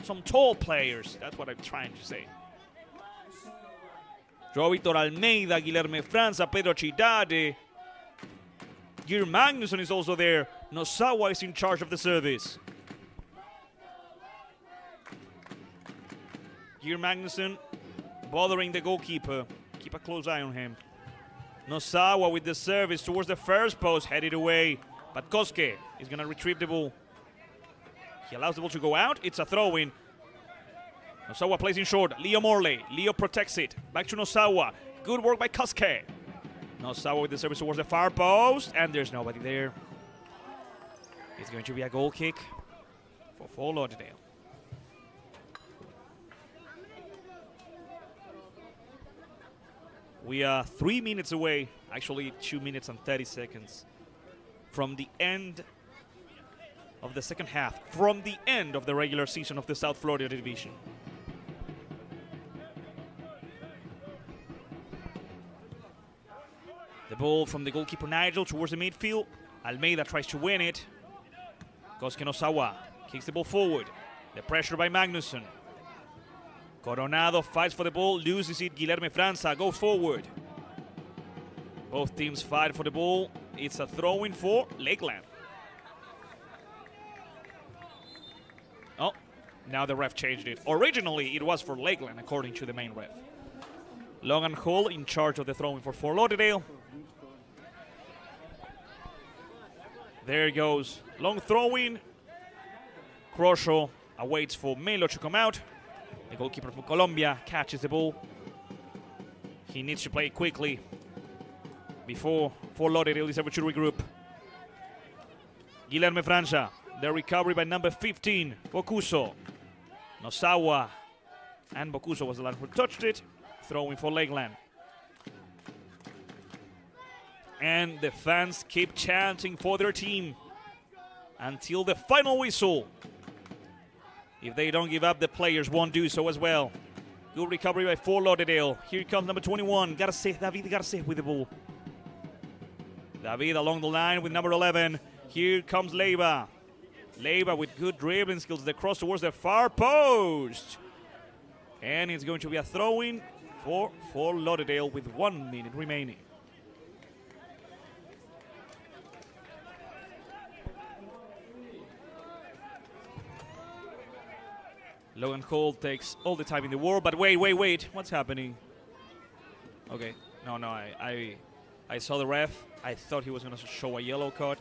some tall players. That's what I'm trying to say. Joao Victor Almeida, Guilherme Franza, Pedro Chidade. Geir Magnusson is also there. Nosawa is in charge of the service. Geir Magnusson bothering the goalkeeper. Keep a close eye on him. Nosawa with the service towards the first post, headed away. But Koske is going to retrieve the ball. He allows the ball to go out. It's a throw-in. Nosawa plays in short. Leo Morley. Leo protects it. Back to Nosawa. Good work by Koske. Nosawa with the service towards the far post. And there's nobody there. It's going to be a goal kick for Fort Lauderdale. We are 3 minutes away, actually 2 minutes and 30 seconds, from the end of the second half, from the end of the regular season of the South Florida Division. The ball from the goalkeeper Nigel towards the midfield. Almeida tries to win it. Kosuke Nosawa kicks the ball forward. The pressure by Magnusson. Coronado fights for the ball, loses it. Guilherme Franza goes forward. Both teams fight for the ball. It's a throw-in for Lakeland. Oh, now the ref changed it. Originally, it was for Lakeland, according to the main ref. Logan Hall in charge of the throw-in for Fort Lauderdale. There goes. Long throw-in. Crosho awaits for Melo to come out. The goalkeeper from Colombia catches the ball. He needs to play quickly before Fort Lauderdale is able to regroup. Guilherme Franza. The recovery by number 15, Bocuso. Nosawa and Bocuso was the one who touched it. Throwing for Lakeland. And the fans keep chanting for their team until the final whistle. If they don't give up, the players won't do so as well. Good recovery by Fort Lauderdale. Here comes number 21, David Garces with the ball. David along the line with number 11. Here comes Leiva. Leiva with good dribbling skills. The cross towards the far post. And it's going to be a throw-in for Fort Lauderdale with 1 minute remaining. Logan Hall takes all the time in the world, but wait. What's happening? Okay, no, I saw the ref. I thought he was going to show a yellow card.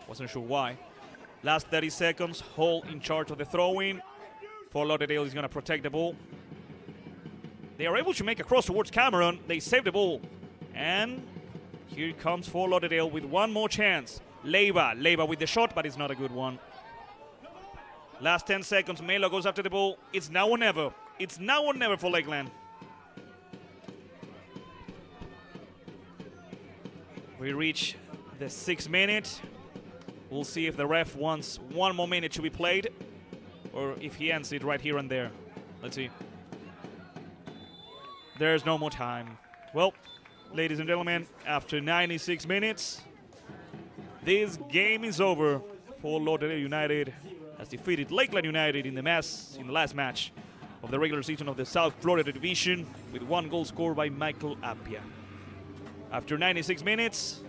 Wasn't sure why. Last 30 seconds, Hall in charge of the throw-in. Fort Lauderdale is going to protect the ball. They are able to make a cross towards Cameron. They save the ball. And here comes Fort Lauderdale with one more chance. Leiva with the shot, but it's not a good one. Last 10 seconds, Melo goes after the ball. It's now or never. It's now or never for Lakeland. We reach the 6th minute. We'll see if the ref wants one more minute to be played or if he ends it right here and there. Let's see. There's no more time. Well, ladies and gentlemen, after 96 minutes, this game is over. Fort Lauderdale United has defeated Lakeland United in the last match of the regular season of the South Florida Division with 1 goal scored by Michael Appiah. After 96 minutes,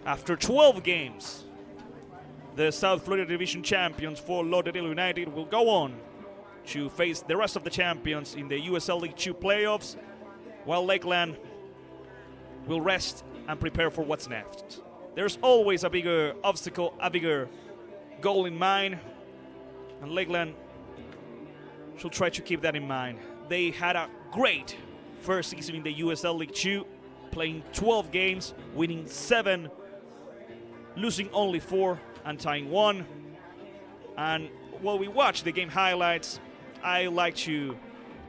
after 12 games, the South Florida Division champions Fort Lauderdale United will go on to face the rest of the champions in the USL League 2 playoffs, while Lakeland will rest and prepare for what's next. There's always a bigger obstacle, a bigger goal in mind, and Lakeland should try to keep that in mind. They had a great first season in the USL League 2, playing 12 games, winning 7, losing only 4, and tying 1. And while we watch the game highlights, I like to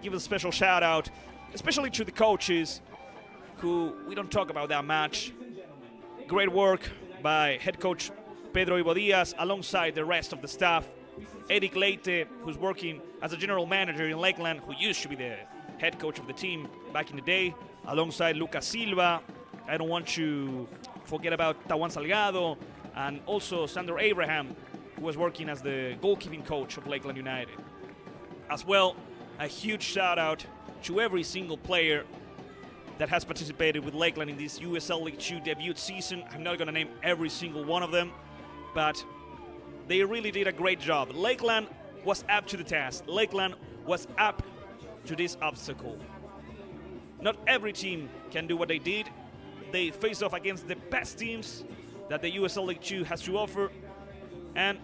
give a special shout out, especially to the coaches who we don't talk about that much. Great work by head coach Pedro Ivo Diaz alongside the rest of the staff. Eric Leite, who's working as a general manager in Lakeland, who used to be the head coach of the team back in the day, alongside Lucas Silva. I don't want to forget about Tawan Salgado, and also Sandro Abraham, who was working as the goalkeeping coach of Lakeland United. As well, a huge shout out to every single player that has participated with Lakeland in this USL League 2 debut season. I'm not going to name every single one of them, but they really did a great job. Lakeland was up to the task. Lakeland was up to this obstacle. Not every team can do what they did. They faced off against the best teams that the USL League 2 has to offer, and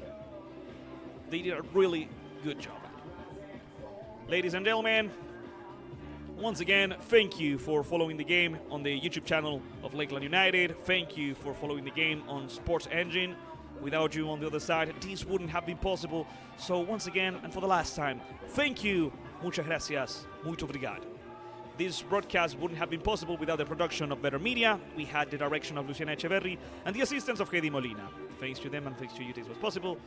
they did a really good job. Ladies and gentlemen, once again, thank you for following the game on the YouTube channel of Lakeland United. Thank you for following the game on Sports Engine. Without you on the other side, this wouldn't have been possible. So once again, and for the last time, thank you. Muchas gracias. Muito obrigado. This broadcast wouldn't have been possible without the production of Better Media. We had the direction of Luciana Echeverri and the assistance of Heidi Molina. Thanks to them and thanks to you, this was possible.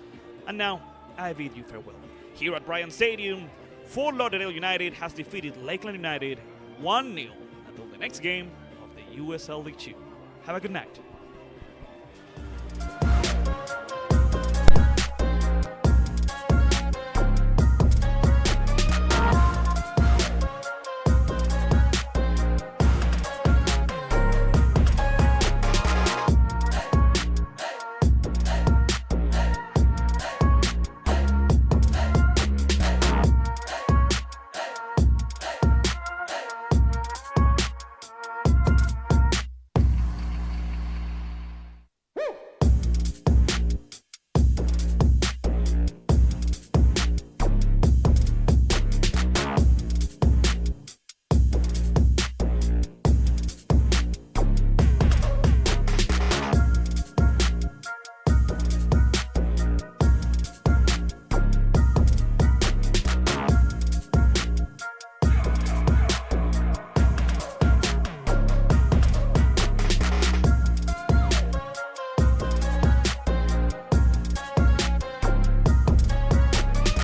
And now, I bid you farewell. Here at Bryant Stadium, Fort Lauderdale United has defeated Lakeland United 1-0 until the next game of the USL League 2. Have a good night.